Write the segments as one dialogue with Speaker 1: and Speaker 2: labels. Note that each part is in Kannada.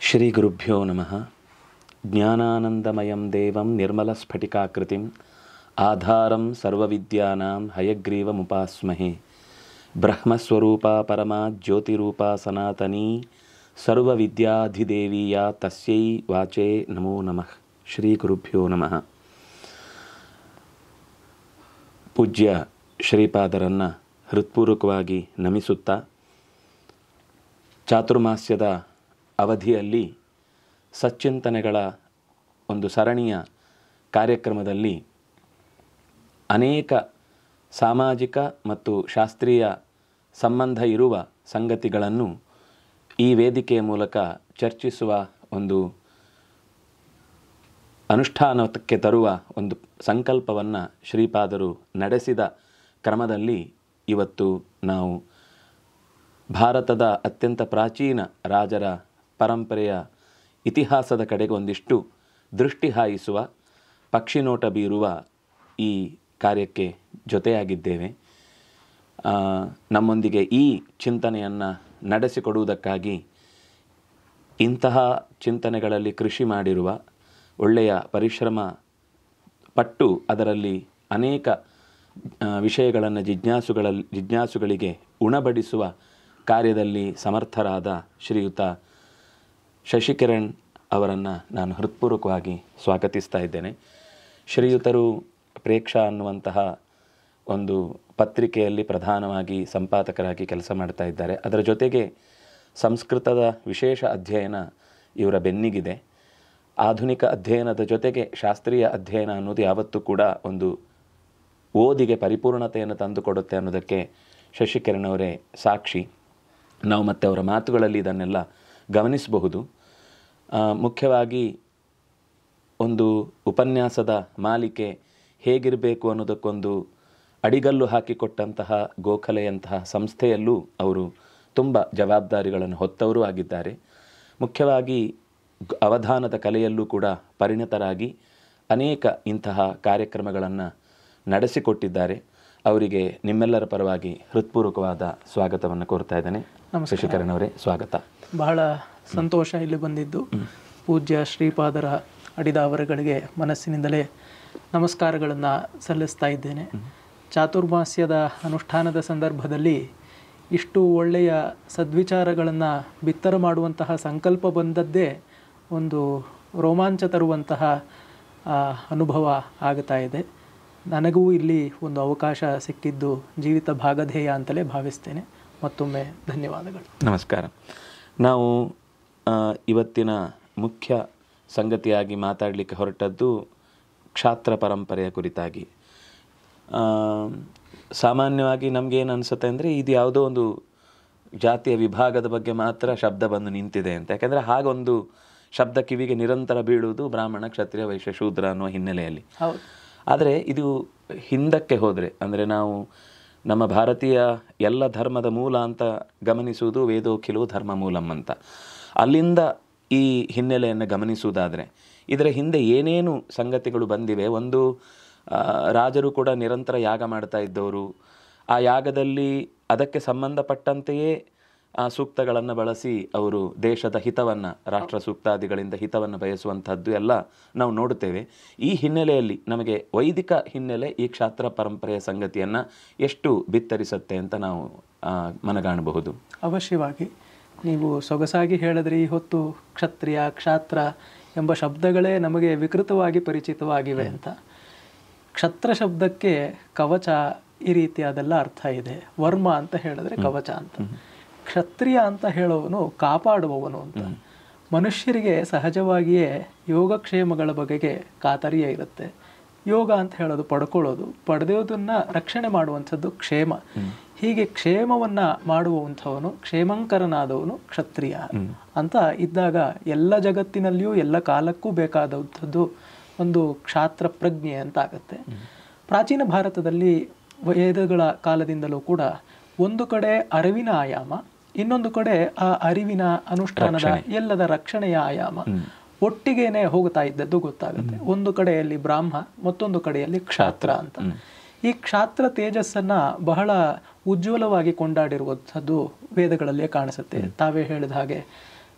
Speaker 1: ಶ್ರೀಗುರುಭ್ಯೋ ನಮಃ. ಜ್ಞಾನಾನಂದಮಯಂ ದೇವಂ ನಿರ್ಮಲಸ್ಫಟಿಕಾಕೃತಿಂ ಆಧಾರಂ ಸರ್ವವಿದ್ಯಾನಾಂ ಹಯಗ್ರೀವಮುಪಾಸ್ಮಹೇ. ಬ್ರಹ್ಮಸ್ವರೂಪಾ ಪರಮಾ ಜ್ಯೋತಿರೂಪಾ ಸನಾತನೀ ಸರ್ವವಿದ್ಯಾಧಿದೇವೀಯ ತಸ್ಯೈ ವಾಚೇ ನಮೋ ನಮಃ. ಶ್ರೀಗುರುಭ್ಯೋ ನಮಃ. ಪೂಜ್ಯ ಶ್ರೀಪಾದರನ್ನು ಹೃತ್ಪೂರ್ವಕವಾಗಿ ನಮಿಸುತ್ತಾ, ಚಾತುರ್ಮಾಸ್ಯದ ಅವಧಿಯಲ್ಲಿ ಸಚ್ಚಿಂತನೆಗಳ ಒಂದು ಸರಣಿಯ ಕಾರ್ಯಕ್ರಮದಲ್ಲಿ ಅನೇಕ ಸಾಮಾಜಿಕ ಮತ್ತು ಶಾಸ್ತ್ರೀಯ ಸಂಬಂಧ ಇರುವ ಸಂಗತಿಗಳನ್ನು ಈ ವೇದಿಕೆಯ ಮೂಲಕ ಚರ್ಚಿಸುವ ಒಂದು ಅನುಷ್ಠಾನಕ್ಕೆ ತರುವ ಒಂದು ಸಂಕಲ್ಪವನ್ನು ಶ್ರೀಪಾದರು ನಡೆಸಿದ ಕ್ರಮದಲ್ಲಿ ಇವತ್ತು ನಾವು ಭಾರತದ ಅತ್ಯಂತ ಪ್ರಾಚೀನ ರಾಜರ ಪರಂಪರೆಯ ಇತಿಹಾಸದ ಕಡೆಗೆ ಒಂದಿಷ್ಟು ದೃಷ್ಟಿ ಹಾಯಿಸುವ, ಪಕ್ಷಿ ನೋಟ ಬೀರುವ ಈ ಕಾರ್ಯಕ್ಕೆ ಜೊತೆಯಾಗಿದ್ದೇವೆ. ನಮ್ಮೊಂದಿಗೆ ಈ ಚಿಂತನೆಯನ್ನು ನಡೆಸಿಕೊಡುವುದಕ್ಕಾಗಿ ಇಂತಹ ಚಿಂತನೆಗಳಲ್ಲಿ ಕೃಷಿ ಮಾಡಿರುವ, ಒಳ್ಳೆಯ ಪರಿಶ್ರಮ ಪಟ್ಟು ಅದರಲ್ಲಿ ಅನೇಕ ವಿಷಯಗಳನ್ನು ಜಿಜ್ಞಾಸುಗಳಿಗೆ ಉಣಬಡಿಸುವ ಕಾರ್ಯದಲ್ಲಿ ಸಮರ್ಥರಾದ ಶ್ರೀಯುತ ಶಶಿಕಿರಣ್ ಅವರನ್ನು ನಾನು ಹೃತ್ಪೂರ್ವಕವಾಗಿ ಸ್ವಾಗತಿಸ್ತಾ ಇದ್ದೇನೆ. ಶ್ರೀಯುತರು ಪ್ರೇಕ್ಷಾ ಅನ್ನುವಂತಹ ಒಂದು ಪತ್ರಿಕೆಯಲ್ಲಿ ಪ್ರಧಾನವಾಗಿ ಸಂಪಾದಕರಾಗಿ ಕೆಲಸ ಮಾಡ್ತಾ ಇದ್ದಾರೆ. ಅದರ ಜೊತೆಗೆ ಸಂಸ್ಕೃತದ ವಿಶೇಷ ಅಧ್ಯಯನ ಇವರ ಬೆನ್ನಿಗಿದೆ. ಆಧುನಿಕ ಅಧ್ಯಯನದ ಜೊತೆಗೆ ಶಾಸ್ತ್ರೀಯ ಅಧ್ಯಯನ ಅನ್ನೋದು ಯಾವತ್ತೂ ಕೂಡ ಒಂದು ಓದಿಗೆ ಪರಿಪೂರ್ಣತೆಯನ್ನು ತಂದುಕೊಡುತ್ತೆ ಅನ್ನೋದಕ್ಕೆ ಶಶಿಕಿರಣ್ ಅವರೇ ಸಾಕ್ಷಿ. ನಾವು ಮತ್ತೆ ಅವರ ಮಾತುಗಳಲ್ಲಿ ಇದನ್ನೆಲ್ಲ ಗಮನಿಸಬಹುದು. ಮುಖ್ಯವಾಗಿ ಒಂದು ಉಪನ್ಯಾಸದ ಮಾಲಿಕೆ ಹೇಗಿರಬೇಕು ಅನ್ನೋದಕ್ಕೊಂದು ಅಡಿಗಲ್ಲು ಹಾಕಿಕೊಟ್ಟಂತಹ ಗೋಖಲೆಯಂತಹ ಸಂಸ್ಥೆಯಲ್ಲೂ ಅವರು ತುಂಬ ಜವಾಬ್ದಾರಿಗಳನ್ನು ಹೊತ್ತವರೂ ಆಗಿದ್ದಾರೆ. ಮುಖ್ಯವಾಗಿ ಅವಧಾನದ ಕಲೆಯಲ್ಲೂ ಕೂಡ ಪರಿಣತರಾಗಿ ಅನೇಕ ಇಂತಹ ಕಾರ್ಯಕ್ರಮಗಳನ್ನು ನಡೆಸಿಕೊಟ್ಟಿದ್ದಾರೆ. ಅವರಿಗೆ ನಿಮ್ಮೆಲ್ಲರ ಪರವಾಗಿ ಹೃತ್ಪೂರ್ವಕವಾದ ಸ್ವಾಗತವನ್ನು ಕೋರ್ತಾ ಇದ್ದೇನೆ. ಶಶಿಕಿರಣ್ ಅವರೇ, ಸ್ವಾಗತ.
Speaker 2: ಬಹಳ ಸಂತೋಷ ಇಲ್ಲಿ ಬಂದಿದ್ದು. ಪೂಜ್ಯ ಶ್ರೀಪಾದರ ಅಡಿದಾವರಗಳಿಗೆ ಮನಸ್ಸಿನಿಂದಲೇ ನಮಸ್ಕಾರಗಳನ್ನು ಸಲ್ಲಿಸ್ತಾ ಇದ್ದೇನೆ. ಚಾತುರ್ಮಾಸ್ಯದ ಅನುಷ್ಠಾನದ ಸಂದರ್ಭದಲ್ಲಿ ಇಷ್ಟು ಒಳ್ಳೆಯ ಸದ್ವಿಚಾರಗಳನ್ನು ಬಿತ್ತರ ಮಾಡುವಂತಹ ಸಂಕಲ್ಪ ಬಂದದ್ದೇ ಒಂದು ರೋಮಾಂಚ ತರುವಂತಹ ಅನುಭವ ಆಗ್ತಾ ಇದೆ. ನನಗೂ ಇಲ್ಲಿ ಒಂದು ಅವಕಾಶ ಸಿಕ್ಕಿದ್ದು ಜೀವಿತ ಭಾಗಧೇಯ ಅಂತಲೇ ಭಾವಿಸ್ತೇನೆ. ಮತ್ತೊಮ್ಮೆ ಧನ್ಯವಾದಗಳು.
Speaker 1: ನಮಸ್ಕಾರ. ನಾವು ಇವತ್ತಿನ ಮುಖ್ಯ ಸಂಗತಿಯಾಗಿ ಮಾತಾಡಲಿಕ್ಕೆ ಹೊರಟದ್ದು ಕ್ಷಾತ್ರ ಪರಂಪರೆಯ ಕುರಿತಾಗಿ. ಸಾಮಾನ್ಯವಾಗಿ ನಮಗೇನು ಅನಿಸುತ್ತೆ ಅಂದರೆ, ಇದು ಯಾವುದೋ ಒಂದು ಜಾತಿಯ ವಿಭಾಗದ ಬಗ್ಗೆ ಮಾತ್ರ ಶಬ್ದ ಬಂದು ನಿಂತಿದೆ ಅಂತ. ಯಾಕೆಂದರೆ ಹಾಗೊಂದು ಶಬ್ದ ಕಿವಿಗೆ ನಿರಂತರ ಬೀಳುವುದು ಬ್ರಾಹ್ಮಣ, ಕ್ಷತ್ರಿಯ, ವೈಶ್ಯ, ಶೂದ್ರ ಅನ್ನುವ ಹಿನ್ನೆಲೆಯಲ್ಲಿ. ಆದರೆ ಇದು ಹಿಂದಕ್ಕೆ ಹೋದರೆ, ಅಂದರೆ ನಾವು ನಮ್ಮ ಭಾರತೀಯ ಎಲ್ಲ ಧರ್ಮದ ಮೂಲ ಅಂತ ಗಮನಿಸುವುದು ವೇದೋಖಿಲೋ ಧರ್ಮ ಮೂಲಂ ಅಂತ. ಅಲ್ಲಿಂದ ಈ ಹಿನ್ನೆಲೆಯನ್ನು ಗಮನಿಸುವುದಾದರೆ ಇದರ ಹಿಂದೆ ಏನೇನು ಸಂಗತಿಗಳು ಬಂದಿವೆ. ಒಂದು, ರಾಜರು ಕೂಡ ನಿರಂತರ ಯಾಗ ಮಾಡ್ತಾ ಇದ್ದವರು. ಆ ಯಾಗದಲ್ಲಿ ಅದಕ್ಕೆ ಸಂಬಂಧಪಟ್ಟಂತೆಯೇ ಸೂಕ್ತಗಳನ್ನು ಬಳಸಿ ಅವರು ದೇಶದ ಹಿತವನ್ನು, ರಾಷ್ಟ್ರ ಸೂಕ್ತಾದಿಗಳಿಂದ ಹಿತವನ್ನು ಬಯಸುವಂಥದ್ದು ಎಲ್ಲ ನಾವು ನೋಡುತ್ತೇವೆ. ಈ ಹಿನ್ನೆಲೆಯಲ್ಲಿ ನಮಗೆ ವೈದಿಕ ಹಿನ್ನೆಲೆ ಈ ಕ್ಷಾತ್ರ ಪರಂಪರೆಯ ಸಂಗತಿಯನ್ನು ಎಷ್ಟು ಬಿತ್ತರಿಸುತ್ತೆ ಅಂತ ನಾವು ಮನಗಾಣಬಹುದು.
Speaker 2: ಅವಶ್ಯವಾಗಿ ನೀವು ಸೊಗಸಾಗಿ ಹೇಳಿದ್ರೆ, ಈ ಹೊತ್ತು ಕ್ಷತ್ರಿಯ, ಕ್ಷಾತ್ರ ಎಂಬ ಶಬ್ದಗಳೇ ನಮಗೆ ವಿಕೃತವಾಗಿ ಪರಿಚಿತವಾಗಿವೆ ಅಂತ. ಕ್ಷತ್ರ ಶಬ್ದಕ್ಕೆ ಕವಚ ಈ ರೀತಿಯಾದೆಲ್ಲ ಅರ್ಥ ಇದೆ. ವರ್ಮ ಅಂತ ಹೇಳಿದ್ರೆ ಕವಚ ಅಂತ. ಕ್ಷತ್ರಿಯ ಅಂತ ಹೇಳೋವನು ಕಾಪಾಡುವವನು ಅಂತ. ಮನುಷ್ಯರಿಗೆ ಸಹಜವಾಗಿಯೇ ಯೋಗಕ್ಷೇಮಗಳ ಬಗೆಗೆ ಕಾತರಿಯ ಇರುತ್ತೆ. ಯೋಗ ಅಂತ ಹೇಳೋದು ಪಡ್ಕೊಳ್ಳೋದು, ಪಡೆಯೋದನ್ನ ರಕ್ಷಣೆ ಮಾಡುವಂಥದ್ದು ಕ್ಷೇಮ. ಹೀಗೆ ಕ್ಷೇಮವನ್ನ ಮಾಡುವಂಥವನು, ಕ್ಷೇಮಂಕರನಾದವನು ಕ್ಷತ್ರಿಯ ಅಂತ ಇದ್ದಾಗ ಎಲ್ಲ ಜಗತ್ತಿನಲ್ಲಿಯೂ ಎಲ್ಲ ಕಾಲಕ್ಕೂ ಬೇಕಾದಂಥದ್ದು ಒಂದು ಕ್ಷಾತ್ರ ಪ್ರಜ್ಞೆ ಅಂತ ಆಗುತ್ತೆ. ಪ್ರಾಚೀನ ಭಾರತದಲ್ಲಿ ವೇದಗಳ ಕಾಲದಿಂದಲೂ ಕೂಡ ಒಂದು ಕಡೆ ಅರಿವಿನ ಆಯಾಮ, ಇನ್ನೊಂದು ಕಡೆ ಆ ಅರಿವಿನ ಅನುಷ್ಠಾನದ ಎಲ್ಲದ ರಕ್ಷಣೆಯ ಆಯಾಮ ಒಟ್ಟಿಗೆನೆ ಹೋಗ್ತಾ ಇದ್ದದ್ದು ಗೊತ್ತಾಗುತ್ತೆ. ಒಂದು ಕಡೆಯಲ್ಲಿ ಬ್ರಾಹ್ಮ, ಮತ್ತೊಂದು ಕಡೆಯಲ್ಲಿ ಕ್ಷಾತ್ರ ಅಂತ. ಈ ಕ್ಷಾತ್ರ ತೇಜಸ್ಸನ್ನ ಬಹಳ ಉಜ್ವಲವಾಗಿ ಕೊಂಡಾಡಿರುವಂಥದ್ದು ವೇದಗಳಲ್ಲೇ ಕಾಣಿಸುತ್ತೆ. ತಾವೇ ಹೇಳಿದ ಹಾಗೆ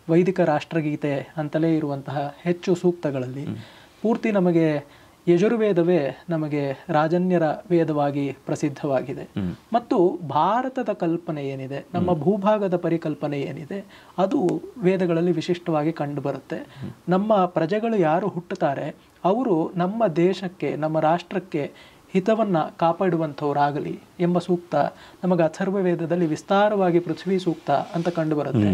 Speaker 2: ವೈದಿಕ ರಾಷ್ಟ್ರಗೀತೆ ಅಂತಲೇ ಇರುವಂತಹ ಹೆಚ್ಚು ಸೂಕ್ತಗಳಲ್ಲಿ ಪೂರ್ತಿ ನಮಗೆ ಯಜುರ್ವೇದವೇ ನಮಗೆ ರಾಜನ್ಯರ ವೇದವಾಗಿ ಪ್ರಸಿದ್ಧವಾಗಿದೆ. ಮತ್ತು ಭಾರತದ ಕಲ್ಪನೆ ಏನಿದೆ, ನಮ್ಮ ಭೂಭಾಗದ ಪರಿಕಲ್ಪನೆ ಏನಿದೆ, ಅದು ವೇದಗಳಲ್ಲಿ ವಿಶಿಷ್ಟವಾಗಿ ಕಂಡುಬರುತ್ತೆ. ನಮ್ಮ ಪ್ರಜೆಗಳು ಯಾರು ಹುಟ್ಟುತ್ತಾರೆ ಅವರು ನಮ್ಮ ದೇಶಕ್ಕೆ, ನಮ್ಮ ರಾಷ್ಟ್ರಕ್ಕೆ ಹಿತವನ್ನ ಕಾಪಾಡುವಂಥವರಾಗಲಿ ಎಂಬ ಸೂಕ್ತ ನಮಗೆ ಅಥರ್ವ ವೇದದಲ್ಲಿ ವಿಸ್ತಾರವಾಗಿ ಪೃಥ್ವಿ ಸೂಕ್ತ ಅಂತ ಕಂಡುಬರುತ್ತೆ.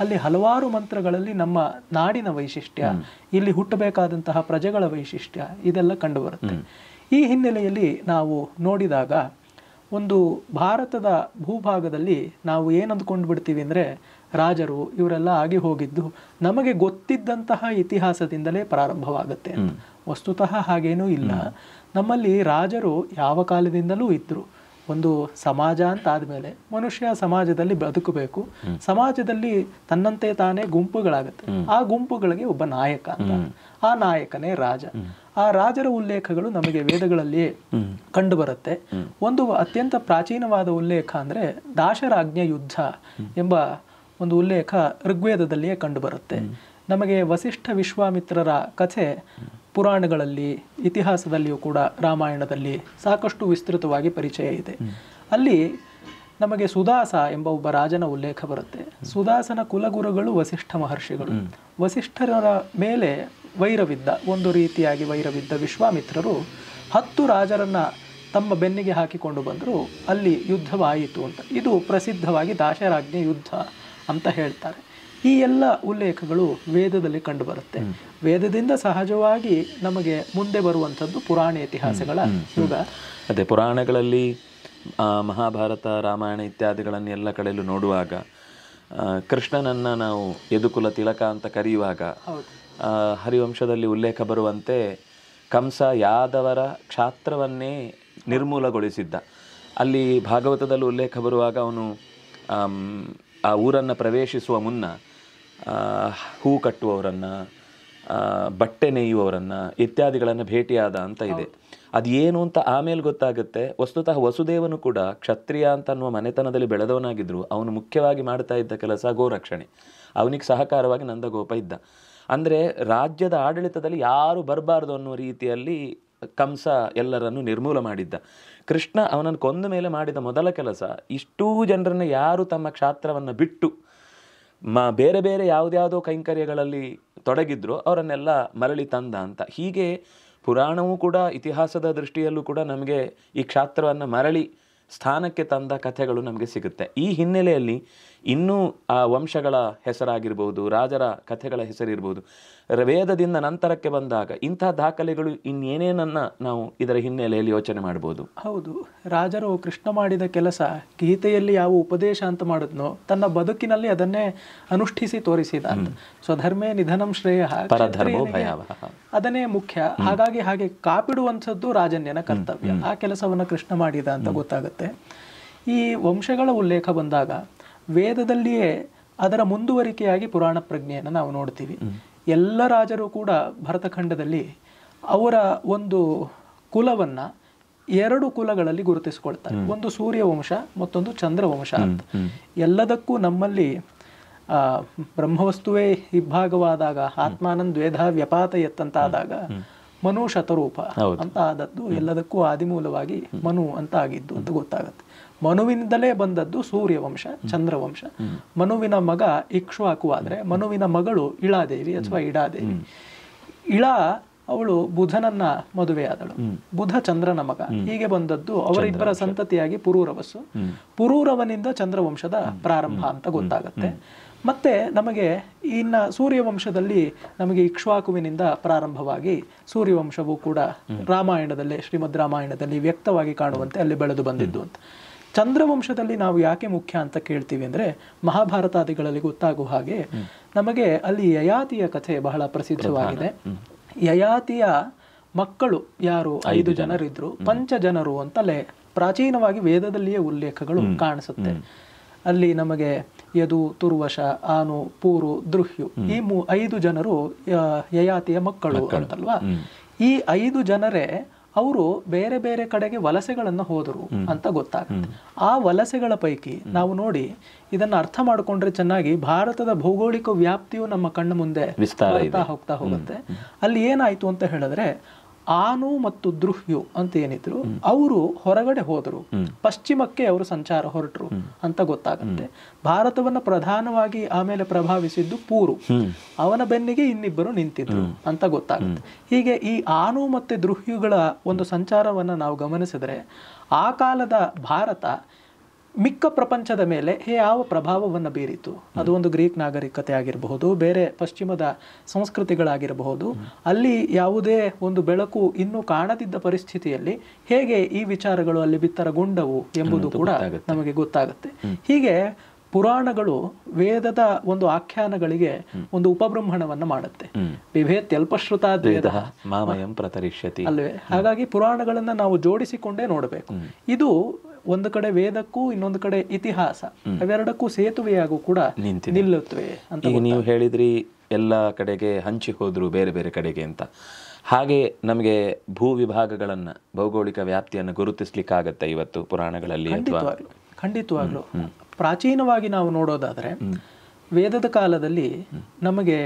Speaker 2: ಅಲ್ಲಿ ಹಲವಾರು ಮಂತ್ರಗಳಲ್ಲಿ ನಮ್ಮ ನಾಡಿನ ವೈಶಿಷ್ಟ್ಯ, ಇಲ್ಲಿ ಹುಟ್ಟಬೇಕಾದಂತಹ ಪ್ರಜೆಗಳ ವೈಶಿಷ್ಟ್ಯ ಇದೆಲ್ಲ ಕಂಡುಬರುತ್ತೆ. ಈ ಹಿನ್ನೆಲೆಯಲ್ಲಿ ನಾವು ನೋಡಿದಾಗ ಒಂದು ಭಾರತದ ಭೂಭಾಗದಲ್ಲಿ ನಾವು ಏನಂದುಕೊಂಡು ಬಿಡ್ತೀವಿ ಅಂದರೆ ರಾಜರು ಇವರೆಲ್ಲ ಆಗಿ ಹೋಗಿದ್ದು ನಮಗೆ ಗೊತ್ತಿದ್ದಂತಹ ಇತಿಹಾಸದಿಂದಲೇ ಪ್ರಾರಂಭವಾಗುತ್ತೆ ಅಂತ. ವಸ್ತುತಃ ಹಾಗೇನೂ ಇಲ್ಲ. ನಮ್ಮಲ್ಲಿ ರಾಜರು ಯಾವ ಕಾಲದಿಂದಲೂ ಇದ್ರು. ಒಂದು ಸಮಾಜ ಅಂತ ಆದಮೇಲೆ ಮನುಷ್ಯ ಸಮಾಜದಲ್ಲಿ ಬದುಕಬೇಕು. ಸಮಾಜದಲ್ಲಿ ತನ್ನಂತೆ ತಾನೇ ಗುಂಪುಗಳಾಗುತ್ತೆ. ಆ ಗುಂಪುಗಳಿಗೆ ಒಬ್ಬ ನಾಯಕ ಅಂತ, ಆ ನಾಯಕನೇ ರಾಜ. ಆ ರಾಜರ ಉಲ್ಲೇಖಗಳು ನಮಗೆ ವೇದಗಳಲ್ಲಿ ಕಂಡು ಬರುತ್ತೆ. ಒಂದು ಅತ್ಯಂತ ಪ್ರಾಚೀನವಾದ ಉಲ್ಲೇಖ ಅಂದ್ರೆ ದಾಶರಾಜ್ಞ ಯುದ್ಧ ಎಂಬ ಒಂದು ಉಲ್ಲೇಖ ಋಗ್ವೇದದಲ್ಲಿಯೇ ಕಂಡು ಬರುತ್ತೆ. ನಮಗೆ ವಸಿಷ್ಠ ವಿಶ್ವಾಮಿತ್ರರ ಕಥೆ ಪುರಾಣಗಳಲ್ಲಿ, ಇತಿಹಾಸದಲ್ಲಿಯೂ ಕೂಡ ರಾಮಾಯಣದಲ್ಲಿ ಸಾಕಷ್ಟು ವಿಸ್ತೃತವಾಗಿ ಪರಿಚಯ ಇದೆ. ಅಲ್ಲಿ ನಮಗೆ ಸುದಾಸ ಎಂಬ ಒಬ್ಬ ರಾಜನ ಉಲ್ಲೇಖ ಬರುತ್ತೆ. ಸುದಾಸನ ಕುಲಗುರುಗಳು ವಸಿಷ್ಠ ಮಹರ್ಷಿಗಳು. ವಸಿಷ್ಠರ ಮೇಲೆ ವೈರವಿದ್ದ, ಒಂದು ರೀತಿಯಾಗಿ ವೈರವಿದ್ದ ವಿಶ್ವಾಮಿತ್ರರು 10 ರಾಜರನ್ನ ತಮ್ಮ ಬೆನ್ನಿಗೆ ಹಾಕಿಕೊಂಡು ಬಂದರು. ಅಲ್ಲಿ ಯುದ್ಧವಾಯಿತು ಅಂತ. ಇದು ಪ್ರಸಿದ್ಧವಾಗಿ ದಾಶರಾಜ್ಞೆ ಯುದ್ಧ ಅಂತ ಹೇಳ್ತಾರೆ. ಈ ಎಲ್ಲ ಉಲ್ಲೇಖಗಳು ವೇದದಲ್ಲಿ ಕಂಡುಬರುತ್ತೆ. ವೇದದಿಂದ ಸಹಜವಾಗಿ ನಮಗೆ ಮುಂದೆ ಬರುವಂಥದ್ದು ಪುರಾಣ ಇತಿಹಾಸಗಳ ಯುಗ.
Speaker 1: ಅದೇ ಪುರಾಣಗಳಲ್ಲಿ ಮಹಾಭಾರತ, ರಾಮಾಯಣ ಇತ್ಯಾದಿಗಳನ್ನು ಎಲ್ಲ ಕಡೆಯಲ್ಲೂ ನೋಡುವಾಗ ಕೃಷ್ಣನನ್ನು ನಾವು ಯದುಕುಲ ತಿಲಕ ಅಂತ ಕರೆಯುವಾಗ ಹರಿವಂಶದಲ್ಲಿ ಉಲ್ಲೇಖ ಬರುವಂತೆ ಕಂಸ ಯಾದವರ ಕ್ಷಾತ್ರವನ್ನೇ ನಿರ್ಮೂಲಗೊಳಿಸಿದ್ದ. ಅಲ್ಲಿ ಭಾಗವತದಲ್ಲಿ ಉಲ್ಲೇಖ ಬರುವಾಗ ಅವನು ಆ ಊರನ್ನು ಪ್ರವೇಶಿಸುವ ಮುನ್ನ ಹೂ ಕಟ್ಟುವವರನ್ನು, ಬಟ್ಟೆ ನೇಯುವವರನ್ನು ಇತ್ಯಾದಿಗಳನ್ನು ಭೇಟಿಯಾದ ಅಂತ ಇದೆ. ಅದೇನು ಅಂತ ಆಮೇಲೆ ಗೊತ್ತಾಗುತ್ತೆ. ವಸ್ತುತಃ ವಸುದೇವನು ಕೂಡ ಕ್ಷತ್ರಿಯ ಅಂತ ಅನ್ನುವ ಮನೆತನದಲ್ಲಿ ಬೆಳೆದವನಾಗಿದ್ದರು. ಅವನು ಮುಖ್ಯವಾಗಿ ಮಾಡ್ತಾ ಇದ್ದ ಕೆಲಸ ಗೋರಕ್ಷಣೆ. ಅವನಿಗೆ ಸಹಕಾರವಾಗಿ ನಂದಗೋಪ ಇದ್ದ. ಅಂದರೆ ರಾಜ್ಯದ ಆಡಳಿತದಲ್ಲಿ ಯಾರು ಬರಬಾರ್ದು ಅನ್ನುವ ರೀತಿಯಲ್ಲಿ ಕಂಸ ಎಲ್ಲರನ್ನು ನಿರ್ಮೂಲ ಮಾಡಿದ್ದ. ಕೃಷ್ಣ ಅವನನ್ನು ಕೊಂದ ಮೇಲೆ ಮಾಡಿದ ಮೊದಲ ಕೆಲಸ ಇಷ್ಟೂ ಜನರನ್ನು ಯಾರು ತಮ್ಮ ಕ್ಷಾತ್ರವನ್ನು ಬಿಟ್ಟು ಬೇರೆ ಬೇರೆ ಯಾವುದ್ಯಾವುದೋ ಕೈಂಕರ್ಯಗಳಲ್ಲಿ ತೊಡಗಿದ್ರು ಅವರನ್ನೆಲ್ಲ ಮರಳಿ ತಂದ ಅಂತ. ಹೀಗೆ ಪುರಾಣವೂ ಕೂಡ ಇತಿಹಾಸದ ದೃಷ್ಟಿಯಲ್ಲೂ ಕೂಡ ನಮಗೆ ಈ ಕ್ಷಾತ್ರವನ್ನು ಮರಳಿ ಸ್ಥಾನಕ್ಕೆ ತಂದ ಕಥೆಗಳು ನಮಗೆ ಸಿಗುತ್ತೆ. ಈ ಹಿನ್ನೆಲೆಯಲ್ಲಿ ಇನ್ನೂ ಆ ವಂಶಗಳ ಹೆಸರಾಗಿರ್ಬೋದು, ರಾಜರ ಕಥೆಗಳ ಹೆಸರಿರ್ಬೋದು, ವೇದದಿಂದ ನಂತರಕ್ಕೆ ಬಂದಾಗ ಇಂಥ ದಾಖಲೆಗಳು ಇನ್ನೇನೇನನ್ನ ನಾವು ಇದರ ಹಿನ್ನೆಲೆಯಲ್ಲಿ ಯೋಚನೆ ಮಾಡ್ಬೋದು.
Speaker 2: ಹೌದು, ರಾಜರು ಕೃಷ್ಣ ಮಾಡಿದ ಕೆಲಸ ಗೀತೆಯಲ್ಲಿ ಯಾವ ಉಪದೇಶ ಅಂತ ಮಾಡಿದ್ನೋ ತನ್ನ ಬದುಕಿನಲ್ಲಿ ಅದನ್ನೇ ಅನುಷ್ಠಿಸಿ ತೋರಿಸಿದ. ಸ್ವಧರ್ಮೇ ನಿಧನಂ ಶ್ರೇಯ,
Speaker 1: ಪರಧರ್ಮೋ ಭಯಾವಹ,
Speaker 2: ಅದನ್ನೇ ಮುಖ್ಯ. ಹಾಗಾಗಿ ಹಾಗೆ ಕಾಪಿಡುವಂಥದ್ದು ರಾಜನ್ಯನ ಕರ್ತವ್ಯ. ಆ ಕೆಲಸವನ್ನು ಕೃಷ್ಣ ಮಾಡಿದ ಅಂತ ಗೊತ್ತಾಗುತ್ತೆ. ಈ ವಂಶಗಳ ಉಲ್ಲೇಖ ಬಂದಾಗ ವೇದದಲ್ಲಿಯೇ ಅದರ ಮುಂದುವರಿಕೆಯಾಗಿ ಪುರಾಣ ಪ್ರಜ್ಞೆಯನ್ನು ನಾವು ನೋಡ್ತೀವಿ. ಎಲ್ಲ ರಾಜರು ಕೂಡ ಭರತಖಂಡದಲ್ಲಿ ಅವರ ಒಂದು ಕುಲವನ್ನ 2 ಕುಲಗಳಲ್ಲಿ ಗುರುತಿಸಿಕೊಳ್ತಾರೆ. ಒಂದು ಸೂರ್ಯವಂಶ, ಮತ್ತೊಂದು ಚಂದ್ರವಂಶ ಅಂತ. ಎಲ್ಲದಕ್ಕೂ ನಮ್ಮಲ್ಲಿ ಬ್ರಹ್ಮವಸ್ತುವೇ ಇಬ್ಬಾಗವಾದಾಗ ಆತ್ಮಾನಂದ್ ದ್ವೇಧ ವ್ಯಪಾತ ಎತ್ತಂತಾದಾಗ ಮನು ಶತರೂಪ ಅಂತ ಆದದ್ದು ಎಲ್ಲದಕ್ಕೂ ಆದಿಮೂಲವಾಗಿ ಮನು ಅಂತ ಆಗಿದ್ದು ಅಂತ ಗೊತ್ತಾಗತ್ತೆ. ಮನುವಿನಿಂದಲೇ ಬಂದದ್ದು ಸೂರ್ಯವಂಶ, ಚಂದ್ರವಂಶ. ಮನುವಿನ ಮಗ ಇಕ್ಷ್ವಾಕು ಆದ್ರೆ ಮನುವಿನ ಮಗಳು ಇಳಾದೇವಿ ಅಥವಾ ಇಡಾದೇವಿ. ಇಳಾ ಅವಳು ಬುಧನನ್ನ ಮದುವೆಯಾದಳು, ಬುಧ ಚಂದ್ರನ ಮಗ. ಹೀಗೆ ಬಂದದ್ದು ಅವರಿಬ್ಬರ ಸಂತತಿಯಾಗಿ ಪುರೂರವಸ್ಸು. ಪುರೂರವನಿಂದ ಚಂದ್ರವಂಶದ ಪ್ರಾರಂಭ ಅಂತ ಗೊತ್ತಾಗತ್ತೆ. ಮತ್ತೆ ನಮಗೆ ಇನ್ನ ಸೂರ್ಯವಂಶದಲ್ಲಿ ನಮಗೆ ಇಕ್ಷ್ವಾಕುವಿನಿಂದ ಪ್ರಾರಂಭವಾಗಿ ಸೂರ್ಯವಂಶವು ಕೂಡ ರಾಮಾಯಣದಲ್ಲೇ, ಶ್ರೀಮದ್ ರಾಮಾಯಣದಲ್ಲಿ ವ್ಯಕ್ತವಾಗಿ ಕಾಣುವಂತೆ ಅಲ್ಲಿ ಬೆಳೆದು ಬಂದಿದ್ದು ಅಂತ. ಚಂದ್ರವಂಶದಲ್ಲಿ ನಾವು ಯಾಕೆ ಮುಖ್ಯ ಅಂತ ಕೇಳ್ತೀವಿ ಅಂದ್ರೆ ಮಹಾಭಾರತಾದಿಗಳಲ್ಲಿ ಗೊತ್ತಾಗುವ ಹಾಗೆ ನಮಗೆ ಅಲ್ಲಿ ಯಯಾತಿಯ ಕಥೆ ಬಹಳ ಪ್ರಸಿದ್ಧವಾಗಿದೆ. ಯಯಾತಿಯ ಮಕ್ಕಳು ಯಾರು 5 ಜನರಿದ್ರು, ಪಂಚಜನರು ಅಂತಲೇ ಪ್ರಾಚೀನವಾಗಿ ವೇದದಲ್ಲಿಯೇ ಉಲ್ಲೇಖಗಳು ಕಾಣಿಸುತ್ತೆ. ಅಲ್ಲಿ ನಮಗೆ ಯದು, ತುರ್ವಶ, ಆನು, ಪೂರು, ದೃಹ್ಯು ಈ 5 ಜನರು ಯಯಾತಿಯ ಮಕ್ಕಳು ಅಂತಲ್ವಾ. ಈ 5 ಜನರೇ ಅವರು ಬೇರೆ ಬೇರೆ ಕಡೆಗೆ ವಲಸೆಗಳನ್ನು ಹೋದರು ಅಂತ ಗೊತ್ತಾಗುತ್ತೆ. ಆ ವಲಸೆಗಳ ಪೈಕಿ ನಾವು ನೋಡಿ ಇದನ್ನ ಅರ್ಥ ಮಾಡಿಕೊಂಡ್ರೆ ಚೆನ್ನಾಗಿ ಭಾರತದ ಭೌಗೋಳಿಕ ವ್ಯಾಪ್ತಿಯು ನಮ್ಮ ಕಣ್ಣ ಮುಂದೆ ಹೋಗ್ತಾ ಹೋಗುತ್ತೆ. ಅಲ್ಲಿ ಏನಾಯ್ತು ಅಂತ ಹೇಳಿದ್ರೆ, ಆನು ಮತ್ತು ದ್ರುಹ್ಯು ಅಂತ ಏನಿದ್ರು ಅವರು ಹೊರಗಡೆ ಹೋದರು, ಪಶ್ಚಿಮಕ್ಕೆ ಅವರು ಸಂಚಾರ ಹೊರಟರು ಅಂತ ಗೊತ್ತಾಗುತ್ತೆ. ಭಾರತವನ್ನ ಪ್ರಧಾನವಾಗಿ ಆಮೇಲೆ ಪ್ರಭಾವಿಸಿದ್ದು ಪೂರು, ಅವನ ಬೆನ್ನಿಗೆ ಇನ್ನಿಬ್ಬರು ನಿಂತಿದ್ರು ಅಂತ ಗೊತ್ತಾಗುತ್ತೆ. ಹೀಗೆ ಈ ಆನು ಮತ್ತೆ ದ್ರುಹ್ಯುಗಳ ಒಂದು ಸಂಚಾರವನ್ನ ನಾವು ಗಮನಿಸಿದ್ರೆ ಆ ಕಾಲದ ಭಾರತ ಮಿಕ್ಕ ಪ್ರಪಂಚದ ಮೇಲೆ ಯಾವ ಪ್ರಭಾವವನ್ನು ಬೀರಿತು. ಅದು ಒಂದು ಗ್ರೀಕ್ ನಾಗರಿಕತೆ ಆಗಿರಬಹುದು, ಬೇರೆ ಪಶ್ಚಿಮದ ಸಂಸ್ಕೃತಿಗಳಾಗಿರಬಹುದು. ಅಲ್ಲಿ ಯಾವುದೇ ಒಂದು ಬೆಳಕು ಇನ್ನೂ ಕಾಣದಿದ್ದ ಪರಿಸ್ಥಿತಿಯಲ್ಲಿ ಹೇಗೆ ಈ ವಿಚಾರಗಳು ಅಲ್ಲಿ ಬಿತ್ತರಗೊಂಡವು ಎಂಬುದು ಕೂಡ ನಮಗೆ ಗೊತ್ತಾಗುತ್ತೆ. ಹೀಗೆ ಪುರಾಣಗಳು ವೇದದ ಒಂದು ಆಖ್ಯಾನಗಳಿಗೆ ಒಂದು ಉಪಬ್ರಹ್ಮಣವನ್ನ ಮಾಡುತ್ತೆ. ಬಿಭೇತ್ಯಲ್ಪಶ್ರುತಾದ್ವೇದ
Speaker 1: ಮಾಮಯಂ ಪ್ರತರಿಷ್ಯತಿ
Speaker 2: ಅಲ್ವೇ? ಹಾಗಾಗಿ ಪುರಾಣಗಳನ್ನ ನಾವು ಜೋಡಿಸಿಕೊಂಡೇ ನೋಡಬೇಕು. ಇದು ಒಂದು ಕಡೆ ವೇದಕ್ಕೂ ಇನ್ನೊಂದು ಕಡೆ ಇತಿಹಾಸ, ಅವೆರಡಕ್ಕೂ ಸೇತುವೆಯಾಗೂ ಕೂಡ ನಿಲ್ಲುತ್ತವೆ ಅಂತ.
Speaker 1: ಈಗ ನೀವು ಹೇಳಿದ್ರಿ ಎಲ್ಲ ಕಡೆಗೆ ಹಂಚಿ ಹೋದ್ರು ಬೇರೆ ಬೇರೆ ಕಡೆಗೆ ಅಂತ. ಹಾಗೆ ನಮಗೆ ಭೂ ವಿಭಾಗಗಳನ್ನ, ಭೌಗೋಳಿಕ ವ್ಯಾಪ್ತಿಯನ್ನು ಗುರುತಿಸ್ಲಿಕ್ಕಾಗತ್ತೆ ಇವತ್ತು ಪುರಾಣಗಳಲ್ಲಿ?
Speaker 2: ಖಂಡಿತವಾಗ್ಲು. ಪ್ರಾಚೀನವಾಗಿ ನಾವು ನೋಡೋದಾದ್ರೆ ವೇದದ ಕಾಲದಲ್ಲಿ ನಮಗೆ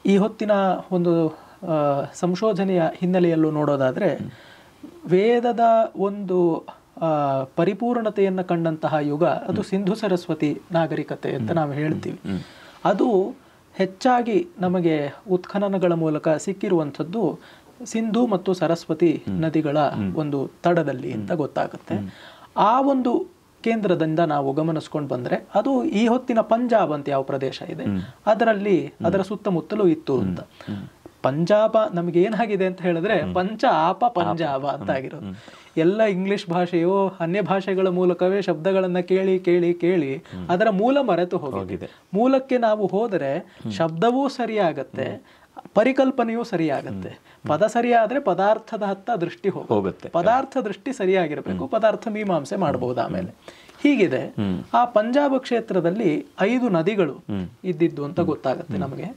Speaker 2: ಈ ಹೊತ್ತಿನ ಒಂದು ಸಂಶೋಧನೆಯ ಹಿನ್ನೆಲೆಯಲ್ಲೂ ನೋಡೋದಾದ್ರೆ ವೇದದ ಒಂದು ಪರಿಪೂರ್ಣತೆಯನ್ನು ಕಂಡಂತಹ ಯುಗ ಅದು ಸಿಂಧು ಸರಸ್ವತಿ ನಾಗರಿಕತೆ ಅಂತ ನಾವು ಹೇಳ್ತೀವಿ. ಅದು ಹೆಚ್ಚಾಗಿ ನಮಗೆ ಉತ್ಖನನಗಳ ಮೂಲಕ ಸಿಕ್ಕಿರುವಂಥದ್ದು ಸಿಂಧು ಮತ್ತು ಸರಸ್ವತಿ ನದಿಗಳ ಒಂದು ತಡದಲ್ಲಿ ಅಂತ ಗೊತ್ತಾಗುತ್ತೆ. ಆ ಒಂದು ಕೇಂದ್ರದಿಂದ ನಾವು ಗಮನಿಸ್ಕೊಂಡು ಬಂದ್ರೆ ಅದು ಈ ಹೊತ್ತಿನ ಪಂಜಾಬ್ ಅಂತ ಯಾವ ಪ್ರದೇಶ ಇದೆ ಅದರಲ್ಲಿ ಅದರ ಸುತ್ತಮುತ್ತಲೂ ಇತ್ತು ಅಂತ. ಪಂಜಾಬ ನಮ್ಗೆ ಏನಾಗಿದೆ ಅಂತ ಹೇಳಿದ್ರೆ ಪಂಜಾಬ ಅಂತ ಆಗಿರೋದು. ಎಲ್ಲ ಇಂಗ್ಲಿಷ್ ಭಾಷೆಯೋ ಅನ್ಯ ಭಾಷೆಗಳ ಮೂಲಕವೇ ಶಬ್ದಗಳನ್ನ ಕೇಳಿ ಕೇಳಿ ಕೇಳಿ ಅದರ ಮೂಲ ಮರೆತು ಹೋಗಿದೆ. ಮೂಲಕ್ಕೆ ನಾವು ಹೋದರೆ ಶಬ್ದವೂ ಸರಿಯಾಗತ್ತೆ, ಪರಿಕಲ್ಪನೆಯೂ ಸರಿಯಾಗತ್ತೆ. ಪದ ಸರಿಯಾದ್ರೆ ಪದಾರ್ಥದ ಹತ್ತ ದೃಷ್ಟಿ ಹೋಗುತ್ತೆ. ಪದಾರ್ಥ ದೃಷ್ಟಿ ಸರಿಯಾಗಿರ್ಬೇಕು, ಪದಾರ್ಥ ಮೀಮಾಂಸೆ ಮಾಡಬಹುದು ಆಮೇಲೆ. ಹೀಗಿದೆ. ಆ ಪಂಜಾಬ ಕ್ಷೇತ್ರದಲ್ಲಿ 5 ನದಿಗಳು ಇದ್ದಿದ್ದು ಅಂತ ಗೊತ್ತಾಗತ್ತೆ ನಮಗೆ.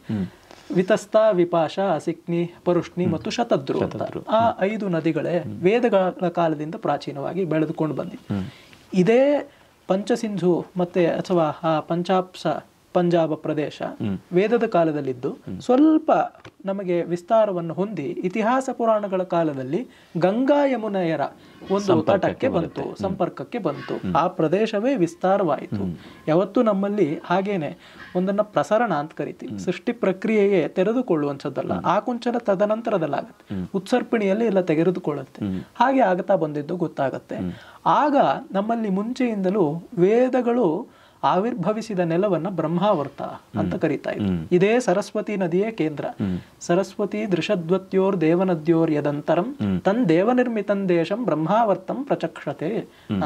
Speaker 2: ವಿತಸ್ತ, ವಿಪಾಶ, ಅಸಿಕ್ನಿ, ಪರುಷ್ಣಿ ಮತ್ತು ಶತದ್ರು ಅಂತ. ಆ 5 ನದಿಗಳೇ ವೇದಗಳ ಕಾಲದಿಂದ ಪ್ರಾಚೀನವಾಗಿ ಬೆಳೆದುಕೊಂಡು ಬಂದಿದೆ. ಇದೇ ಪಂಚಸಿಂಧು ಮತ್ತೆ ಅಥವಾ ಆ ಪಂಜಾಬ ಪ್ರದೇಶ ವೇದದ ಕಾಲದಲ್ಲಿದ್ದು ಸ್ವಲ್ಪ ನಮಗೆ ವಿಸ್ತಾರವನ್ನು ಹೊಂದಿ ಇತಿಹಾಸ ಪುರಾಣಗಳ ಕಾಲದಲ್ಲಿ ಗಂಗಾ ಯಮುನೆಯರ ಒಂದು ತಟಕ್ಕೆ ಬಂತು, ಸಂಪರ್ಕಕ್ಕೆ ಬಂತು. ಆ ಪ್ರದೇಶವೇ ವಿಸ್ತಾರವಾಯಿತು. ಯಾವತ್ತು ನಮ್ಮಲ್ಲಿ ಹಾಗೇನೆ ಒಂದನ್ನ ಪ್ರಸರಣ ಅಂತ ಕರಿತೀವಿ. ಸೃಷ್ಟಿ ಪ್ರಕ್ರಿಯೆಯೇ ತೆರೆದುಕೊಳ್ಳುವಂಥದ್ದಲ್ಲ, ಆಕುಂಚನ ತದನಂತರದಲ್ಲಾಗತ್ತೆ, ಉತ್ಸರ್ಪಿಣಿಯಲ್ಲಿ ಎಲ್ಲ ತೆಗೆದುಕೊಳ್ಳುತ್ತೆ. ಹಾಗೆ ಆಗ್ತಾ ಬಂದಿದ್ದು ಗೊತ್ತಾಗತ್ತೆ. ಆಗ ನಮ್ಮಲ್ಲಿ ಮುಂಚೆಯಿಂದಲೂ ವೇದಗಳು ಆವಿರ್ಭವಿಸಿದ ನೆಲವನ್ನ ಬ್ರಹ್ಮಾವರ್ತ ಅಂತ ಕರೀತಾ ಇದ್ರು. ಇದೇ ಸರಸ್ವತಿ ನದಿಯೇ ಕೇಂದ್ರ. ಸರಸ್ವತಿ ದೃಷದ್ವತ್ಯೋರ್ ದೇವನದ್ಯೋರ್ ಯದಂತರಂ ತನ್ ದೇವನಿರ್ಮಿತಂ ದೇಶಂ ಬ್ರಹ್ಮಾವರ್ತಂ ಪ್ರಚಕ್ಷತೆ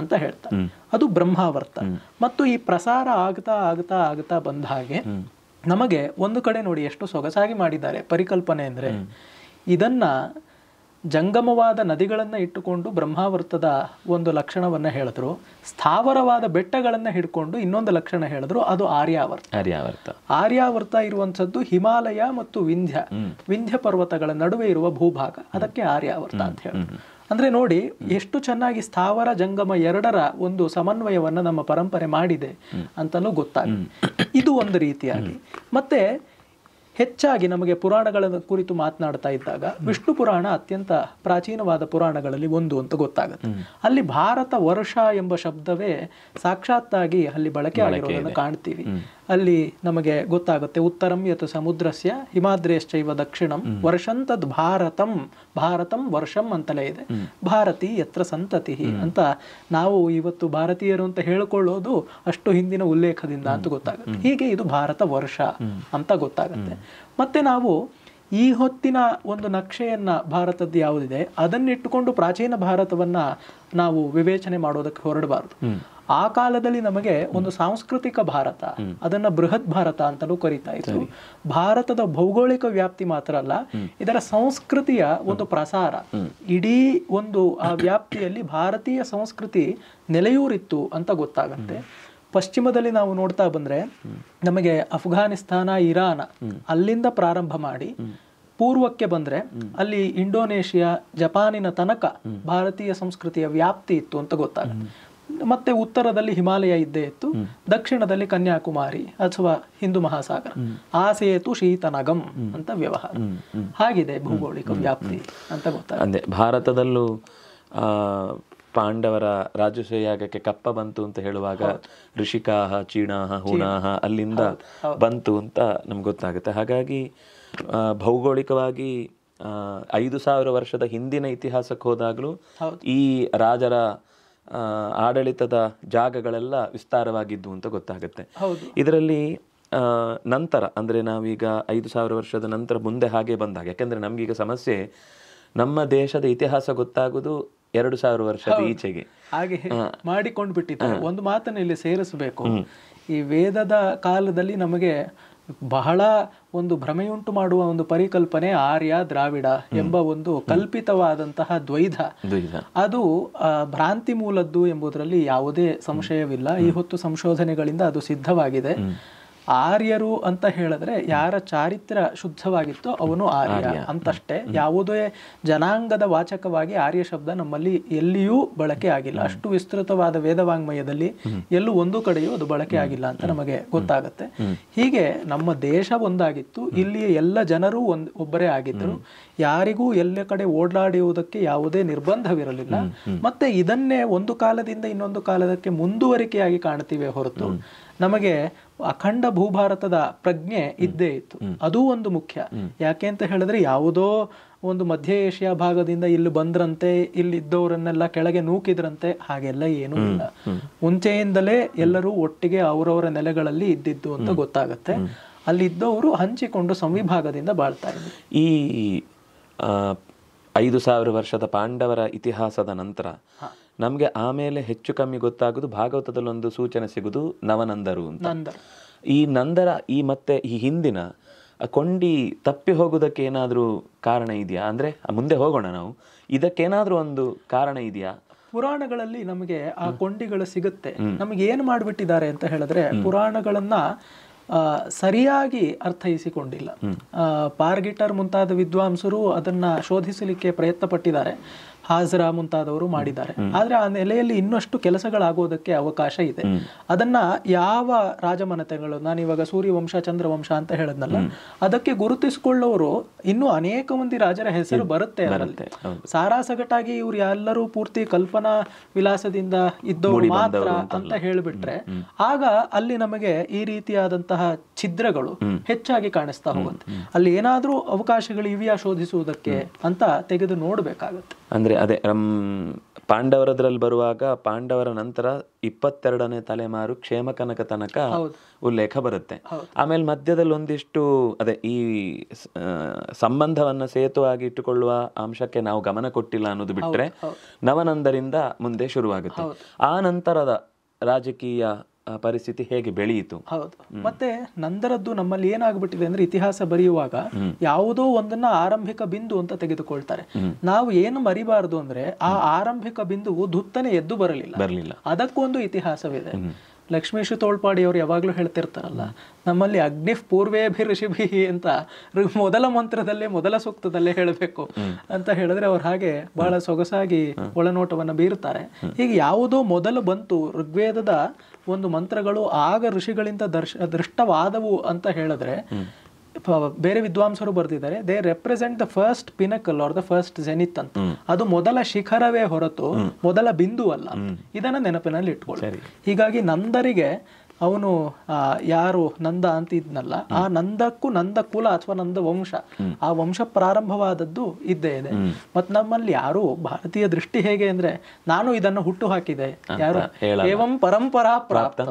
Speaker 2: ಅಂತ ಹೇಳ್ತಾರೆ. ಅದು ಬ್ರಹ್ಮಾವರ್ತ. ಮತ್ತು ಈ ಪ್ರಸಾರ ಆಗ್ತಾ ಆಗ್ತಾ ಆಗ್ತಾ ಬಂದ ಹಾಗೆ ನಮಗೆ ಒಂದು ಕಡೆ ನೋಡಿ ಎಷ್ಟು ಸೊಗಸಾಗಿ ಮಾಡಿದ್ದಾರೆ ಪರಿಕಲ್ಪನೆ ಅಂದ್ರೆ, ಇದನ್ನ ಜಂಗಮವಾದ ನದಿಗಳನ್ನ ಇಟ್ಟುಕೊಂಡು ಬ್ರಹ್ಮಾವರ್ತದ ಒಂದು ಲಕ್ಷಣವನ್ನ ಹೇಳಿದ್ರು, ಸ್ಥಾವರವಾದ ಬೆಟ್ಟಗಳನ್ನ ಹಿಡ್ಕೊಂಡು ಇನ್ನೊಂದು ಲಕ್ಷಣ ಹೇಳಿದ್ರು, ಅದು ಆರ್ಯಾವರ್ತ ಇರುವಂತದ್ದು ಹಿಮಾಲಯ ಮತ್ತು ವಿಂಧ್ಯ ಪರ್ವತಗಳ ನಡುವೆ ಇರುವ ಭೂಭಾಗ, ಅದಕ್ಕೆ ಆರ್ಯಾವರ್ತ ಅಂತ ಹೇಳಿದ್ರು. ಅಂದ್ರೆ ನೋಡಿ ಎಷ್ಟು ಚೆನ್ನಾಗಿ ಸ್ಥಾವರ ಜಂಗಮ ಎರಡರ ಒಂದು ಸಮನ್ವಯವನ್ನ ನಮ್ಮ ಪರಂಪರೆ ಮಾಡಿದೆ ಅಂತಲೂ ಗೊತ್ತಾಗುತ್ತೆ. ಇದು ಒಂದು ರೀತಿಯಾಗಿ. ಮತ್ತೆ ಹೆಚ್ಚಾಗಿ ನಮಗೆ ಪುರಾಣಗಳ ಕುರಿತು ಮಾತನಾಡ್ತಾ ಇದ್ದಾಗ ವಿಷ್ಣು ಪುರಾಣ ಅತ್ಯಂತ ಪ್ರಾಚೀನವಾದ ಪುರಾಣಗಳಲ್ಲಿ ಒಂದು ಅಂತ ಗೊತ್ತಾಗುತ್ತೆ. ಅಲ್ಲಿ ಭಾರತ ವರ್ಷ ಎಂಬ ಶಬ್ದವೇ ಸಾಕ್ಷಾತ್ತಾಗಿ ಅಲ್ಲಿ ಬಳಕೆ ಆಗಿರೋದನ್ನು ಕಾಣ್ತೀವಿ. ಅಲ್ಲಿ ನಮಗೆ ಗೊತ್ತಾಗುತ್ತೆ, ಉತ್ತರಂ ಯತ್ ಸಮುದ್ರಸ್ಯ ಹಿಮಾದ್ರೇಶ್ಚೈವ ದಕ್ಷಿಣಂ ವರ್ಷಂತದ್ ಭಾರತಂ ವರ್ಷಂ ಅಂತಲೇ ಇದೆ. ಭಾರತಿ ಯತ್ರ ಸಂತತಿ ಅಂತ ನಾವು ಇವತ್ತು ಭಾರತೀಯರು ಅಂತ ಹೇಳಿಕೊಳ್ಳೋದು ಅಷ್ಟು ಹಿಂದಿನ ಉಲ್ಲೇಖದಿಂದ ಅಂತ ಗೊತ್ತಾಗುತ್ತೆ. ಹೀಗೆ ಇದು ಭಾರತ ವರ್ಷ ಅಂತ ಗೊತ್ತಾಗುತ್ತೆ. ಮತ್ತೆ ನಾವು ಈ ಹೊತ್ತಿನ ಒಂದು ನಕ್ಷೆಯನ್ನ ಭಾರತದ್ದು ಯಾವುದಿದೆ ಅದನ್ನಿಟ್ಟುಕೊಂಡು ಪ್ರಾಚೀನ ಭಾರತವನ್ನ ನಾವು ವಿವೇಚನೆ ಮಾಡೋದಕ್ಕೆ ಹೊರಡಬಾರದು. ಆ ಕಾಲದಲ್ಲಿ ನಮಗೆ ಒಂದು ಸಾಂಸ್ಕೃತಿಕ ಭಾರತ, ಅದನ್ನ ಬೃಹತ್ ಭಾರತ ಅಂತಲೂ ಕರೀತಾ ಇದ್ರು. ಭಾರತದ ಭೌಗೋಳಿಕ ವ್ಯಾಪ್ತಿ ಮಾತ್ರ ಅಲ್ಲ, ಇದರ ಸಂಸ್ಕೃತಿಯ ಒಂದು ಪ್ರಸಾರ, ಇಡೀ ಒಂದು ಆ ವ್ಯಾಪ್ತಿಯಲ್ಲಿ ಭಾರತೀಯ ಸಂಸ್ಕೃತಿ ನೆಲೆಯೂರಿತ್ತು ಅಂತ ಗೊತ್ತಾಗತ್ತೆ. ಪಶ್ಚಿಮದಲ್ಲಿ ನಾವು ನೋಡ್ತಾ ಬಂದ್ರೆ ನಮಗೆ ಅಫ್ಘಾನಿಸ್ತಾನ, ಇರಾನ್ ಅಲ್ಲಿಂದ ಪ್ರಾರಂಭ ಮಾಡಿ ಪೂರ್ವಕ್ಕೆ ಬಂದ್ರೆ ಅಲ್ಲಿ ಇಂಡೋನೇಷಿಯಾ, ಜಪಾನಿನ ತನಕ ಭಾರತೀಯ ಸಂಸ್ಕೃತಿಯ ವ್ಯಾಪ್ತಿ ಇತ್ತು ಅಂತ ಗೊತ್ತಾಗುತ್ತೆ. ಮತ್ತೆ ಉತ್ತರದಲ್ಲಿ ಹಿಮಾಲಯ ಇದ್ದೇ ಇತ್ತು, ದಕ್ಷಿಣದಲ್ಲಿ ಕನ್ಯಾಕುಮಾರಿ ಅಥವಾ ಹಿಂದೂ ಮಹಾಸಾಗರ, ಆಸೇತು ಶೀತನಗಂ ಅಂತ ವ್ಯವಹಾರ. ಹಾಗಿದೆ ಭೌಗೋಳಿಕ ವ್ಯಾಪ್ತಿ ಅಂತ ಗೊತ್ತಾಗುತ್ತೆ.
Speaker 1: ಅಂದೆ ಭಾರತದಲ್ಲೂ ಪಾಂಡವರ ರಾಜಸೂಯಾಗಕ್ಕೆ ಕಪ್ಪ ಬಂತು ಅಂತ ಹೇಳುವಾಗ ಋಷಿಕಾಹ, ಚೀಣಾಹ, ಹೂಣಾಹ ಅಲ್ಲಿಂದ ಬಂತು ಅಂತ ನಮ್ಗೆ ಗೊತ್ತಾಗುತ್ತೆ. ಹಾಗಾಗಿ ಭೌಗೋಳಿಕವಾಗಿ 5,000 ವರ್ಷದ ಹಿಂದಿನ ಇತಿಹಾಸಕ್ಕೆ ಹೋದಾಗಲೂ ಈ ರಾಜರ ಆಡಳಿತದ ಜಾಗಗಳೆಲ್ಲ ವಿಸ್ತಾರವಾಗಿದ್ದು ಅಂತ ಗೊತ್ತಾಗುತ್ತೆ. ಇದರಲ್ಲಿ ನಂತರ ಅಂದರೆ ನಾವೀಗ 5,000 ವರ್ಷದ ನಂತರ ಮುಂದೆ ಹಾಗೆ ಬಂದಾಗ, ಯಾಕೆಂದರೆ ನಮಗೀಗ ಸಮಸ್ಯೆ ನಮ್ಮ ದೇಶದ ಇತಿಹಾಸ ಗೊತ್ತಾಗೋದು 2,000 ವರ್ಷದ ಈಚೆಗೆ
Speaker 2: ಹಾಗೆ ಮಾಡಿಕೊಂಡು ಬಿಟ್ಟಿದ್ದಾರೆ. ಒಂದು ಮಾತನ್ನು ಇಲ್ಲಿ ಸೇರಿಸಬೇಕು. ಈ ವೇದದ ಕಾಲದಲ್ಲಿ ನಮಗೆ ಬಹಳ ಒಂದು ಭ್ರಮೆಯುಂಟು ಮಾಡುವ ಒಂದು ಪರಿಕಲ್ಪನೆ ಆರ್ಯ ದ್ರಾವಿಡ ಎಂಬ ಒಂದು ಕಲ್ಪಿತವಾದಂತಹ ದ್ವೈಧ, ಅದು ಭ್ರಾಂತಿ ಮೂಲದ್ದು ಎಂಬುದರಲ್ಲಿ ಯಾವುದೇ ಸಂಶಯವಿಲ್ಲ. ಈ ಹೊತ್ತು ಸಂಶೋಧನೆಗಳಿಂದ ಅದು ಸಿದ್ಧವಾಗಿದೆ. ಆರ್ಯರು ಅಂತ ಹೇಳಿದ್ರೆ ಯಾರ ಚಾರಿತ್ರ್ಯ ಶುದ್ಧವಾಗಿತ್ತೋ ಅವನು ಆರ್ಯ ಅಂತಷ್ಟೇ. ಯಾವುದೇ ಜನಾಂಗದ ವಾಚಕವಾಗಿ ಆರ್ಯ ಶಬ್ದ ನಮ್ಮಲ್ಲಿ ಎಲ್ಲಿಯೂ ಬಳಕೆ ಆಗಿಲ್ಲ. ಅಷ್ಟು ವಿಸ್ತೃತವಾದ ವೇದವಾಂಗ್ಮಯದಲ್ಲಿ ಎಲ್ಲೂ ಒಂದು ಕಡೆಯೂ ಅದು ಬಳಕೆ ಆಗಿಲ್ಲ ಅಂತ ನಮಗೆ ಗೊತ್ತಾಗುತ್ತೆ. ಹೀಗೆ ನಮ್ಮ ದೇಶ ಒಂದಾಗಿತ್ತು, ಇಲ್ಲಿಯ ಎಲ್ಲ ಜನರು ಒಬ್ಬರೇ ಆಗಿದ್ದರು. ಯಾರಿಗೂ ಎಲ್ಲ ಕಡೆ ಓಡಾಡುವುದಕ್ಕೆ ಯಾವುದೇ ನಿರ್ಬಂಧವಿರಲಿಲ್ಲ. ಮತ್ತೆ ಇದನ್ನೇ ಒಂದು ಕಾಲದಿಂದ ಇನ್ನೊಂದು ಕಾಲದಕ್ಕೆ ಮುಂದುವರಿಕೆಯಾಗಿ ಕಾಣ್ತೀವಿ ಹೊರತು ನಮಗೆ ಅಖಂಡ ಭೂಭಾರತದ ಪ್ರಜ್ಞೆ ಇದ್ದೇ ಇತ್ತು. ಅದೂ ಒಂದು ಮುಖ್ಯ. ಯಾಕೆ ಅಂತ ಹೇಳಿದ್ರೆ ಯಾವುದೋ ಒಂದು ಮಧ್ಯ ಏಷ್ಯಾ ಭಾಗದಿಂದ ಇಲ್ಲಿ ಬಂದ್ರಂತೆ, ಇಲ್ಲಿದ್ದವರನ್ನೆಲ್ಲ ಕೆಳಗೆ ನೂಕಿದ್ರಂತೆ, ಹಾಗೆಲ್ಲ ಏನೂ ಇಲ್ಲ. ಮುಂಚೆಯಿಂದಲೇ ಎಲ್ಲರೂ ಒಟ್ಟಿಗೆ ಅವರವರ ನೆಲೆಗಳಲ್ಲಿ ಇದ್ದಿದ್ದು ಅಂತ ಗೊತ್ತಾಗತ್ತೆ. ಅಲ್ಲಿದ್ದವರು ಹಂಚಿಕೊಂಡು ಸಂವಿಭಾಗದಿಂದ ಬಾಳ್ತಾ ಇದ್ರು.
Speaker 1: ಈ 5,000 ವರ್ಷದ ಪಾಂಡವರ ಇತಿಹಾಸದ ನಂತರ ನಮಗೆ ಆಮೇಲೆ ಹೆಚ್ಚು ಕಮ್ಮಿ ಗೊತ್ತಾಗೋದು ಭಾಗವತದಲ್ಲಿ ಒಂದು ಸೂಚನೆ ಸಿಗುದು ನವನಂದರು ಅಂತ. ಈ ನಂದರ ಮತ್ತೆ ಈ ಹಿಂದಿನ ಕೊಂಡಿ ತಪ್ಪಿ ಹೋಗುವುದಕ್ಕೆ ಏನಾದರೂ ಕಾರಣ ಇದೆಯಾ? ಅಂದ್ರೆ ಮುಂದೆ ಹೋಗೋಣ ನಾವು, ಇದಕ್ಕೇನಾದ್ರೂ ಒಂದು ಕಾರಣ ಇದೆಯಾ?
Speaker 2: ಪುರಾಣಗಳಲ್ಲಿ ನಮಗೆ ಆ ಕೊಂಡಿಗಳು ಸಿಗುತ್ತೆ. ನಮಗೆ ಏನು ಮಾಡಿಬಿಟ್ಟಿದ್ದಾರೆ ಅಂತ ಹೇಳಿದ್ರೆ ಪುರಾಣಗಳನ್ನ ಸರಿಯಾಗಿ ಅರ್ಥೈಸಿಕೊಂಡಿಲ್ಲ. ಪಾರ್ಗಿಟರ್ ಮುಂತಾದ ವಿದ್ವಾಂಸರು ಅದನ್ನ ಶೋಧಿಸಲಿಕ್ಕೆ ಪ್ರಯತ್ನ ಪಟ್ಟಿದ್ದಾರೆ, ಹಾಜರಾ ಮುಂತಾದವರು ಮಾಡಿದ್ದಾರೆ. ಆದ್ರೆ ಆ ನೆಲೆಯಲ್ಲಿ ಇನ್ನಷ್ಟು ಕೆಲಸಗಳಾಗೋದಕ್ಕೆ ಅವಕಾಶ ಇದೆ. ಅದನ್ನ ಯಾವ ರಾಜಮನೆತಗಳು, ನಾನಿವಾಗ ಸೂರ್ಯವಂಶ ಚಂದ್ರವಂಶ ಅಂತ ಹೇಳದ್ನಲ್ಲ, ಅದಕ್ಕೆ ಗುರುತಿಸಿಕೊಳ್ಳೋರು ಇನ್ನೂ ಅನೇಕ ಮಂದಿ ರಾಜರ ಹೆಸರು ಬರುತ್ತೆ. ಸಾರಾಸಗಟಾಗಿ ಇವ್ರು ಎಲ್ಲರೂ ಪೂರ್ತಿ ಕಲ್ಪನಾ ವಿಲಾಸದಿಂದ ಇದ್ದವರು ಮಾತ್ರ ಅಂತ ಹೇಳಿಬಿಟ್ರೆ ಆಗ ಅಲ್ಲಿ ನಮಗೆ ಈ ರೀತಿಯಾದಂತಹ ಛಿದ್ರಗಳು ಹೆಚ್ಚಾಗಿ ಕಾಣಿಸ್ತಾ ಹೋಗುತ್ತೆ. ಅಲ್ಲಿ ಏನಾದ್ರೂ ಅವಕಾಶಗಳು ಇವೆಯಾ ಶೋಧಿಸುವುದಕ್ಕೆ ಅಂತ ತೆಗೆದು ನೋಡ್ಬೇಕಾಗತ್ತೆ.
Speaker 1: ಅಂದ್ರೆ ಅದೇ ಪಾಂಡವರದ್ರಲ್ಲಿ ಬರುವಾಗ ಪಾಂಡವರ ನಂತರ 22ನೇ ತಲೆಮಾರು ಕ್ಷೇಮಕನಕ ತನಕ ಉಲ್ಲೇಖ ಬರುತ್ತೆ. ಆಮೇಲೆ ಮಧ್ಯದಲ್ಲಿ ಒಂದಿಷ್ಟು ಅದೇ ಈ ಸಂಬಂಧವನ್ನ ಸೇತುವಾಗಿ ಇಟ್ಟುಕೊಳ್ಳುವ ಅಂಶಕ್ಕೆ ನಾವು ಗಮನ ಕೊಟ್ಟಿಲ್ಲ ಅನ್ನೋದು ಬಿಟ್ರೆ ನವನಂದರಿಂದ ಮುಂದೆ ಶುರುವಾಗುತ್ತೆ. ಆ ನಂತರದ ರಾಜಕೀಯ ಪರಿಸ್ಥಿತಿ ಹೇಗೆ ಬೆಳೆಯಿತು?
Speaker 2: ಹೌದು. ಮತ್ತೆ ನಂದರದ್ದು ನಮ್ಮಲ್ಲಿ ಏನಾಗ್ಬಿಟ್ಟಿದೆ ಅಂದ್ರೆ ಇತಿಹಾಸ ಬರೆಯುವಾಗ ಯಾವುದೋ ಒಂದನ್ನ ಆರಂಭಿಕ ಬಿಂದು ಅಂತ ತೆಗೆದುಕೊಳ್ತಾರೆ. ನಾವು ಏನು ಮರಿಬಾರದು ಅಂದ್ರೆ ಆ ಆರಂಭಿಕ ಬಿಂದುವು ಧುತ್ತನೆ ಎದ್ದು ಬರಲಿಲ್ಲ. ಅದಕ್ಕೊಂದು ಇತಿಹಾಸವಿದೆ. ಲಕ್ಷ್ಮೀಶು ತೋಳ್ಪಾಡಿ ಅವರು ಯಾವಾಗ್ಲೂ ಹೇಳ್ತಿರ್ತಾರಲ್ಲ, ನಮ್ಮಲ್ಲಿ ಅಗ್ನಿಫ್ ಪೂರ್ವೇಭಿ ಋಷಿಭಿ ಅಂತ ಮೊದಲ ಮಂತ್ರದಲ್ಲೇ ಮೊದಲ ಸೂಕ್ತದಲ್ಲೇ ಹೇಳಬೇಕು ಅಂತ ಹೇಳಿದ್ರೆ ಅವ್ರು ಹಾಗೆ ಬಹಳ ಸೊಗಸಾಗಿ ಒಳನೋಟವನ್ನ ಬೀರುತ್ತಾರೆ. ಹೀಗೆ ಯಾವುದೋ ಮೊದಲು ಬಂತು ಋಗ್ವೇದದ ಒಂದು ಮಂತ್ರಗಳು ಆಗ ಋಷಿಗಳಿಂದ ದೃಷ್ಟವಾದವು ಅಂತ ಹೇಳಿದ್ರೆ ಬೇರೆ ವಿದ್ವಾಂಸರು ಬರ್ತಿದ್ದಾರೆ, they represent the first pinnacle are the first Zenith ಅಂತ. ಅದು ಮೊದಲ ಶಿಖರವೇ ಹೊರತು ಮೊದಲ ಬಿಂದು ಅಲ್ಲ. ಇದನ್ನ ನೆನಪಿನಲ್ಲಿ ಇಟ್ಕೊಳ್ಳಿ. ಹೀಗಾಗಿ ನಂದರಿಗೆ ಅವನು ಯಾರು ನಂದ ಅಂತ ಇದ್ನಲ್ಲ, ಆ ನಂದಕ್ಕೂ ನಂದ ಕುಲ ಅಥವಾ ನಂದ ವಂಶ, ಆ ವಂಶ ಪ್ರಾರಂಭವಾದದ್ದು ಇದ್ದೇ ಇದೆ. ಮತ್ ನಮ್ಮಲ್ಲಿ ಯಾರು ಭಾರತೀಯ ದೃಷ್ಟಿ ಹೇಗೆ ಅಂದ್ರೆ ನಾನು ಇದನ್ನು ಹುಟ್ಟು ಹಾಕಿದೆ, ಯಾರು ಏವಂ ಪರಂಪರಾ ಪ್ರಾಪ್ತ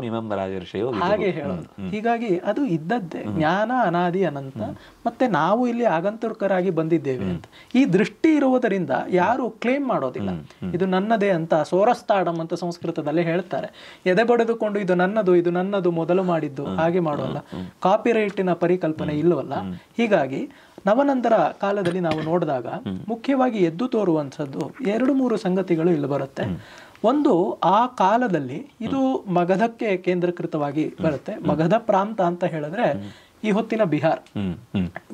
Speaker 2: ಹಾಗೆ ಹೇಳೋದು. ಹೀಗಾಗಿ ಅದು ಇದ್ದದ್ದೇ, ಜ್ಞಾನ ಅನಾದಿ ಅನಂತ, ಮತ್ತೆ ನಾವು ಇಲ್ಲಿ ಆಗಂತುಕರಾಗಿ ಬಂದಿದ್ದೇವೆ ಅಂತ ಈ ದೃಷ್ಟಿ ಇರುವುದರಿಂದ ಯಾರು ಕ್ಲೇಮ್ ಮಾಡೋದಿಲ್ಲ ಇದು ನನ್ನದೇ ಅಂತ. ಸೋರಸ್ತಾಡಮ್ ಅಂತ ಸಂಸ್ಕೃತದಲ್ಲಿ ಹೇಳ್ತಾರೆ, ಎದೆ ಬಡಿದುಕೊಂಡು ಇದು ನನ್ನದು ಮೊದಲು ಮಾಡಿದ್ದು ಹಾಗೆ ಮಾಡೋಲ್ಲ. ಕಾಪಿರೈಟಿನ ಪರಿಕಲ್ಪನೆ ಇಲ್ಲವಲ್ಲ. ಹೀಗಾಗಿ ನವನಂದರ ಕಾಲದಲ್ಲಿ ನಾವು ನೋಡಿದಾಗ ಮುಖ್ಯವಾಗಿ ಎದ್ದು ತೋರುವಂಥದ್ದು 2-3 ಸಂಗತಿಗಳು ಇಲ್ಲಿ ಬರುತ್ತೆ. ಒಂದು, ಆ ಕಾಲದಲ್ಲಿ ಇದು ಮಗಧಕ್ಕೆ ಕೇಂದ್ರೀಕೃತವಾಗಿ ಬರುತ್ತೆ. ಮಗಧ ಪ್ರಾಂತ ಅಂತ ಹೇಳಿದ್ರೆ ಈ ಹೊತ್ತಿನ ಬಿಹಾರ್,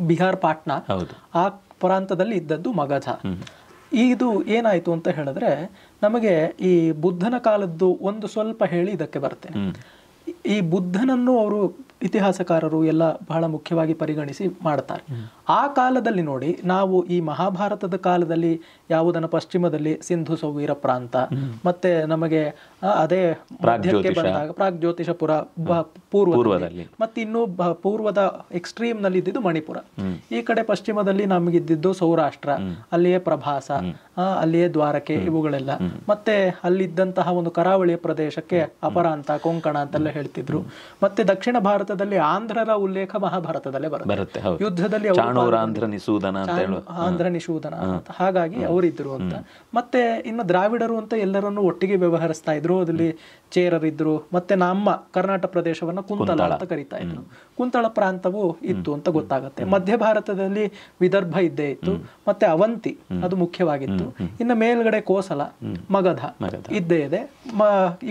Speaker 2: ಬಿಹಾರ್ ಪಾಟ್ನಾ, ಆ ಪ್ರಾಂತದಲ್ಲಿ ಇದ್ದದ್ದು ಮಗಧ. ಇದು ಏನಾಯ್ತು ಅಂತ ಹೇಳಿದ್ರೆ, ನಮಗೆ ಈ ಬುದ್ಧನ ಕಾಲದ್ದು ಒಂದು ಸ್ವಲ್ಪ ಹೇಳಿ ಇದಕ್ಕೆ ಬರ್ತೇನೆ. ಈ ಬುದ್ಧನನ್ನು ಅವರು ಇತಿಹಾಸಕಾರರು ಎಲ್ಲ ಬಹಳ ಮುಖ್ಯವಾಗಿ ಪರಿಗಣಿಸಿ ಮಾಡ್ತಾರೆ. ಆ ಕಾಲದಲ್ಲಿ ನೋಡಿ, ನಾವು ಈ ಮಹಾಭಾರತದ ಕಾಲದಲ್ಲಿ ಯಾವುದನ್ನ ಪಶ್ಚಿಮದಲ್ಲಿ ಸಿಂಧು ಸೌವೀರ ಪ್ರಾಂತ, ಮತ್ತೆ ನಮಗೆ ಅದೇ ಮಧ್ಯಕ್ಕೆ ಬಂದಾಗ ಪ್ರಾಗ್ಜ್ಯೋತಿಷಪುರ ಪೂರ್ವದಲ್ಲಿ, ಮತ್ತೆ ಇನ್ನು ಪೂರ್ವದ ಎಕ್ಸ್ಟ್ರೀಮ್ ನಲ್ಲಿ ಇದ್ದಿದ್ದು ಮಣಿಪುರ, ಈ ಕಡೆ ಪಶ್ಚಿಮದಲ್ಲಿ ನಮಗಿದ್ದಿದ್ದು ಸೌರಾಷ್ಟ್ರ, ಅಲ್ಲಿಯೇ ಪ್ರಭಾಸ, ಅಲ್ಲಿಯೇ ದ್ವಾರಕೆ, ಇವುಗಳೆಲ್ಲ. ಮತ್ತೆ ಅಲ್ಲಿದ್ದಂತಹ ಒಂದು ಕರಾವಳಿಯ ಪ್ರದೇಶಕ್ಕೆ ಅಪರಾಂತ, ಕೊಂಕಣ ಅಂತೆಲ್ಲ ಹೇಳ್ತಿದ್ರು. ಮತ್ತೆ ದಕ್ಷಿಣ ಭಾರತದಲ್ಲಿ ಆಂಧ್ರರ ಉಲ್ಲೇಖ ಮಹಾಭಾರತದಲ್ಲೇ ಬರುತ್ತೆ. ಯುದ್ಧದಲ್ಲಿ ಆಂಧ್ರ ನಿಷೂದನ ಅಂತ, ಹಾಗಾಗಿ ಅವರಿದ್ರು ಅಂತ. ಮತ್ತೆ ಇನ್ನು ದ್ರಾವಿಡರು ಅಂತ ಎಲ್ಲರನ್ನು ಒಟ್ಟಿಗೆ ವ್ಯವಹರಿಸ್ತಾ ಇದ್ರು. ಅದಲ್ಲಿ ಚೇರರಿದ್ರು. ಮತ್ತೆ ನಮ್ಮ ಕರ್ನಾಟಕ ಪ್ರದೇಶವನ್ನ ಕುಂತಳ ಅಂತ ಕರೀತಾ ಇದ್ರು. ಕುಂತಳ ಪ್ರಾಂತವು ಇತ್ತು ಅಂತ ಗೊತ್ತಾಗುತ್ತೆ. ಮಧ್ಯ ಭಾರತದಲ್ಲಿ ವಿದರ್ಭ ಇದ್ದೇ ಇತ್ತು, ಮತ್ತೆ ಅವಂತಿ ಅದು ಮುಖ್ಯವಾಗಿತ್ತು. ಇನ್ನು ಮೇಲ್ಗಡೆ ಕೋಸಲ, ಮಗಧ ಇದ್ದೇ ಇದೆ.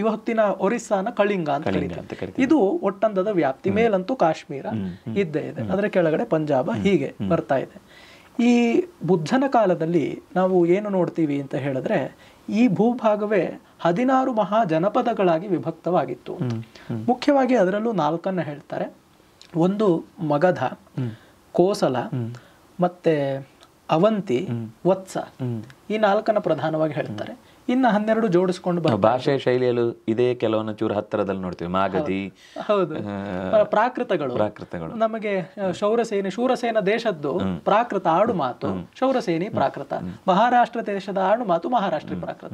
Speaker 2: ಇವತ್ತಿನ ಒರಿಸ್ಸಾನ ಕಳಿಂಗ ಅಂತ ಕರೀತಾರೆ. ಇದು ಒಟ್ಟಂದದ ವ್ಯಾಪ್ತಿ. ಮೇಲಂತೂ ಕಾಶ್ಮೀರ ಇದ್ದೇ ಇದೆ, ಅದರ ಕೆಳಗಡೆ ಪಂಜಾಬ, ಹೀಗೆ ಬರ್ತಾ ಇದೆ. ಈ ಬುದ್ಧನ ಕಾಲದಲ್ಲಿ ನಾವು ಏನು ನೋಡ್ತೀವಿ ಅಂತ ಹೇಳಿದ್ರೆ, ಈ ಭೂಭಾಗವೇ 16 ಮಹಾ ಜನಪದಗಳಾಗಿ ವಿಭಕ್ತವಾಗಿತ್ತು. ಮುಖ್ಯವಾಗಿ ಅದರಲ್ಲೂ 4 ಹೇಳ್ತಾರೆ. ಒಂದು ಮಗಧ, ಕೋಸಲ, ಮತ್ತೆ ಅವಂತಿ, ವತ್ಸ, ಈ 4 ಪ್ರಧಾನವಾಗಿ ಹೇಳ್ತಾರೆ. ಇನ್ನು 12 ಜೋಡಿಸ್ಕೊಂಡು
Speaker 1: ಭಾಷೆ ಶೈಲಿಯಲ್ಲೂ ಇದೇ ಕೆಲವೊಂದು ಚೂರು ಹತ್ತಿರದಲ್ಲಿ ನೋಡ್ತೀವಿ. ಮಾಗಧಿ,
Speaker 2: ಹೌದು, ಪ್ರಾಕೃತಗಳು. ನಮಗೆ ಶೂರಸೇನ ದೇಶದ್ದು ಪ್ರಾಕೃತ ಆಡು ಮಾತು ಶೌರಸೇನಿ ಪ್ರಾಕೃತ, ಮಹಾರಾಷ್ಟ್ರ ದೇಶದ ಆಡು ಮಾತು ಮಹಾರಾಷ್ಟ್ರೀಯ ಪ್ರಾಕೃತ.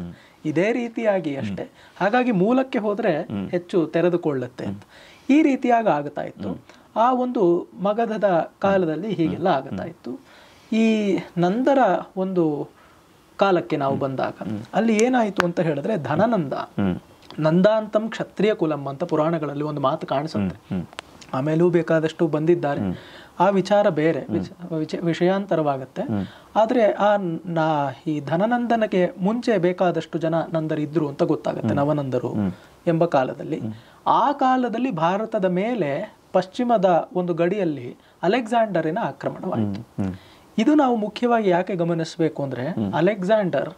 Speaker 2: ಇದೇ ರೀತಿಯಾಗಿ ಅಷ್ಟೇ. ಹಾಗಾಗಿ ಮೂಲಕ್ಕೆ ಹೋದ್ರೆ ಹೆಚ್ಚು ತೆರೆದುಕೊಳ್ಳುತ್ತೆ ಅಂತ ಈ ರೀತಿಯಾಗಿ ಆಗ್ತಾ ಇತ್ತು. ಆ ಒಂದು ಮಗಧದ ಕಾಲದಲ್ಲಿ ಹೀಗೆಲ್ಲ ಆಗ್ತಾ ಇತ್ತು. ಈ ನಂದರ ಒಂದು ಕಾಲಕ್ಕೆ ನಾವು ಬಂದಾಗ ಅಲ್ಲಿ ಏನಾಯ್ತು ಅಂತ ಹೇಳಿದ್ರೆ, ಧನನಂದ, ನಂದಾಂತಂ ಕ್ಷತ್ರಿಯ ಕುಲಂ ಅಂತ ಪುರಾಣಗಳಲ್ಲಿ ಒಂದು ಮಾತು ಕಾಣಿಸುತ್ತೆ. ಆಮೇಲೂ ಬೇಕಾದಷ್ಟು ಬಂದಿದ್ದಾರೆ. ಆ ವಿಚಾರ ಬೇರೆ, ವಿಷಯಾಂತರವಾಗತ್ತೆ. ಆದ್ರೆ ಈ ಧನನಂದನಗೆ ಮುಂಚೆ ಬೇಕಾದಷ್ಟು ಜನ ನಂದರಿದ್ರು ಅಂತ ಗೊತ್ತಾಗುತ್ತೆ, ನವನಂದರು ಎಂಬ ಕಾಲದಲ್ಲಿ. ಆ ಕಾಲದಲ್ಲಿ ಭಾರತದ ಮೇಲೆ ಪಶ್ಚಿಮದ ಒಂದು ಗಡಿಯಲ್ಲಿ ಅಲೆಕ್ಸಾಂಡರಿನ ಆಕ್ರಮಣವಾಯಿತು. ಇದು ನಾವು ಮುಖ್ಯವಾಗಿ ಯಾಕೆ ಗಮನಿಸಬೇಕು ಅಂದ್ರೆ, ಅಲೆಕ್ಸಾಂಡರ್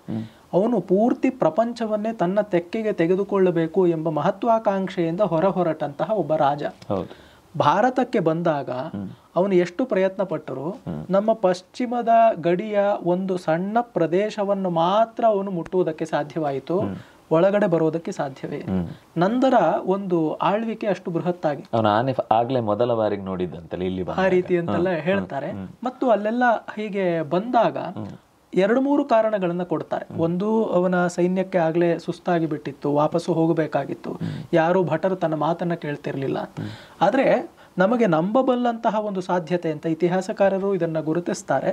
Speaker 2: ಅವನು ಪೂರ್ತಿ ಪ್ರಪಂಚವನ್ನೇ ತನ್ನ ತೆಕ್ಕೆಗೆ ತೆಗೆದುಕೊಳ್ಳಬೇಕು ಎಂಬ ಮಹತ್ವಾಕಾಂಕ್ಷೆಯಿಂದ ಹೊರಟಂತಹ ಒಬ್ಬ ರಾಜ. ಭಾರತಕ್ಕೆ ಬಂದಾಗ ಅವನು ಎಷ್ಟು ಪ್ರಯತ್ನ ಪಟ್ಟರು, ನಮ್ಮ ಪಶ್ಚಿಮದ ಗಡಿಯ ಒಂದು ಸಣ್ಣ ಪ್ರದೇಶವನ್ನು ಮಾತ್ರ ಅವನು ಮುಟ್ಟುವುದಕ್ಕೆ ಸಾಧ್ಯವಾಯಿತು, ಒಳಗಡೆ ಬರೋದಕ್ಕೆ ಸಾಧ್ಯವೇ. ನಂದರ ಒಂದು ಆಳ್ವಿಕೆ ಅಷ್ಟು ಬೃಹತ್ತಾಗಿ
Speaker 1: ಆಗ್ಲೇ ಮೊದಲ ಬಾರಿಗೆ ನೋಡಿದ್ದಂತಲ್ಲ ಇಲ್ಲಿ
Speaker 2: ಆ ರೀತಿ ಅಂತೆಲ್ಲ ಹೇಳ್ತಾರೆ. ಮತ್ತು ಅಲ್ಲೆಲ್ಲ ಹೀಗೆ ಬಂದಾಗ 2-3 ಕಾರಣಗಳನ್ನ ಕೊಡ್ತಾರೆ. ಒಂದು, ಅವನ ಸೈನ್ಯಕ್ಕೆ ಆಗ್ಲೇ ಸುಸ್ತಾಗಿ ಬಿಟ್ಟಿತ್ತು, ವಾಪಸ್ಸು ಹೋಗಬೇಕಾಗಿತ್ತು, ಯಾರು ಭಟರು ತನ್ನ ಮಾತನ್ನ ಕೇಳ್ತಿರ್ಲಿಲ್ಲ. ಆದ್ರೆ ನಮಗೆ ನಂಬಬಲ್ಲಂತಹ ಒಂದು ಸಾಧ್ಯತೆ ಅಂತ ಇತಿಹಾಸಕಾರರು ಇದನ್ನ ಗುರುತಿಸ್ತಾರೆ.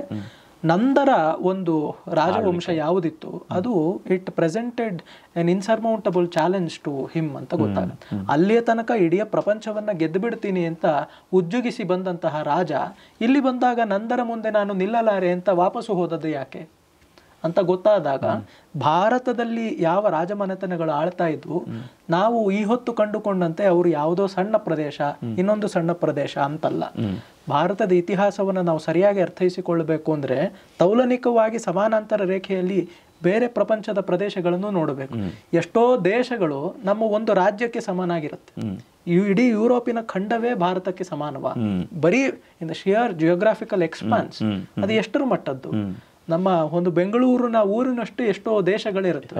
Speaker 2: ನಂದರ ಒಂದು ರಾಜವಂಶ ಯಾವುದಿತ್ತು, ಅದು it presented an insurmountable challenge to him ಅಂತ ಗೊತ್ತಾಗುತ್ತೆ. ಅಲ್ಲಿಯ ತನಕ ಇಡೀ ಪ್ರಪಂಚವನ್ನ ಗೆದ್ದು ಬಿಡ್ತೀನಿ ಅಂತ ಉಜ್ಜುಗಿಸಿ ಬಂದಂತಹ ರಾಜ ಇಲ್ಲಿ ಬಂದಾಗ ನಂದರ ಮುಂದೆ ನಾನು ನಿಲ್ಲಲಾರೆ ಅಂತ ವಾಪಸ್ಸು ಹೋದದ್ದು ಯಾಕೆ ಅಂತ ಗೊತ್ತಾದಾಗ, ಭಾರತದಲ್ಲಿ ಯಾವ ರಾಜಮನೆತನಗಳು ಆಳ್ತಾ ಇದ್ವು, ನಾವು ಈ ಹೊತ್ತು ಕಂಡುಕೊಂಡಂತೆ ಅವರು ಯಾವುದೋ ಸಣ್ಣ ಪ್ರದೇಶ, ಇನ್ನೊಂದು ಸಣ್ಣ ಪ್ರದೇಶ ಅಂತಲ್ಲ. ಭಾರತದ ಇತಿಹಾಸವನ್ನು ನಾವು ಸರಿಯಾಗಿ ಅರ್ಥೈಸಿಕೊಳ್ಳಬೇಕು ಅಂದ್ರೆ ತೌಲನಿಕವಾಗಿ ಸಮಾನಾಂತರ ರೇಖೆಯಲ್ಲಿ ಬೇರೆ ಪ್ರಪಂಚದ ಪ್ರದೇಶಗಳನ್ನು ನೋಡಬೇಕು. ಎಷ್ಟೋ ದೇಶಗಳು ನಮ್ಮ ಒಂದು ರಾಜ್ಯಕ್ಕೆ ಸಮನಾಗಿರುತ್ತೆ. ಇಡೀ ಯುರೋಪಿನ ಖಂಡವೇ ಭಾರತಕ್ಕೆ ಸಮಾನವ, ಬರೀ in the shear geographical expense ಅದು ಎಷ್ಟರ ಮಟ್ಟದ್ದು. ನಮ್ಮ ಒಂದು ಬೆಂಗಳೂರಿನ ಊರಿನಷ್ಟು ಎಷ್ಟೋ ದೇಶಗಳಿರುತ್ತೆ.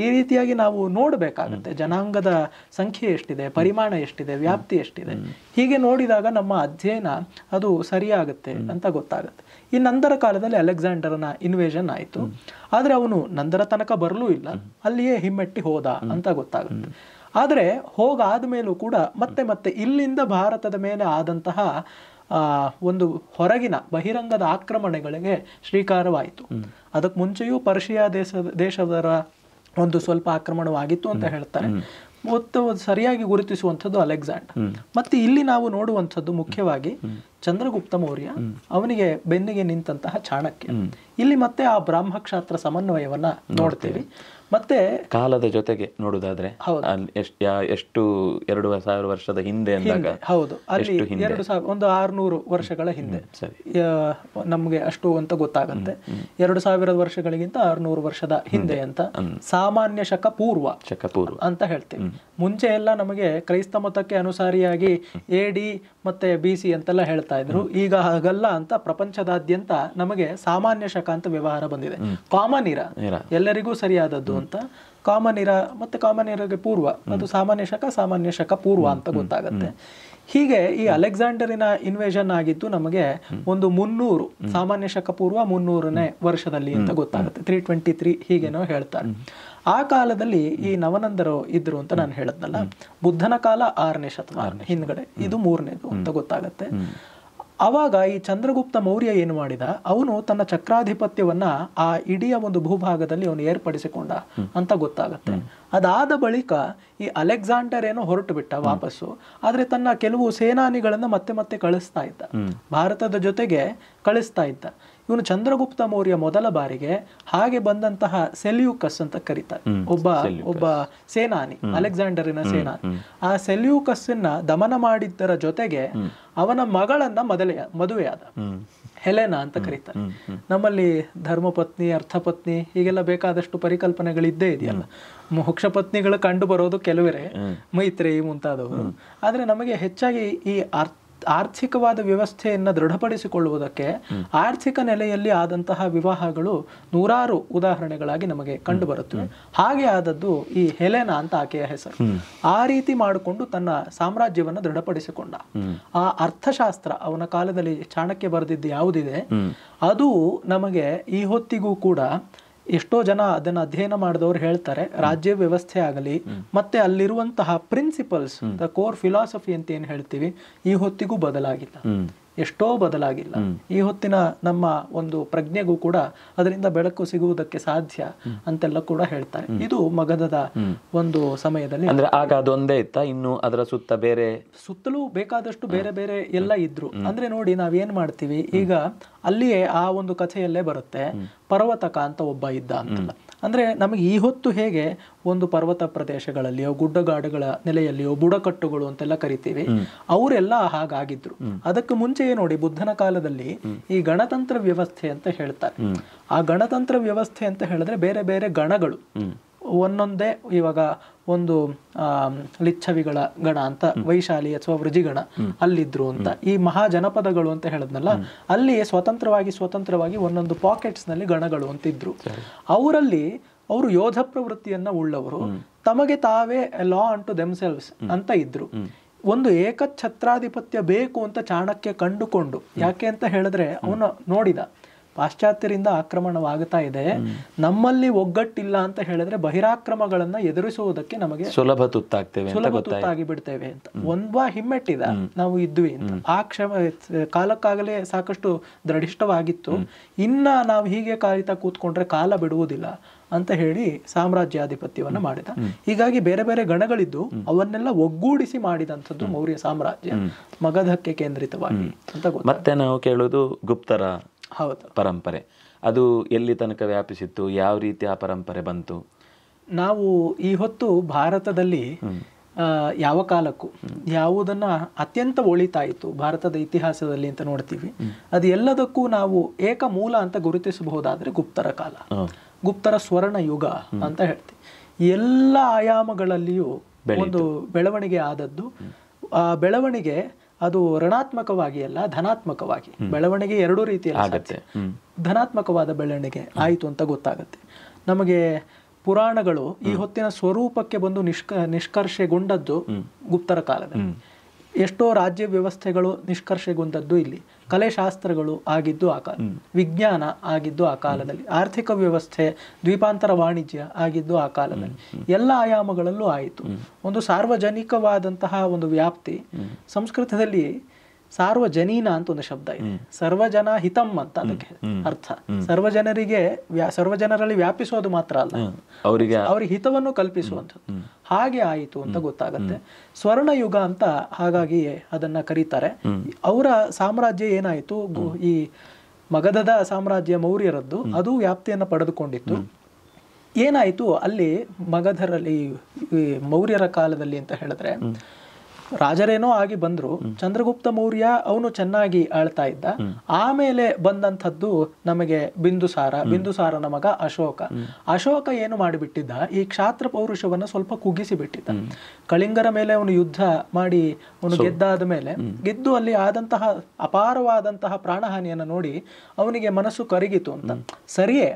Speaker 2: ಈ ರೀತಿಯಾಗಿ ನಾವು ನೋಡಬೇಕಾಗುತ್ತೆ. ಜನಾಂಗದ ಸಂಖ್ಯೆ ಎಷ್ಟಿದೆ, ಪರಿಮಾಣ ಎಷ್ಟಿದೆ, ವ್ಯಾಪ್ತಿ ಎಷ್ಟಿದೆ, ಹೀಗೆ ನೋಡಿದಾಗ ನಮ್ಮ ಅಧ್ಯಯನ ಅದು ಸರಿಯಾಗುತ್ತೆ ಅಂತ ಗೊತ್ತಾಗುತ್ತೆ. ಈ ನಂದರ ಕಾಲದಲ್ಲಿ ಅಲೆಕ್ಸಾಂಡರ್ನ ಇನ್ವೇಷನ್ ಆಯಿತು. ಆದ್ರೆ ಅವನು ನಂದರ ತನಕ ಬರಲೂ ಇಲ್ಲ, ಅಲ್ಲಿಯೇ ಹಿಮ್ಮೆಟ್ಟಿ ಹೋದ ಅಂತ ಗೊತ್ತಾಗುತ್ತೆ. ಆದರೆ ಹೋಗಾದ್ಮೇಲೂ ಕೂಡ ಮತ್ತೆ ಇಲ್ಲಿಂದ ಭಾರತದ ಮೇಲೆ ಆದಂತಹ ಒಂದು ಬಹಿರಂಗದ ಆಕ್ರಮಣಗಳಿಗೆ ಶ್ರೀಕಾರವಾಯಿತು. ಅದಕ್ಕೆ ಮುಂಚೆಯೂ ಪರ್ಷಿಯಾ ದೇಶದರ ಒಂದು ಸ್ವಲ್ಪ ಆಕ್ರಮಣವಾಗಿತ್ತು ಅಂತ ಹೇಳ್ತಾರೆ. ಮತ್ತು ಸರಿಯಾಗಿ ಗುರುತಿಸುವಂಥದ್ದು ಅಲೆಕ್ಸಾಂಡರ್. ಮತ್ತೆ ಇಲ್ಲಿ ನಾವು ನೋಡುವಂಥದ್ದು ಮುಖ್ಯವಾಗಿ ಚಂದ್ರಗುಪ್ತ ಮೌರ್ಯ, ಅವನಿಗೆ ಬೆನ್ನಿಗೆ ನಿಂತಹ ಚಾಣಕ್ಯ. ಇಲ್ಲಿ ಮತ್ತೆ ಆ ಬ್ರಾಹ್ಮಕ್ಷಾತ್ರ ಸಮನ್ವಯವನ್ನ ನೋಡ್ತೀವಿ. ಮತ್ತೆ
Speaker 1: ಕಾಲದ ಜೊತೆಗೆ ನೋಡುದಾದ್ರೆ ಎಷ್ಟು 2000 ವರ್ಷದ ಹಿಂದೆ ಅಂದಾಗ
Speaker 2: ಹೌದು, ಅಲ್ಲಿ 600 ವರ್ಷಗಳ ಹಿಂದೆ ನಮ್ಗೆ ಅಷ್ಟು ಅಂತ ಗೊತ್ತಾಗತ್ತೆ. 2000 ವರ್ಷಗಳಿಗಿಂತ 600 ವರ್ಷದ ಹಿಂದೆ ಅಂತ ಸಾಮಾನ್ಯ ಶಕ ಪೂರ್ವ ಅಂತ ಹೇಳ್ತೀವಿ. ಮುಂಚೆ ಎಲ್ಲ ನಮಗೆ ಕ್ರೈಸ್ತ ಮತಕ್ಕೆ ಅನುಸಾರಿಯಾಗಿ AD ಮತ್ತೆ BC ಅಂತೆಲ್ಲ ಹೇಳ್ತಾ ಇದ್ರು. ಈಗ ಹಾಗಲ್ಲ ಅಂತ ಪ್ರಪಂಚದಾದ್ಯಂತ ನಮಗೆ ಸಾಮಾನ್ಯ ಶಕ ಅಂತ ವ್ಯವಹಾರ ಬಂದಿದೆ. ಕಾಮನ್ ಇರಾ ಎಲ್ಲರಿಗೂ ಸರಿಯಾದದ್ದು ಅಂತ ಕಾಮನ್ ಇರಾ ಮತ್ತೆ ಕಾಮನ್ ಇರಾಗೆ ಪೂರ್ವ ಅದು ಸಾಮಾನ್ಯ ಶಕ ಪೂರ್ವ ಅಂತ ಗೊತ್ತಾಗತ್ತೆ. ಹೀಗೆ ಈ ಅಲೆಕ್ಸಾಂಡರಿನ ಇನ್ವೇಷನ್ ಆಗಿದ್ದು ನಮಗೆ ಒಂದು 300 ಸಾಮಾನ್ಯ ಶಕ ಪೂರ್ವ 300ನೇ ವರ್ಷದಲ್ಲಿ ಅಂತ ಗೊತ್ತಾಗುತ್ತೆ. 323 ಹೀಗೇನೋ ಹೇಳ್ತಾರೆ. ಆ ಕಾಲದಲ್ಲಿ ಈ ನವನಂದರು ಇದ್ರು ಅಂತ ನಾನು ಹೇಳದ್ನಲ್ಲ, ಬುದ್ಧನ ಕಾಲ 6ನೇ ಶತಮಾನ ಹಿಂದ್ಗಡೆ, ಇದು 3ನೇದು ಅಂತ ಗೊತ್ತಾಗತ್ತೆ. ಅವಾಗ ಈ ಚಂದ್ರಗುಪ್ತ ಮೌರ್ಯ ಏನು ಮಾಡಿದ, ಅವನು ತನ್ನ ಚಕ್ರಾಧಿಪತ್ಯವನ್ನ ಆ ಇಡೀ ಒಂದು ಭೂಭಾಗದಲ್ಲಿ ಅವನು ಏರ್ಪಡಿಸಿಕೊಂಡ ಅಂತ ಗೊತ್ತಾಗತ್ತೆ. ಅದಾದ ಬಳಿಕ ಈ ಅಲೆಕ್ಸಾಂಡರ್ ಏನೋ ಹೊರಟು ಬಿಟ್ಟ ವಾಪಸ್ಸು, ಆದ್ರೆ ತನ್ನ ಕೆಲವು ಸೇನಾನಿಗಳನ್ನ ಮತ್ತೆ ಮತ್ತೆ ಕಳಿಸ್ತಾ ಇದ್ದ, ಭಾರತದ ಜೊತೆಗೆ ಕಳಿಸ್ತಾ ಇದ್ದ. ಇವನು ಚಂದ್ರಗುಪ್ತ ಮೌರ್ಯ ಮೊದಲ ಬಾರಿಗೆ ಹಾಗೆ ಬಂದಂತಹ ಸೆಲ್ಯೂಕಸ್ ಅಂತ ಕರೀತಾರೆ, ಒಬ್ಬ ಸೇನಾನಿ, ಅಲೆಕ್ಸಾಂಡರಿನ ಸೇನಾನಿ. ಆ ಸೆಲ್ಯೂಕಸ್ಸನ್ನ ದಮನ ಮಾಡಿದ್ದರ ಜೊತೆಗೆ ಅವನ ಮಗಳನ್ನ ಮದುವೆಯಾದ, ಹೆಲೆನಾ ಅಂತ ಕರೀತಾರೆ. ನಮ್ಮಲ್ಲಿ ಧರ್ಮಪತ್ನಿ, ಅರ್ಥಪತ್ನಿ ಹೀಗೆಲ್ಲ ಬೇಕಾದಷ್ಟು ಪರಿಕಲ್ಪನೆಗಳಿದ್ದೇ ಇದೆಯಲ್ಲ. ಮೋಕ್ಷ ಪತ್ನಿಗಳು ಕಂಡು ಬರೋದು ಕೆಲವರೇ, ಮೈತ್ರೇಯಿ ಮುಂತಾದವರು. ಆದ್ರೆ ನಮಗೆ ಹೆಚ್ಚಾಗಿ ಈ ಆರ್ಥಿಕವಾದ ವ್ಯವಸ್ಥೆಯನ್ನ ದೃಢಪಡಿಸಿಕೊಳ್ಳುವುದಕ್ಕೆ ಆರ್ಥಿಕ ನೆಲೆಯಲ್ಲಿ ಆದಂತಹ ವಿವಾಹಗಳು ನೂರಾರು ಉದಾಹರಣೆಗಳಾಗಿ ನಮಗೆ ಕಂಡು ಬರುತ್ತವೆ. ಹಾಗೆ ಆದದ್ದು ಈ ಹೆಲೆನಾ ಅಂತ ಆಕೆಯ ಹೆಸರು. ಆ ರೀತಿ ಮಾಡಿಕೊಂಡು ತನ್ನ ಸಾಮ್ರಾಜ್ಯವನ್ನ ದೃಢಪಡಿಸಿಕೊಂಡ. ಆ ಅರ್ಥಶಾಸ್ತ್ರ ಅವನ ಕಾಲದಲ್ಲಿ ಚಾಣಕ್ಯ ಬರೆದಿದ್ದು ಯಾವುದಿದೆ ಅದು ನಮಗೆ ಈ ಹೊತ್ತಿಗೂ ಕೂಡ ಎಷ್ಟೋ ಜನ ಅದನ್ನ ಅಧ್ಯಯನ ಮಾಡಿದವರು ಹೇಳ್ತಾರೆ, ರಾಜ್ಯ ವ್ಯವಸ್ಥೆ ಆಗಲಿ ಮತ್ತೆ ಅಲ್ಲಿರುವಂತಹ ಪ್ರಿನ್ಸಿಪಲ್ಸ್, ದ ಕೋರ್ ಫಿಲಾಸಫಿ ಅಂತ ಏನ್ ಹೇಳ್ತೀವಿ, ಈ ಹೊತ್ತಿಗೂ ಬದಲಾಗಿಲ್ಲ, ಎಷ್ಟೋ ಬದಲಾಗಿಲ್ಲ. ಈ ಹೊತ್ತಿನ ನಮ್ಮ ಒಂದು ಪ್ರಜ್ಞೆಗೂ ಕೂಡ ಅದರಿಂದ ಬೆಳಕು ಸಿಗುವುದಕ್ಕೆ ಸಾಧ್ಯ ಅಂತೆಲ್ಲ ಕೂಡ ಹೇಳ್ತಾರೆ. ಇದು ಮಗಧದ ಒಂದು ಸಮಯದಲ್ಲಿ.
Speaker 1: ಅಂದ್ರೆ ಆಗ ಅದೊಂದೇ ಇತ್ತ, ಇನ್ನು ಅದರ ಸುತ್ತಲೂ
Speaker 2: ಬೇಕಾದಷ್ಟು ಬೇರೆ ಬೇರೆ ಎಲ್ಲ ಇದ್ರು. ಅಂದ್ರೆ ನೋಡಿ, ನಾವೇನ್ ಮಾಡ್ತೀವಿ ಈಗ, ಅಲ್ಲಿಯೇ ಆ ಒಂದು ಕಥೆಯಲ್ಲೇ ಬರುತ್ತೆ, ಪರ್ವತಕ ಅಂತ ಒಬ್ಬ ಇದ್ದ ಅಂತಲ್ಲ. ಅಂದ್ರೆ ನಮಗೆ ಈ ಹೊತ್ತು ಹೇಗೆ ಒಂದು ಪರ್ವತ ಪ್ರದೇಶಗಳಲ್ಲಿಯೋ ಗುಡ್ಡಗಾಡುಗಳ ನೆಲೆಯಲ್ಲಿಯೋ ಬುಡಕಟ್ಟುಗಳು ಅಂತೆಲ್ಲ ಕರಿತೀವಿ, ಅವರೆಲ್ಲ ಹಾಗಾಗಿದ್ರು. ಅದಕ್ಕೆ ಮುಂಚೆ ನೋಡಿ, ಬುದ್ಧನ ಕಾಲದಲ್ಲಿ ಈ ಗಣತಂತ್ರ ವ್ಯವಸ್ಥೆ ಅಂತ ಹೇಳ್ತಾರೆ. ಆ ಗಣತಂತ್ರ ವ್ಯವಸ್ಥೆ ಅಂತ ಹೇಳಿದ್ರೆ ಬೇರೆ ಬೇರೆ ಗಣಗಳು ಒಂದೊಂದೇ. ಇವಾಗ ಒಂದು ಲಿಚ್ಛವಿಗಳ ಗಣ ಅಂತ ವೈಶಾಲಿ ಅಥವಾ ವೃಜಿಗಣ ಅಲ್ಲಿದ್ರು ಅಂತ. ಈ ಮಹಾಜನಪದಗಳು ಅಂತ ಹೇಳದ್ನಲ್ಲ, ಅಲ್ಲಿ ಸ್ವತಂತ್ರವಾಗಿ ಒಂದೊಂದು ಪಾಕೆಟ್ಸ್ ನಲ್ಲಿ ಗಣಗಳು ಅಂತಿದ್ರು. ಅವರಲ್ಲಿ ಅವರು ಯೋಧ ಪ್ರವೃತ್ತಿಯನ್ನ ಉಳ್ಳವರು, ತಮಗೆ ತಾವೇ ಲಾ ಅಂಟು ದೆಮ್ಸೆಲ್ವ್ಸ್ ಅಂತ ಇದ್ರು. ಒಂದು ಏಕಛತ್ರಾಧಿಪತ್ಯ ಬೇಕು ಅಂತ ಚಾಣಕ್ಯ ಕಂಡುಕೊಂಡು, ಯಾಕೆ ಅಂತ ಹೇಳಿದ್ರೆ ಅವನು ನೋಡಿದ ಪಾಶ್ಚಾತ್ಯರಿಂದ ಆಕ್ರಮಣವಾಗ್ತಾ ಇದೆ, ನಮ್ಮಲ್ಲಿ ಒಗ್ಗಟ್ಟಿಲ್ಲ ಅಂತ ಹೇಳಿದ್ರೆ ಬಹಿರಾಕ್ರಮಗಳನ್ನ ಎದುರಿಸುವುದಕ್ಕೆ ನಮಗೆ ಸುಲಭ ತುತ್ತಾಗಿ ಬಿಡ್ತೇವೆ ಅಂತ ಒಂದ್ವಾ ಹಿಮ್ಮೆಟ್ಟಿದ ನಾವು ಇದ್ವಿ ಅಂತ. ಆ ಕಾಲಕ್ಕಾಗಲೇ ಸಾಕಷ್ಟು ದೃಢಿಷ್ಠವಾಗಿತ್ತು. ಇನ್ನ ನಾವು ಹೀಗೆ ಕಾಯ್ತಾ ಕೂತ್ಕೊಂಡ್ರೆ ಕಾಲ ಬಿಡುವುದಿಲ್ಲ ಅಂತ ಹೇಳಿ ಸಾಮ್ರಾಜ್ಯಾಧಿಪತ್ಯವನ್ನ ಮಾಡಿದ. ಹೀಗಾಗಿ ಬೇರೆ ಬೇರೆ ಗಣಗಳಿದ್ದು ಅವನ್ನೆಲ್ಲ ಒಗ್ಗೂಡಿಸಿ ಮಾಡಿದಂಥದ್ದು ಮೌರ್ಯ ಸಾಮ್ರಾಜ್ಯ, ಮಗಧಕ್ಕೆ ಕೇಂದ್ರಿತವಾಗಿ ಅಂತ.
Speaker 1: ಮತ್ತೆ ನಾವು ಕೇಳೋದು ಗುಪ್ತರ ಪರಂಪರೆ, ಅದು ಎಲ್ಲಿ ತನಕ ವ್ಯಾಪಿಸಿತ್ತು, ಯಾವ ರೀತಿ ಆ ಪರಂಪರೆ ಬಂತು?
Speaker 2: ನಾವು ಈ ಹೊತ್ತು ಭಾರತದಲ್ಲಿ ಯಾವ ಕಾಲಕ್ಕೂ ಯಾವುದನ್ನ ಅತ್ಯಂತ ಒಳಿತಾಯಿತು ಭಾರತದ ಇತಿಹಾಸದಲ್ಲಿ ಅಂತ ನೋಡ್ತೀವಿ, ಅದು ಎಲ್ಲದಕ್ಕೂ ನಾವು ಏಕ ಮೂಲ ಅಂತ ಗುರುತಿಸಬಹುದಾದ್ರೆ ಗುಪ್ತರ ಕಾಲ, ಗುಪ್ತರ ಸ್ವರ್ಣ ಯುಗ ಅಂತ ಹೇಳ್ತೀವಿ. ಎಲ್ಲ ಆಯಾಮಗಳಲ್ಲಿಯೂ ಒಂದು ಬೆಳವಣಿಗೆ ಆದದ್ದು. ಆ ಬೆಳವಣಿಗೆ ಅದು ಋಣಾತ್ಮಕವಾಗಿ ಅಲ್ಲ, ಧನಾತ್ಮಕವಾಗಿ ಬೆಳವಣಿಗೆ ಎರಡೂ ರೀತಿಯಲ್ಲಿ ಧನಾತ್ಮಕವಾದ ಬೆಳವಣಿಗೆ ಆಯಿತು ಅಂತ ಗೊತ್ತಾಗುತ್ತೆ ನಮಗೆ. ಪುರಾಣಗಳು ಈ ಹೊತ್ತಿನ ಸ್ವರೂಪಕ್ಕೆ ಬಂದು ನಿಷ್ಕರ್ಷೆಗೊಂಡದ್ದು ಗುಪ್ತರ ಕಾಲದಲ್ಲಿ. ಎಷ್ಟೋ ರಾಜ್ಯ ವ್ಯವಸ್ಥೆಗಳು ನಿಷ್ಕರ್ಷೆಗೊಂಡದ್ದು ಇಲ್ಲಿ. ಕಲೆಶಾಸ್ತ್ರಗಳು ಆಗಿದ್ದು ಆ ಕಾಲ, ವಿಜ್ಞಾನ ಆಗಿದ್ದು ಆ ಕಾಲದಲ್ಲಿ, ಆರ್ಥಿಕ ವ್ಯವಸ್ಥೆ, ದ್ವೀಪಾಂತರ ವಾಣಿಜ್ಯ ಆಗಿದ್ದು ಆ ಕಾಲದಲ್ಲಿ. ಎಲ್ಲ ಆಯಾಮಗಳಲ್ಲೂ ಆಯಿತು. ಒಂದು ಸಾರ್ವಜನಿಕವಾದಂತಹ ಒಂದು ವ್ಯಾಪ್ತಿ. ಸಂಸ್ಕೃತದಲ್ಲಿ ಸಾರ್ವಜನೀನ ಅಂತ ಒಂದು ಶಬ್ದ ಇದೆ. ಸರ್ವಜನ ಹಿತಂ ಅಂತ ಅದಕ್ಕೆ ಅರ್ಥ. ಸರ್ವಜನರಲ್ಲಿ ವ್ಯಾಪಿಸೋದು ಮಾತ್ರ ಅಲ್ಲ, ಅವರಿಗೆ ಹಿತವನ್ನು ಕಲ್ಪಿಸುವಂಥದ್ದು. ಹಾಗೆ ಆಯಿತು ಅಂತ ಗೊತ್ತಾಗತ್ತೆ. ಸ್ವರ್ಣಯುಗ ಅಂತ ಹಾಗಾಗಿ ಅದನ್ನ ಕರೀತಾರೆ. ಅವರ ಸಾಮ್ರಾಜ್ಯ ಏನಾಯಿತು, ಈ ಮಗಧದ ಸಾಮ್ರಾಜ್ಯ ಮೌರ್ಯರದ್ದು, ಅದು ವ್ಯಾಪ್ತಿಯನ್ನು ಪಡೆದುಕೊಂಡಿತ್ತು. ಏನಾಯಿತು ಅಲ್ಲಿ ಮಗಧರಲ್ಲಿ ಈ ಮೌರ್ಯರ ಕಾಲದಲ್ಲಿ ಅಂತ ಹೇಳಿದ್ರೆ ರಾಜರೇನೋ ಆಗಿ ಬಂದ್ರು, ಚಂದ್ರಗುಪ್ತ ಮೌರ್ಯ ಅವನು ಚೆನ್ನಾಗಿ ಆಳ್ತಾ ಇದ್ದ. ಆಮೇಲೆ ಬಂದಂಥದ್ದು ನಮಗೆ ಬಿಂದುಸಾರನ ಮಗ ಅಶೋಕ ಏನು ಮಾಡಿಬಿಟ್ಟಿದ್ದ, ಈ ಕ್ಷಾತ್ರ ಪೌರುಷವನ್ನ ಸ್ವಲ್ಪ ಕುಗ್ಗಿಸಿ ಬಿಟ್ಟಿದ್ದ. ಕಳಿಂಗರ ಮೇಲೆ ಅವನು ಯುದ್ಧ ಮಾಡಿ ಅವನು ಗೆದ್ದಾದ ಮೇಲೆ ಗೆದ್ದು ಅಲ್ಲಿ ಆದಂತಹ ಅಪಾರವಾದಂತಹ ಪ್ರಾಣಹಾನಿಯನ್ನು ನೋಡಿ ಅವನಿಗೆ ಮನಸ್ಸು ಕರಗಿತು ಅಂತ. ಸರಿಯೇ,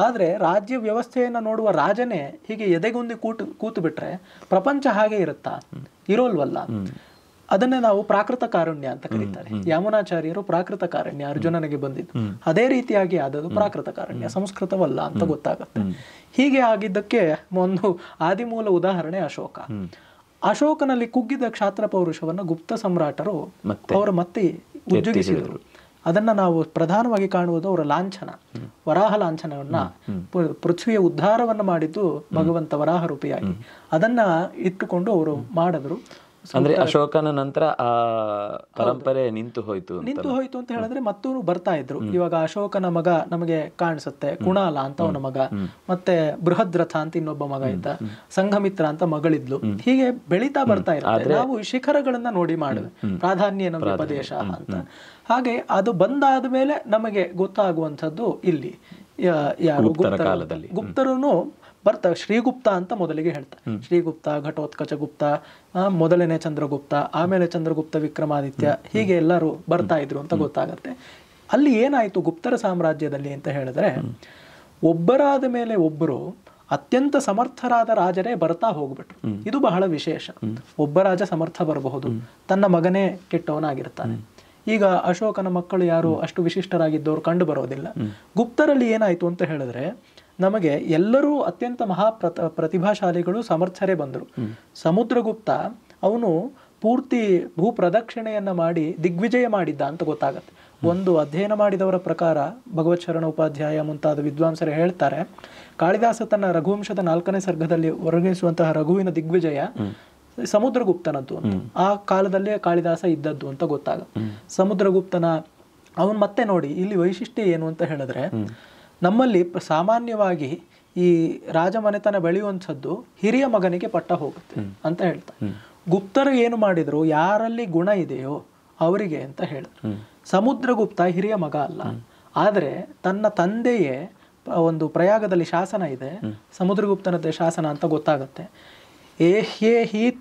Speaker 2: ಆದ್ರೆ ರಾಜ್ಯ ವ್ಯವಸ್ಥೆಯನ್ನ ನೋಡುವ ರಾಜನೇ ಹೀಗೆ ಎದೆಗುಂದಿ ಕೂತು ಬಿಟ್ರೆ ಪ್ರಪಂಚ ಹಾಗೆ ಇರುತ್ತಾ? ಇರೋಲ್ವಲ್ಲ. ಅದನ್ನೇ ನಾವು ಪ್ರಾಕೃತ ಕಾರುಣ್ಯ ಅಂತ ಕರೀತಾರೆ. ಯಾಮುನಾಚಾರ್ಯರು ಪ್ರಾಕೃತ ಕಾರುಣ್ಯ ಅರ್ಜುನನಿಗೆ ಬಂದಿದ್ದು ಅದೇ ರೀತಿಯಾಗಿ ಆದದ್ದು ಪ್ರಾಕೃತ ಕಾರುಣ್ಯ, ಸಂಸ್ಕೃತವಲ್ಲ ಅಂತ ಗೊತ್ತಾಗುತ್ತೆ. ಹೀಗೆ ಆಗಿದ್ದಕ್ಕೆ ಒಂದು ಆದಿಮೂಲ ಉದಾಹರಣೆ ಅಶೋಕನಲ್ಲಿ ಕುಗ್ಗಿದ ಕ್ಷಾತ್ರ ಪೌರುಷವನ್ನ ಗುಪ್ತ ಸಮ್ರಾಟರು ಅವರು ಮತ್ತೆ ಉಜ್ಜುಗಿಸಿದರು. ಅದನ್ನ ನಾವು ಪ್ರಧಾನವಾಗಿ ಕಾಣುವುದು ಅವರ ಲಾಂಛನ, ವರಾಹ ಲಾಂಛನವನ್ನ, ಪೃಥ್ವಿಯ ಉದ್ಧಾರವನ್ನ ಮಾಡಿದ್ದು ಭಗವಂತ ವರಾಹ ರೂಪಿಯಾಗಿ. ಅದನ್ನ ಇಟ್ಟುಕೊಂಡು ಅವರು ಮಾಡಿದ್ರು.
Speaker 1: ಅಂದ್ರೆ ಅಶೋಕನ ನಂತರ ಆ ಪರಂಪರೆ ನಿಂತು ಹೋಯ್ತು
Speaker 2: ಅಂತ ಹೇಳಿದ್ರೆ ಮತ್ತೂ ಬರ್ತಾ ಇದ್ರು. ಇವಾಗ ಅಶೋಕನ ಮಗ ನಮಗೆ ಕಾಣಿಸುತ್ತೆ, ಕುಣಾಲ ಅಂತ ಅವನ ಮಗ, ಮತ್ತೆ ಬೃಹದ್ರಥ ಅಂತ ಇನ್ನೊಬ್ಬ ಮಗ ಇದ್ದ, ಸಂಘಮಿತ್ರ ಅಂತ ಮಗಳಿದ್ಲು. ಹೀಗೆ ಬೆಳೀತಾ ಬರ್ತಾ ಇರುತ್ತೆ. ನಾವು ಶಿಖರಗಳನ್ನ ನೋಡಿ ಮಾಡಿದ್ವಿ, ಪ್ರಾಧಾನ್ಯ ನಮ್ಮ ಪ್ರದೇಶ ಅಂತ. ಹಾಗೆ ಅದು ಬಂದಾದ ಮೇಲೆ ನಮಗೆ ಗೊತ್ತಾಗುವಂಥದ್ದು ಇಲ್ಲಿ ಯಾರು ಗುಪ್ತರು ಬರ್ತಾರೆ. ಶ್ರೀಗುಪ್ತ ಅಂತ ಮೊದಲಿಗೆ ಹೇಳ್ತಾರೆ. ಶ್ರೀಗುಪ್ತ, ಘಟೋತ್ಕಚ ಗುಪ್ತ, ಮೊದಲನೇ ಚಂದ್ರಗುಪ್ತ, ಆಮೇಲೆ ಚಂದ್ರಗುಪ್ತ ವಿಕ್ರಮಾದಿತ್ಯ, ಹೀಗೆ ಎಲ್ಲರೂ ಬರ್ತಾ ಇದ್ರು ಅಂತ ಗೊತ್ತಾಗತ್ತೆ. ಅಲ್ಲಿ ಏನಾಯ್ತು ಗುಪ್ತರ ಸಾಮ್ರಾಜ್ಯದಲ್ಲಿ ಅಂತ ಹೇಳಿದ್ರೆ, ಒಬ್ಬರಾದ ಮೇಲೆ ಒಬ್ಬರು ಅತ್ಯಂತ ಸಮರ್ಥರಾದ ರಾಜರೇ ಬರ್ತಾ ಹೋಗ್ಬಿಟ್ರು. ಇದು ಬಹಳ ವಿಶೇಷ. ಒಬ್ಬ ರಾಜ ಸಮರ್ಥ ಬರಬಹುದು, ತನ್ನ ಮಗನೇ ಕೆಟ್ಟವನಾಗಿರ್ತಾನೆ. ಈಗ ಅಶೋಕನ ಮಕ್ಕಳು ಯಾರು ಅಷ್ಟು ವಿಶಿಷ್ಟರಾಗಿದ್ದವರು ಕಂಡು ಬರೋದಿಲ್ಲ. ಗುಪ್ತರಲ್ಲಿ ಏನಾಯ್ತು ಅಂತ ಹೇಳಿದ್ರೆ, ನಮಗೆ ಎಲ್ಲರೂ ಅತ್ಯಂತ ಪ್ರತಿಭಾಶಾಲಿಗಳು, ಸಮರ್ಥರೇ ಬಂದರು. ಸಮುದ್ರಗುಪ್ತ ಅವನು ಪೂರ್ತಿ ಭೂ ಪ್ರದಕ್ಷಿಣೆಯನ್ನ ಮಾಡಿ ದಿಗ್ವಿಜಯ ಮಾಡಿದ್ದ ಅಂತ ಗೊತ್ತಾಗತ್ತೆ. ಒಂದು ಅಧ್ಯಯನ ಮಾಡಿದವರ ಪ್ರಕಾರ, ಭಗವತ್ ಶರಣ ಉಪಾಧ್ಯಾಯ ಮುಂತಾದ ವಿದ್ವಾಂಸರು ಹೇಳ್ತಾರೆ, ಕಾಳಿದಾಸ ತನ್ನ ರಘುವಂಶದ 4ನೇ ಸರ್ಗದಲ್ಲಿ ವರ್ಣಿಸುವಂತಹ ರಘುವಿನ ದಿಗ್ವಿಜಯ ಸಮುದ್ರಗುಪ್ತನದ್ದು ಅಂತ. ಆ ಕಾಲದಲ್ಲೇ ಕಾಳಿದಾಸ ಇದ್ದದ್ದು ಅಂತ ಗೊತ್ತಾಗುತ್ತೆ. ಸಮುದ್ರಗುಪ್ತನ ಅವನ್ ಮತ್ತೆ ನೋಡಿ ಇಲ್ಲಿ ವೈಶಿಷ್ಟ್ಯ ಏನು ಅಂತ ಹೇಳಿದ್ರೆ, ನಮ್ಮಲ್ಲಿ ಸಾಮಾನ್ಯವಾಗಿ ಈ ರಾಜಮನೆತನ ಬೆಳೆಯುವಂಥದ್ದು ಹಿರಿಯ ಮಗನಿಗೆ ಪಟ್ಟ ಹೋಗುತ್ತೆ ಅಂತ ಹೇಳ್ತಾರೆ. ಗುಪ್ತರು ಏನು ಮಾಡಿದ್ರು, ಯಾರಲ್ಲಿ ಗುಣ ಇದೆಯೋ ಅವರಿಗೆ ಅಂತ ಹೇಳಿದ್ರು. ಸಮುದ್ರಗುಪ್ತ ಹಿರಿಯ ಮಗ ಅಲ್ಲ, ಆದರೆ ತನ್ನ ತಂದೆಯೇ ಒಂದು ಪ್ರಯಾಗದಲ್ಲಿ ಶಾಸನ ಇದೆ, ಸಮುದ್ರಗುಪ್ತನದ್ದೇ ಶಾಸನ ಅಂತ ಗೊತ್ತಾಗತ್ತೆ.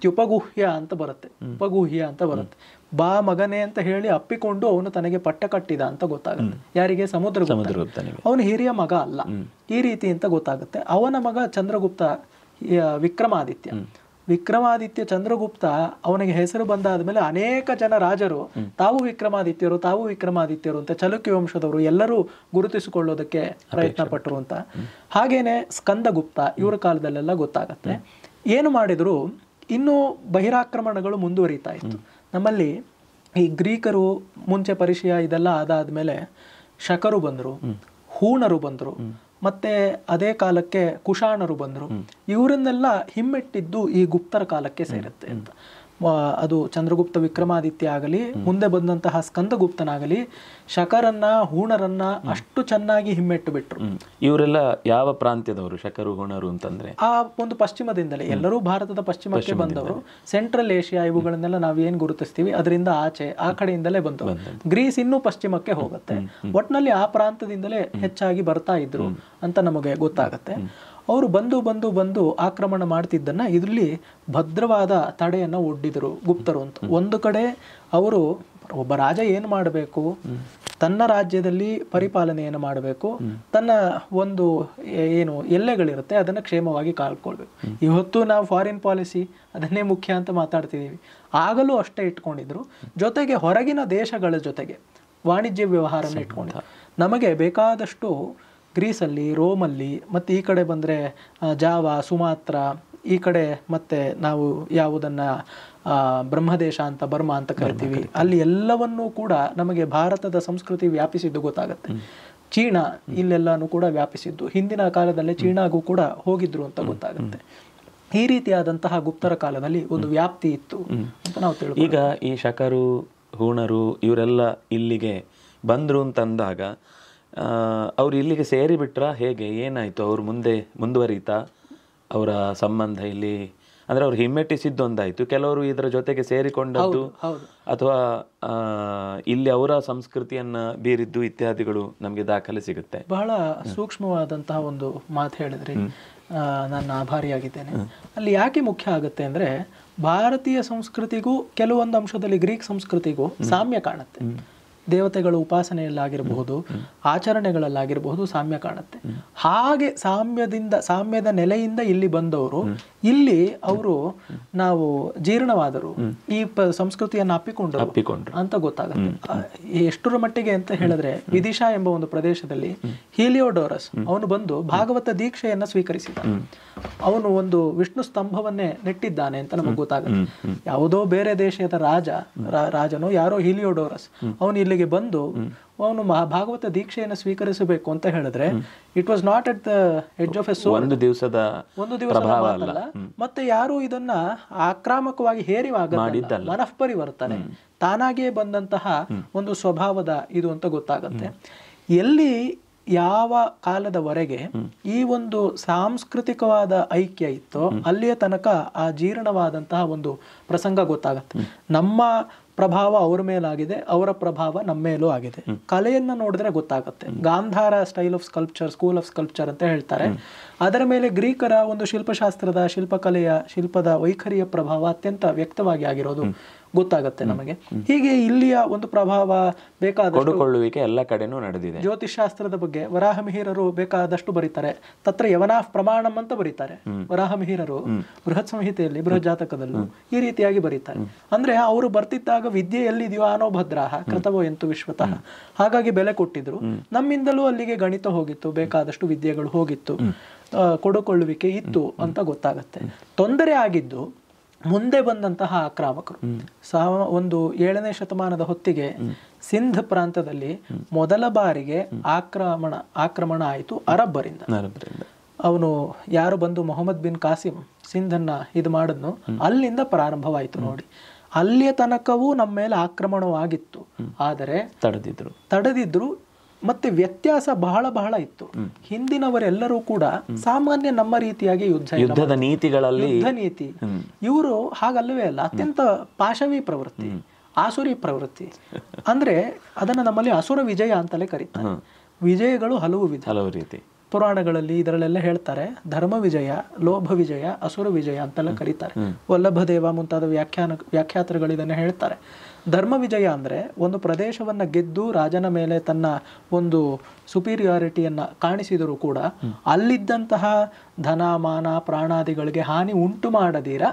Speaker 2: ತ್ಯುಪಗುಹ್ಯ ಅಂತ ಬರುತ್ತೆ, ಉಪಗುಹ್ಯ ಅಂತ ಬರುತ್ತೆ. ಬಾ ಮಗನೇ ಅಂತ ಹೇಳಿ ಅಪ್ಪಿಕೊಂಡು ಅವನು ತನಗೆ ಪಟ್ಟ ಕಟ್ಟಿದ ಅಂತ ಗೊತ್ತಾಗುತ್ತೆ. ಯಾರಿಗೆ? ಸಮುದ್ರಗುಪ್ತ. ಅವನು ಹಿರಿಯ ಮಗ ಅಲ್ಲ, ಈ ರೀತಿ ಅಂತ ಗೊತ್ತಾಗುತ್ತೆ. ಅವನ ಮಗ ಚಂದ್ರಗುಪ್ತ ವಿಕ್ರಮಾದಿತ್ಯ ಚಂದ್ರಗುಪ್ತ ಅವನಿಗೆ ಹೆಸರು ಬಂದಾದ್ಮೇಲೆ ಅನೇಕ ಜನ ರಾಜರು ತಾವು ವಿಕ್ರಮಾದಿತ್ಯರು ಅಂತ ಚಲುಕ್ಯ ವಂಶದವರು ಎಲ್ಲರೂ ಗುರುತಿಸಿಕೊಳ್ಳೋದಕ್ಕೆ ಪ್ರಯತ್ನ ಪಟ್ಟರು ಅಂತ. ಹಾಗೇನೆ ಸ್ಕಂದಗುಪ್ತ ಇವರ ಕಾಲದಲ್ಲೆಲ್ಲ ಗೊತ್ತಾಗತ್ತೆ. ಏನು ಮಾಡಿದ್ರು, ಇನ್ನೂ ಬಹಿರಾಕ್ರಮಣಗಳು ಮುಂದುವರಿತಾ ಇತ್ತು. ನಮ್ಮಲ್ಲಿ ಈ ಗ್ರೀಕರು ಮುಂಚೆ ಪರಿಚಯ ಇದೆಲ್ಲ ಆದಾದ್ಮೇಲೆ ಶಕರು ಬಂದರು, ಹೂಣರು ಬಂದರು, ಮತ್ತೆ ಅದೇ ಕಾಲಕ್ಕೆ ಕುಶಾಣರು ಬಂದರು. ಇವರನ್ನೆಲ್ಲ ಹಿಮ್ಮೆಟ್ಟಿದ್ದು ಈ ಗುಪ್ತರ ಕಾಲಕ್ಕೆ ಸೇರುತ್ತೆ ಅಂತ. ಅದು ಚಂದ್ರಗುಪ್ತ ವಿಕ್ರಮಾದಿತ್ಯ ಆಗಲಿ, ಮುಂದೆ ಬಂದಂತಹ ಸ್ಕಂದಗುಪ್ತನಾಗಲಿ ಶಕರನ್ನ ಹೂಣರನ್ನ ಅಷ್ಟು ಚೆನ್ನಾಗಿ ಹಿಮ್ಮೆಟ್ಟು ಬಿಟ್ರು.
Speaker 1: ಇವರೆಲ್ಲ ಯಾವ ಪ್ರಾಂತ್ಯದವರು ಶಕರು ಹೂಣರು ಅಂತಂದ್ರೆ?
Speaker 2: ಆ ಒಂದು ಪಶ್ಚಿಮದಿಂದಲೇ, ಎಲ್ಲರೂ ಭಾರತದ ಪಶ್ಚಿಮಕ್ಕೆ ಬಂದವರು. ಸೆಂಟ್ರಲ್ ಏಷ್ಯಾ ಇವುಗಳನ್ನೆಲ್ಲ ನಾವು ಏನ್ ಗುರುತಿಸ್ತೀವಿ ಅದರಿಂದ ಆಚೆ ಆ ಕಡೆಯಿಂದಲೇ ಬಂದವರು. ಗ್ರೀಸ್ ಇನ್ನೂ ಪಶ್ಚಿಮಕ್ಕೆ ಹೋಗುತ್ತೆ. ಒಟ್ನಲ್ಲಿ ಆ ಪ್ರಾಂತದಿಂದಲೇ ಹೆಚ್ಚಾಗಿ ಬರ್ತಾ ಇದ್ರು ಅಂತ ನಮಗೆ ಗೊತ್ತಾಗತ್ತೆ. ಅವರು ಬಂದು ಆಕ್ರಮಣ ಮಾಡ್ತಿದ್ದನ್ನ ಇದರಲ್ಲಿ ಭದ್ರವಾದ ತಡೆಯನ್ನ ಒಡ್ಡಿದರು ಗುಪ್ತರು ಅಂತ. ಒಂದು ಕಡೆ ಅವರು ಒಬ್ಬ ರಾಜ ಏನು ಮಾಡಬೇಕು, ತನ್ನ ರಾಜ್ಯದಲ್ಲಿ ಪರಿಪಾಲನೆಯನ್ನು ಮಾಡಬೇಕು, ತನ್ನ ಒಂದು ಏನು ಎಲ್ಲೆಗಳಿರುತ್ತೆ ಅದನ್ನು ಕ್ಷೇಮವಾಗಿ ಕಾಲ್ಕೊಳ್ಬೇಕು. ಇವತ್ತು ನಾವು ಫಾರಿನ್ ಪಾಲಿಸಿ ಅದನ್ನೇ ಮುಖ್ಯ ಅಂತ ಮಾತಾಡ್ತಿದ್ದೀವಿ, ಆಗಲೂ ಅಷ್ಟೇ ಇಟ್ಕೊಂಡಿದ್ರು. ಜೊತೆಗೆ ಹೊರಗಿನ ದೇಶಗಳ ಜೊತೆಗೆ ವಾಣಿಜ್ಯ ವ್ಯವಹಾರನ ಇಟ್ಕೊಂಡಿದ್ರು. ನಮಗೆ ಬೇಕಾದಷ್ಟು ಗ್ರೀಸಲ್ಲಿ, ರೋಮಲ್ಲಿ, ಮತ್ತು ಈ ಕಡೆ ಬಂದರೆ ಜಾವಾ, ಸುಮಾತ್ರ, ಈ ಕಡೆ ಮತ್ತೆ ನಾವು ಯಾವುದನ್ನ ಬ್ರಹ್ಮದೇಶ ಅಂತ ಬರ್ಮಾ ಅಂತ ಕರಿತೀವಿ, ಅಲ್ಲಿ ಎಲ್ಲವನ್ನೂ ಕೂಡ ನಮಗೆ ಭಾರತದ ಸಂಸ್ಕೃತಿ ವ್ಯಾಪಿಸಿದ್ದು ಗೊತ್ತಾಗುತ್ತೆ. ಚೀನಾ ಇಲ್ಲೆಲ್ಲಾನು ಕೂಡ ವ್ಯಾಪಿಸಿದ್ದು, ಹಿಂದಿನ ಕಾಲದಲ್ಲೇ ಚೀನಾಗೂ ಕೂಡ ಹೋಗಿದ್ರು ಅಂತ ಗೊತ್ತಾಗುತ್ತೆ. ಈ ರೀತಿಯಾದಂತಹ ಗುಪ್ತರ ಕಾಲದಲ್ಲಿ ಒಂದು ವ್ಯಾಪ್ತಿ ಇತ್ತು ಅಂತ ನಾವು ತಿಳ್ಕೊಳ್ಳೋದು.
Speaker 1: ಈಗ ಈ ಶಕರು ಹೂಣರು ಇವರೆಲ್ಲ ಇಲ್ಲಿಗೆ ಬಂದ್ರು ಅಂತಂದಾಗ ಅವ್ರು ಇಲ್ಲಿಗೆ ಸೇರಿಬಿಟ್ರ ಹೇಗೆ, ಏನಾಯಿತು, ಅವ್ರು ಮುಂದೆ ಮುಂದುವರಿತಾ ಅವರ ಸಂಬಂಧ ಇಲ್ಲಿ? ಅಂದರೆ ಅವ್ರು ಹಿಮ್ಮೆಟ್ಟಿಸಿದ್ದು ಒಂದಾಯಿತು, ಕೆಲವರು ಇದರ ಜೊತೆಗೆ ಸೇರಿಕೊಂಡದ್ದು ಅಥವಾ ಇಲ್ಲಿ ಅವರ ಸಂಸ್ಕೃತಿಯನ್ನು ಬೀರಿದ್ದು ಇತ್ಯಾದಿಗಳು ನಮಗೆ ದಾಖಲೆ ಸಿಗುತ್ತೆ.
Speaker 2: ಬಹಳ ಸೂಕ್ಷ್ಮವಾದಂತಹ ಒಂದು ಮಾತು ಹೇಳಿದ್ರಿ, ನಾನು ಆಭಾರಿಯಾಗಿದ್ದೇನೆ. ಅಲ್ಲಿ ಯಾಕೆ ಮುಖ್ಯ ಆಗುತ್ತೆ ಅಂದರೆ, ಭಾರತೀಯ ಸಂಸ್ಕೃತಿಗೂ ಕೆಲವೊಂದು ಅಂಶದಲ್ಲಿ ಗ್ರೀಕ್ ಸಂಸ್ಕೃತಿಗೂ ಸಾಮ್ಯ ಕಾಣುತ್ತೆ. ದೇವತೆಗಳ ಉಪಾಸನೆಯಲ್ಲಾಗಿರಬಹುದು, ಆಚರಣೆಗಳಲ್ಲಾಗಿರಬಹುದು ಸಾಮ್ಯ ಕಾಣುತ್ತೆ. ಹಾಗೆ ಸಾಮ್ಯದ ನೆಲೆಯಿಂದ ಇಲ್ಲಿ ಬಂದವರು ಇಲ್ಲಿ ಅವರು ನಾವು ಜೀರ್ಣವಾದರು, ಈ ಸಂಸ್ಕೃತಿಯನ್ನು ಅಪ್ಪಿಕೊಂಡ್ರು ಅಂತ ಗೊತ್ತಾಗುತ್ತೆ. ಎಷ್ಟರ ಮಟ್ಟಿಗೆ ಅಂತ ಹೇಳಿದ್ರೆ, ವಿದಿಶಾ ಎಂಬ ಒಂದು ಪ್ರದೇಶದಲ್ಲಿ ಹೀಲಿಯೋಡೋರಸ್ ಅವನು ಬಂದು ಭಾಗವತ ದೀಕ್ಷೆಯನ್ನ ಸ್ವೀಕರಿಸಿದ. ಅವನು ಒಂದು ವಿಷ್ಣು ಸ್ತಂಭವನ್ನೇ ನೆಟ್ಟಿದ್ದಾನೆ ಅಂತ ನಮಗೆ ಗೊತ್ತಾಗುತ್ತೆ. ಯಾವುದೋ ಬೇರೆ ದೇಶದ ರಾಜನೋ ಯಾರೋ ಹೀಲಿಯೋಡೋರಸ್ ಅವನು ಇಲ್ಲಿಗೆ ಬಂದು ಅವನು ಭಾಗವತ ದೀಕ್ಷೆಯನ್ನು ಸ್ವೀಕರಿಸಬೇಕು ಅಂತ ಹೇಳಿದ್ರೆ, it was not at the edge of A sword, ಒಂದು ದಿವಸದ ಮಾತಲ್ಲ. ಮತ್ತೆ ಯಾರು ಇದನ್ನ ಆಕ್ರಾಮಕವಾಗಿ ಹೇರಿವಾಗಲ್ಲ, ಮನಃಪರಿವರ್ತನೆ ತಾನಾಗಿಯೇ ಬಂದಂತಹ ಒಂದು ಸ್ವಭಾವದ ಇದು ಅಂತ ಗೊತ್ತಾಗುತ್ತೆ. ಎಲ್ಲಿ ಯಾವ ಕಾಲದವರೆಗೆ ಈ ಒಂದು ಸಾಂಸ್ಕೃತಿಕವಾದ ಐಕ್ಯ ಇತ್ತೋ ಅಲ್ಲಿಯ ತನಕ ಆ ಜೀರ್ಣವಾದಂತಹ ಒಂದು ಪ್ರಸಂಗ ಗೊತ್ತಾಗತ್ತೆ. ನಮ್ಮ ಪ್ರಭಾವ ಅವ್ರ ಮೇಲಾಗಿದೆ, ಅವರ ಪ್ರಭಾವ ನಮ್ಮ ಮೇಲೂ ಆಗಿದೆ. ಕಲೆಯನ್ನ ನೋಡಿದ್ರೆ ಗೊತ್ತಾಗುತ್ತೆ. Gandhara style of sculpture, school of sculpture ಅಂತ ಹೇಳ್ತಾರೆ. ಅದರ ಮೇಲೆ ಗ್ರೀಕರ ಒಂದು ಶಿಲ್ಪಶಾಸ್ತ್ರದ, ಶಿಲ್ಪಕಲೆಯ, ಶಿಲ್ಪದ ವೈಖರಿಯ ಪ್ರಭಾವ ಅತ್ಯಂತ ವ್ಯಕ್ತವಾಗಿ ಆಗಿರೋದು ಗೊತ್ತಾಗುತ್ತೆ ನಮಗೆ. ಹೀಗೆ ಇಲ್ಲಿಯ ಒಂದು ಪ್ರಭಾವ
Speaker 1: ಬೇಕಾದಷ್ಟು ಎಲ್ಲ ಕಡೆನೂ ನಡೆದಿದೆ.
Speaker 2: ಜ್ಯೋತಿಷಾಸ್ತ್ರದ ಬಗ್ಗೆ ವರಾಹಮಿಹಿರರು ಬೇಕಾದಷ್ಟು ಬರೀತಾರೆ. ತತ್ರ ಯವನಾ ಪ್ರಮಾಣಂ ಅಂತ ಬರೀತಾರೆ ವರಾಹಮಿಹಿರರು ಬೃಹತ್ ಸಂಹಿತೆಯಲ್ಲಿ, ಬೃಹತ್ ಜಾತಕದಲ್ಲೂ ಈ ರೀತಿಯಾಗಿ ಬರೀತಾರೆ. ಅಂದ್ರೆ ಅವರು ಬರ್ತಿದ್ದಾಗ ವಿದ್ಯೆ ಎಲ್ಲಿದೆಯೋ ಆನೋ ಭದ್ರಾಹ ಕೃತವೋ ಎಂತು ವಿಶ್ವತಃ, ಹಾಗಾಗಿ ಬೆಲೆ ಕೊಟ್ಟಿದ್ರು. ನಮ್ಮಿಂದಲೂ ಅಲ್ಲಿಗೆ ಗಣಿತ ಹೋಗಿತ್ತು, ಬೇಕಾದಷ್ಟು ವಿದ್ಯೆಗಳು ಹೋಗಿತ್ತು, ಕೊಡುಕೊಳ್ಳುವಿಕೆ ಇತ್ತು ಅಂತ ಗೊತ್ತಾಗತ್ತೆ. ತೊಂದರೆ ಆಗಿದ್ದು ಮುಂದೆ ಬಂದಂತಹ ಆಕ್ರಮಕರು. ಒಂದು 7ನೇ ಶತಮಾನದ ಹೊತ್ತಿಗೆ ಸಿಂಧ್ ಪ್ರಾಂತದಲ್ಲಿ ಮೊದಲ ಬಾರಿಗೆ ಆಕ್ರಮಣ ಆಯಿತು ಅರಬ್ಬರಿಂದ. ಅವನು ಯಾರು ಬಂದು ಮೊಹಮ್ಮದ್ ಬಿನ್ ಕಾಸಿಂ ಸಿಂಧನ್ನ ಇದು ಮಾಡಿದ್ನು, ಅಲ್ಲಿಂದ ಪ್ರಾರಂಭವಾಯಿತು ನೋಡಿ. ಅಲ್ಲಿಯ ತನಕವೂ ನಮ್ಮ ಮೇಲೆ ಆಕ್ರಮಣವಾಗಿತ್ತು, ಆದರೆ ತಡೆದಿದ್ರು. ಮತ್ತೆ ವ್ಯತ್ಯಾಸ ಬಹಳ ಇತ್ತು. ಹಿಂದಿನವರೆಲ್ಲರೂ ಕೂಡ ಸಾಮಾನ್ಯ ನಮ್ಮ ರೀತಿಯಾಗಿ ಯುದ್ಧದ ನೀತಿ, ಇವರು ಹಾಗಲ್ಲವೇ ಅಲ್ಲ, ಅತ್ಯಂತ ಪಾಶವಿ ಪ್ರವೃತ್ತಿ, ಆಸುರಿ ಪ್ರವೃತ್ತಿ. ಅಂದ್ರೆ ಅದನ್ನ ನಮ್ಮಲ್ಲಿ ಅಸುರ ವಿಜಯ ಅಂತಲೇ ಕರೀತಾರೆ. ವಿಜಯಗಳು ಹಲವು ರೀತಿ ಪುರಾಣಗಳಲ್ಲಿ ಇದರಲ್ಲೆಲ್ಲ ಹೇಳ್ತಾರೆ. ಧರ್ಮ ವಿಜಯ, ಲೋಭ ವಿಜಯ, ಅಸುರ ವಿಜಯ ಅಂತೆಲ್ಲ ಕರೀತಾರೆ. ವಲ್ಲಭದೇವ ಮುಂತಾದ ವ್ಯಾಖ್ಯಾತರುಗಳು ಇದನ್ನ ಹೇಳ್ತಾರೆ. ಧರ್ಮ ವಿಜಯ ಅಂದ್ರೆ ಒಂದು ಪ್ರದೇಶವನ್ನ ಗೆದ್ದು ರಾಜನ ಮೇಲೆ ತನ್ನ ಒಂದು ಸುಪೀರಿಯಾರಿಟಿಯನ್ನ ಕಾಣಿಸಿದರೂ ಕೂಡ ಅಲ್ಲಿದ್ದಂತಹ ಧನ, ಮಾನ, ಪ್ರಾಣಾದಿಗಳಿಗೆ ಹಾನಿ ಉಂಟು ಮಾಡದಿರ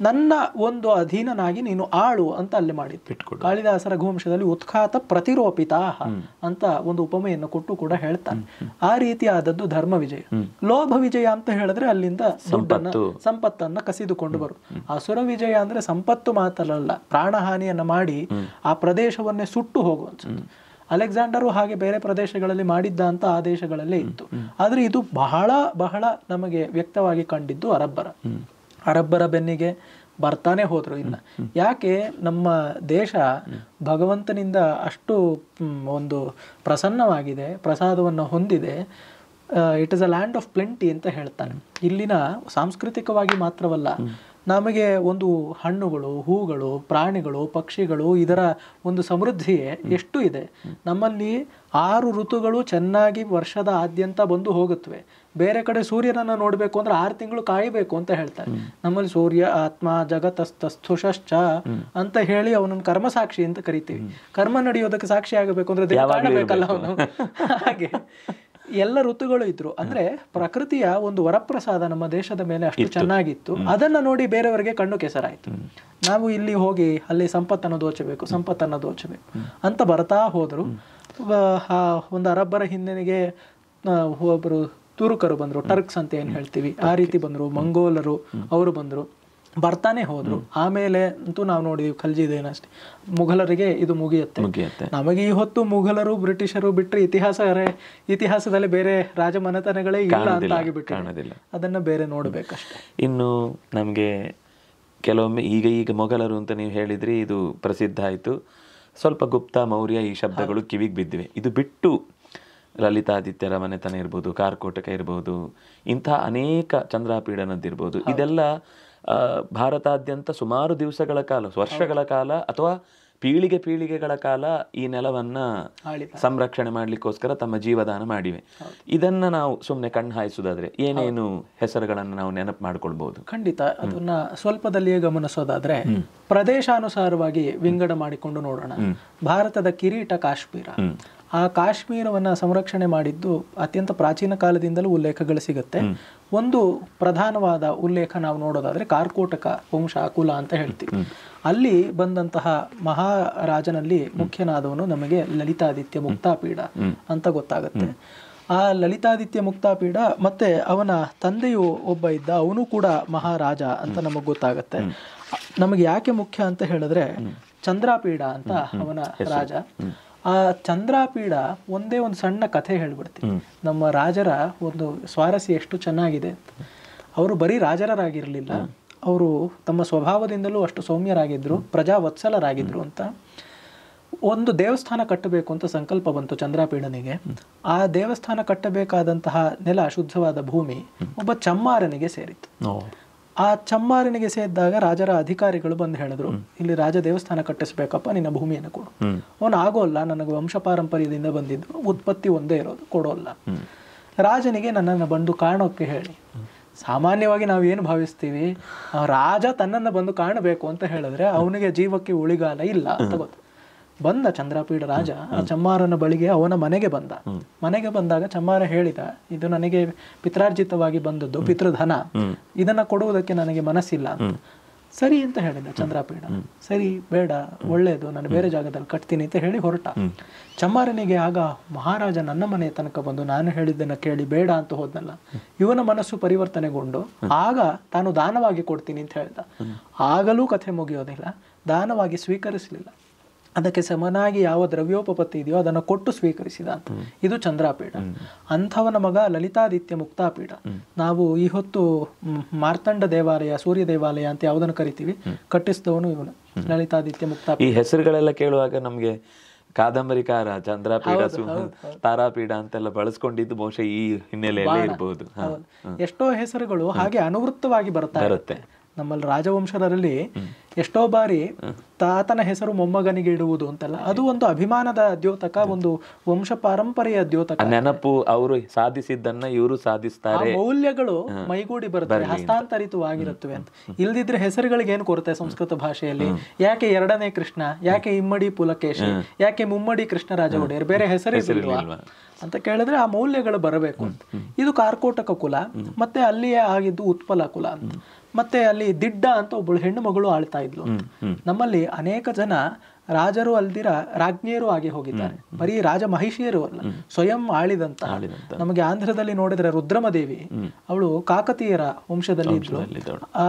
Speaker 2: ನನ್ನ ಒಂದು ಅಧೀನನಾಗಿ ನೀನು ಆಳು ಅಂತ ಅಲ್ಲಿ ಮಾಡಿತ್ತು. ಕಾಳಿದಾಸರ ರಘುವಂಶದಲ್ಲಿ ಉತ್ಖಾತ ಪ್ರತಿರೋಪಿತ ಅಂತ ಒಂದು ಉಪಮೆಯನ್ನು ಕೊಟ್ಟು ಕೂಡ ಹೇಳ್ತಾನೆ. ಆ ರೀತಿ ಆದದ್ದು ಧರ್ಮ ವಿಜಯ. ಲೋಭ ವಿಜಯ ಅಂತ ಹೇಳಿದ್ರೆ ಅಲ್ಲಿಂದ ಸಂಪತ್ತನ್ನ ಕಸಿದುಕೊಂಡು ಬರು. ಅಸುರ ವಿಜಯ ಅಂದ್ರೆ ಸಂಪತ್ತು ಮಾತ್ರಲ್ಲ, ಪ್ರಾಣಹಾನಿಯನ್ನ ಮಾಡಿ ಆ ಪ್ರದೇಶವನ್ನೇ ಸುಟ್ಟು ಹೋಗುವಂಥದ್ದು. ಅಲೆಕ್ಸಾಂಡರು ಹಾಗೆ ಬೇರೆ ಪ್ರದೇಶಗಳಲ್ಲಿ ಮಾಡಿದ್ದ ಅಂತ ಆ ದೇಶಗಳಲ್ಲೇ ಇತ್ತು. ಆದ್ರೆ ಇದು ಬಹಳ ನಮಗೆ ವ್ಯಕ್ತವಾಗಿ ಕಂಡಿದ್ದು ಅರಬ್ಬರ ಬೆನ್ನಿಗೆ ಬರ್ತಾನೆ ಹೋದ್ರು. ಇನ್ನ ಯಾಕೆ ನಮ್ಮ ದೇಶ ಭಗವಂತನಿಂದ ಅಷ್ಟು ಒಂದು ಪ್ರಸನ್ನವಾಗಿದೆ, ಪ್ರಸಾದವನ್ನು ಹೊಂದಿದೆ. It is a land of plenty ಅಂತ ಹೇಳ್ತಾನೆ. ಇಲ್ಲಿನ ಸಾಂಸ್ಕೃತಿಕವಾಗಿ ಮಾತ್ರವಲ್ಲ, ನಮಗೆ ಒಂದು ಹಣ್ಣುಗಳು, ಹೂಗಳು, ಪ್ರಾಣಿಗಳು, ಪಕ್ಷಿಗಳು, ಇದರ ಒಂದು ಸಮೃದ್ಧಿಯೇ ಎಷ್ಟು ಇದೆ. ನಮ್ಮಲ್ಲಿ 6 ಋತುಗಳು ಚೆನ್ನಾಗಿ ವರ್ಷದ ಆದ್ಯಂತ ಬಂದು ಹೋಗುತ್ತವೆ. ಬೇರೆ ಕಡೆ ಸೂರ್ಯನನ್ನು ನೋಡ್ಬೇಕು ಅಂದ್ರೆ 6 ತಿಂಗಳು ಕಾಯಬೇಕು ಅಂತ ಹೇಳ್ತಾರೆ. ನಮ್ಮಲ್ಲಿ ಸೂರ್ಯ ಆತ್ಮ ಜಗತ್ತಸ್ಥುಶ್ಚ ಅಂತ ಹೇಳಿ ಅವನನ್ನು ಕರ್ಮಸಾಕ್ಷಿ ಅಂತ ಕರಿತೀವಿ. ಕರ್ಮ ನಡೆಯೋದಕ್ಕೆ ಸಾಕ್ಷಿ ಆಗಬೇಕು ಅಂದ್ರೆ ಕಾಣಬೇಕಲ್ಲ ಅವನು. ಹಾಗೆ ಎಲ್ಲ ಋತುಗಳು ಇದ್ರು. ಅಂದ್ರೆ ಪ್ರಕೃತಿಯ ಒಂದು ವರಪ್ರಸಾದ ನಮ್ಮ ದೇಶದ ಮೇಲೆ ಅಷ್ಟು ಚೆನ್ನಾಗಿತ್ತು. ಅದನ್ನ ನೋಡಿ ಬೇರೆಯವರಿಗೆ ಕಣ್ಣು ಕೆಸರಾಯ್ತು. ನಾವು ಇಲ್ಲಿ ಹೋಗಿ ಅಲ್ಲಿ ಸಂಪತ್ತನ್ನು ದೋಚಬೇಕು ಅಂತ ಬರ್ತಾ ಹೋದ್ರು. ಒಂದು ಅರಬ್ಬರ ಹಿಂದೆನಿಗೆ ಒಬ್ಬರು ತುರುಕರು ಬಂದ್ರು, ಟರ್ಕ್ಸ್ ಅಂತ ಏನ್ ಹೇಳ್ತೀವಿ, ಆ ರೀತಿ ಬಂದ್ರು. ಮಂಗೋಲರು ಅವರು ಬಂದ್ರು, ಬರ್ತಾನೆ ಹೋದ್ರು. ಆಮೇಲೆ ಅಂತೂ ನಾವು ನೋಡಿದ್ವಿ ಖಲ್ಜಿದೇನಷ್ಟೇ, ಮುಘಲರಿಗೆ ಇದು ಮುಗಿಯುತ್ತೆ. ನಮಗೆ ಈ ಹೊತ್ತು ಮುಘಲರು, ಬ್ರಿಟಿಷರು ಬಿಟ್ಟರೆ ಇತಿಹಾಸದಲ್ಲಿ ಬೇರೆ ರಾಜಮನೆತನಗಳೇ ಇಲ್ಲ ಅಂತ ಆಗಿಬಿಟ್ಟು ಅದನ್ನ ಬೇರೆ ನೋಡ್ಬೇಕಷ್ಟೆ.
Speaker 1: ಇನ್ನು ನಮ್ಗೆ ಕೆಲವೊಮ್ಮೆ ಈಗ ಮೊಘಲರು ಅಂತ ನೀವು ಹೇಳಿದ್ರಿ, ಇದು ಪ್ರಸಿದ್ಧ ಆಯ್ತು. ಸ್ವಲ್ಪ ಗುಪ್ತ, ಮೌರ್ಯ ಈ ಶಬ್ದಗಳು ಕಿವಿಗೆ ಬಿದ್ದಿವೆ. ಇದು ಬಿಟ್ಟು ಲಲಿತಾದಿತ್ಯರ ಮನೆತನ ಇರ್ಬೋದು, ಕಾರ್ಕೋಟಕ ಇರ್ಬೋದು, ಇಂತಹ ಅನೇಕ ಚಂದ್ರಾಪೀಡನದ್ದಿರ್ಬೋದು. ಇದೆಲ್ಲ ಭಾರತಾದ್ಯಂತ ಸುಮಾರು ದಿವಸಗಳ ಕಾಲ, ವರ್ಷಗಳ ಕಾಲ ಅಥವಾ ಪೀಳಿಗೆಗಳ ಕಾಲ ಈ ನೆಲವನ್ನ ಸಂರಕ್ಷಣೆ ಮಾಡ್ಲಿಕ್ಕೋಸ್ಕರ ತಮ್ಮ ಜೀವದಾನ ಮಾಡಿವೆ. ಇದನ್ನ ನಾವು ಸುಮ್ಮನೆ ಕಣ್ಣು ಹಾಯಿಸೋದಾದ್ರೆ ಏನೇನು ಹೆಸರುಗಳನ್ನು ನಾವು ನೆನಪು ಮಾಡ್ಕೊಳ್ಬಹುದು?
Speaker 2: ಖಂಡಿತ ಅದನ್ನ ಸ್ವಲ್ಪದಲ್ಲಿಯೇ ಗಮನಿಸೋದಾದ್ರೆ ಪ್ರದೇಶಾನುಸಾರವಾಗಿ ವಿಂಗಡ ಮಾಡಿಕೊಂಡು ನೋಡೋಣ. ಭಾರತದ ಕಿರೀಟ ಕಾಶ್ಮೀರ. ಆ ಕಾಶ್ಮೀರವನ್ನ ಸಂರಕ್ಷಣೆ ಮಾಡಿದ್ದು ಅತ್ಯಂತ ಪ್ರಾಚೀನ ಕಾಲದಿಂದಲೂ ಉಲ್ಲೇಖಗಳು ಸಿಗುತ್ತೆ. ಒಂದು ಪ್ರಧಾನವಾದ ಉಲ್ಲೇಖ ನಾವು ನೋಡೋದಾದ್ರೆ ಕಾರ್ಕೋಟಕ ವಂಶ ಕುಲ ಅಂತ ಹೇಳ್ತೀವಿ. ಅಲ್ಲಿ ಬಂದಂತಹ ಮಹಾರಾಜನಲ್ಲಿ ಮುಖ್ಯನಾದವನು ನಮಗೆ ಲಲಿತಾದಿತ್ಯ ಮುಕ್ತಾಪೀಡ ಅಂತ ಗೊತ್ತಾಗುತ್ತೆ. ಆ ಲಲಿತಾದಿತ್ಯ ಮುಕ್ತಾಪೀಡ ಮತ್ತೆ ಅವನ ತಂದೆಯು ಒಬ್ಬ ಇದ್ದ, ಅವನು ಕೂಡ ಮಹಾರಾಜ ಅಂತ ನಮಗ್ ಗೊತ್ತಾಗತ್ತೆ. ನಮಗೆ ಯಾಕೆ ಮುಖ್ಯ ಅಂತ ಹೇಳಿದ್ರೆ ಚಂದ್ರಾಪೀಡ ಅಂತ ಅವನ ರಾಜ. ಆ ಚಂದ್ರಾಪೀಡ ಒಂದೇ ಒಂದು ಸಣ್ಣ ಕಥೆ ಹೇಳ್ಬಿಡ್ತೀನಿ. ನಮ್ಮ ರಾಜರ ಒಂದು ಸ್ವಾರಸ್ಯ ಎಷ್ಟು ಚೆನ್ನಾಗಿದೆ. ಅವರು ಬರೀ ರಾಜರಾಗಿರ್ಲಿಲ್ಲ, ಅವರು ತಮ್ಮ ಸ್ವಭಾವದಿಂದಲೂ ಅಷ್ಟು ಸೌಮ್ಯರಾಗಿದ್ರು, ಪ್ರಜಾವತ್ಸಲರಾಗಿದ್ರು ಅಂತ. ಒಂದು ದೇವಸ್ಥಾನ ಕಟ್ಟಬೇಕು ಅಂತ ಸಂಕಲ್ಪ ಬಂತು ಚಂದ್ರಾಪೀಡನಿಗೆ. ಆ ದೇವಸ್ಥಾನ ಕಟ್ಟಬೇಕಾದಂತಹ ನೆಲ, ಶುದ್ಧವಾದ ಭೂಮಿ ಒಬ್ಬ ಚಮ್ಮಾರನಿಗೆ ಸೇರಿತ್ತು. ಆ ಚಮ್ಮಾರನಿಗೆ ಸೇರಿದಾಗ ರಾಜರ ಅಧಿಕಾರಿಗಳು ಬಂದು ಹೇಳಿದ್ರು, ಇಲ್ಲಿ ರಾಜ ದೇವಸ್ಥಾನ ಕಟ್ಟಿಸ್ಬೇಕಪ್ಪ, ನಿನ್ನ ಭೂಮಿಯನ್ನು ಕೊಡು. ಅವನು ಆಗೋಲ್ಲ, ನನಗೆ ವಂಶ ಪಾರಂಪರ್ಯದಿಂದ ಬಂದಿದ್ದು, ಉತ್ಪತ್ತಿ ಒಂದೇ ಇರೋದು, ಕೊಡೋಲ್ಲ. ರಾಜನಿಗೆ ನನ್ನನ್ನು ಬಂದು ಕಾಣೋಕೆ ಹೇಳಿ. ಸಾಮಾನ್ಯವಾಗಿ ನಾವು ಏನು ಭಾವಿಸ್ತೀವಿ, ರಾಜ ತನ್ನನ್ನು ಬಂದು ಕಾಣಬೇಕು ಅಂತ ಹೇಳಿದ್ರೆ ಅವನಿಗೆ ಜೀವಕ್ಕೆ ಉಳಿಗಾಲ ಇಲ್ಲ ಅಂತ ಗೊತ್ತು. ಬಂದ ಚಂದ್ರಾಪೀಡ ರಾಜ ಆ ಚಮ್ಮಾರನ ಬಳಿಗೆ, ಅವನ ಮನೆಗೆ ಬಂದ. ಮನೆಗೆ ಬಂದಾಗ ಚಮ್ಮಾರ ಹೇಳಿದ, ಇದು ನನಗೆ ಪಿತ್ರಾರ್ಜಿತವಾಗಿ ಬಂದದ್ದು, ಪಿತೃಧನ, ಇದನ್ನ ಕೊಡುವುದಕ್ಕೆ ನನಗೆ ಮನಸ್ಸಿಲ್ಲ ಅಂತ. ಸರಿ ಅಂತ ಹೇಳಿದ ಚಂದ್ರಾಪೀಡ. ಸರಿ, ಬೇಡ, ಒಳ್ಳೇದು, ನಾನು ಬೇರೆ ಜಾಗದಲ್ಲಿ ಕಟ್ತೀನಿ ಅಂತ ಹೇಳಿ ಹೊರಟ. ಚಮ್ಮಾರನಿಗೆ ಆಗ ಮಹಾರಾಜ ನನ್ನ ಮನೆ ತನಕ ಬಂದು ನಾನು ಹೇಳಿದ್ದನ್ನ ಕೇಳಿ ಬೇಡ ಅಂತ ಹೋದ್ನಲ್ಲ, ಇವನ ಮನಸ್ಸು ಪರಿವರ್ತನೆಗೊಂಡು ಆಗ ತಾನು ದಾನವಾಗಿ ಕೊಡ್ತೀನಿ ಅಂತ ಹೇಳ್ದ. ಆಗಲೂ ಕಥೆ ಮುಗಿಯೋದಿಲ್ಲ, ದಾನವಾಗಿ ಸ್ವೀಕರಿಸಲಿಲ್ಲ. ಅದಕ್ಕೆ ಸಮನಾಗಿ ಯಾವ ದ್ರವ್ಯೋಪಪತ್ತಿ ಇದೆಯೋ ಅದನ್ನು ಕೊಟ್ಟು ಸ್ವೀಕರಿಸಿದ ಅಂತ. ಇದು ಚಂದ್ರಾಪೀಡ. ಅಂಥವನ ಮಗ ಲಲಿತಾದಿತ್ಯ ಮುಕ್ತಾಪೀಡ. ನಾವು ಈ ಹೊತ್ತು ಮಾರ್ತಂಡ ದೇವಾಲಯ, ಸೂರ್ಯ ದೇವಾಲಯ ಅಂತ ಯಾವುದನ್ನು ಕರಿತೀವಿ, ಕಟ್ಟಿಸಿದವನು ಇವನು, ಲಲಿತಾದಿತ್ಯ ಮುಕ್ತಾಪೀಡ.
Speaker 1: ಈ ಹೆಸರುಗಳೆಲ್ಲ ಕೇಳುವಾಗ ನಮ್ಗೆ ಕಾದಂಬರಿಕಾರ ಚಂದ್ರಾಪೀಡ, ತಾರಾಪೀಡ ಅಂತೆಲ್ಲ ಬಳಸ್ಕೊಂಡಿದ್ದು ಬಹುಶಃ ಈ ಹಿನ್ನೆಲೆಯಲ್ಲೇ ಇರಬಹುದು.
Speaker 2: ಎಷ್ಟೋ ಹೆಸರುಗಳು ಹಾಗೆ ಅನುವೃತ್ತವಾಗಿ ಬರುತ್ತೆ. ನಮ್ಮಲ್ಲಿ ರಾಜವಂಶರಲ್ಲಿ ಎಷ್ಟೋ ಬಾರಿ ತಾತನ ಹೆಸರು ಮೊಮ್ಮಗನಿಗೆ ಇಡುವುದು ಅಂತಲ್ಲ, ಅದು ಒಂದು ಅಭಿಮಾನದ ದ್ಯೋತಕ, ಒಂದು ವಂಶ ಪಾರಂಪರೆಯ ದ್ಯೋತಕ.
Speaker 1: ನೆನಪು, ಅವರು ಸಾಧಿಸಿದ್ದನ್ನ ಇವರು ಸಾಧಿಸ್ತಾರೆ,
Speaker 2: ಮೌಲ್ಯಗಳು ಮೈಗೂಡಿ ಬರ್ತವೆ, ಹಸ್ತಾಂತರಿತವಾಗಿರುತ್ತವೆ ಅಂತ. ಇಲ್ದಿದ್ರೆ ಹೆಸರುಗಳಿಗೆ ಏನು ಕೊರತೆ ಸಂಸ್ಕೃತ ಭಾಷೆಯಲ್ಲಿ? ಯಾಕೆ ಎರಡನೇ ಕೃಷ್ಣ, ಯಾಕೆ ಇಮ್ಮಡಿ ಪುಲಕೇಶಿ, ಯಾಕೆ ಮುಮ್ಮಡಿ ಕೃಷ್ಣರಾಜ ಒಡೆಯರ್, ಬೇರೆ ಹೆಸರಿಲ್ವಾ ಅಂತ ಕೇಳಿದ್ರೆ ಆ ಮೌಲ್ಯಗಳು ಬರಬೇಕು ಅಂತ. ಇದು ಕಾರ್ಕೋಟಕ ಕುಲ. ಮತ್ತೆ ಅಲ್ಲಿಯೇ ಆಗಿದ್ದು ಉತ್ಪಲ ಕುಲ ಅಂತ. ಮತ್ತೆ ಅಲ್ಲಿ ದಿಡ್ಡ ಅಂತ ಒಬ್ಬಳು ಹೆಣ್ಣು ಮಗಳು ಆಳ್ತಾ ಇದ್ಲು. ನಮ್ಮಲ್ಲಿ ಅನೇಕ ಜನ ರಾಜರು ಅಲ್ದಿರ ರಾಜ್ಞಿಯರು ಆಗಿ ಹೋಗಿದ್ದಾರೆ. ಬರೀ ರಾಜ ಮಹಿಷಿಯರು ಅಲ್ಲ, ಸ್ವಯಂ ಆಳಿದಂತ. ನಮಗೆ ಆಂಧ್ರದಲ್ಲಿ ನೋಡಿದ್ರೆ ರುದ್ರಮದೇವಿ, ಅವಳು ಕಾಕತೀಯರ ವಂಶದಲ್ಲಿ ಇದ್ಲು. ಆ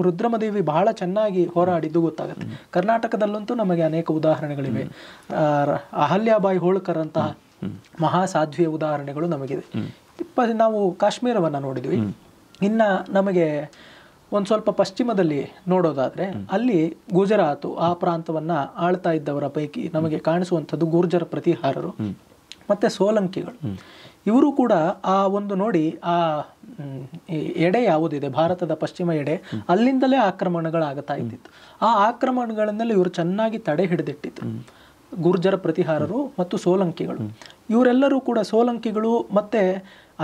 Speaker 2: ರುದ್ರಮದೇವಿ ಬಹಳ ಚೆನ್ನಾಗಿ ಹೋರಾಡಿದ್ದು ಗೊತ್ತಾಗುತ್ತೆ. ಕರ್ನಾಟಕದಲ್ಲಂತೂ ನಮಗೆ ಅನೇಕ ಉದಾಹರಣೆಗಳಿವೆ. ಅಹಲ್ಯಾಬಾಯಿ ಹೋಳ್ಕರ್ ಅಂತ ಮಹಾ ಸಾಧ್ವಿಯ ಉದಾಹರಣೆಗಳು ನಮಗಿದೆ. ನಾವು ಕಾಶ್ಮೀರವನ್ನ ನೋಡಿದ್ವಿ. ಇನ್ನ ನಮಗೆ ಒಂದು ಸ್ವಲ್ಪ ಪಶ್ಚಿಮದಲ್ಲಿ ನೋಡೋದಾದ್ರೆ ಅಲ್ಲಿ ಗುಜರಾತು ಆ ಪ್ರಾಂತವನ್ನ ಆಳ್ತಾ ಇದ್ದವರ ಪೈಕಿ ನಮಗೆ ಕಾಣಿಸುವಂಥದ್ದು ಗುರ್ಜರ ಪ್ರತಿಹಾರರು ಮತ್ತೆ ಸೋಲಂಕಿಗಳು. ಇವರು ಕೂಡ ಆ ಒಂದು ನೋಡಿ, ಆ ಎಡೆ ಯಾವುದಿದೆ ಭಾರತದ ಪಶ್ಚಿಮ ಎಡೆ, ಅಲ್ಲಿಂದಲೇ ಆಕ್ರಮಣಗಳಾಗುತ್ತಾ ಇದ್ದಿತ್ತು. ಆ ಆಕ್ರಮಣಗಳನ್ನೆಲ್ಲ ಇವರು ಚೆನ್ನಾಗಿ ತಡೆ ಹಿಡಿದಿಟ್ಟಿದ್ರು. ಗುರ್ಜರ ಪ್ರತಿಹಾರರು ಮತ್ತು ಸೋಲಂಕಿಗಳು, ಇವರೆಲ್ಲರೂ ಕೂಡ ಸೋಲಂಕಿಗಳು ಮತ್ತೆ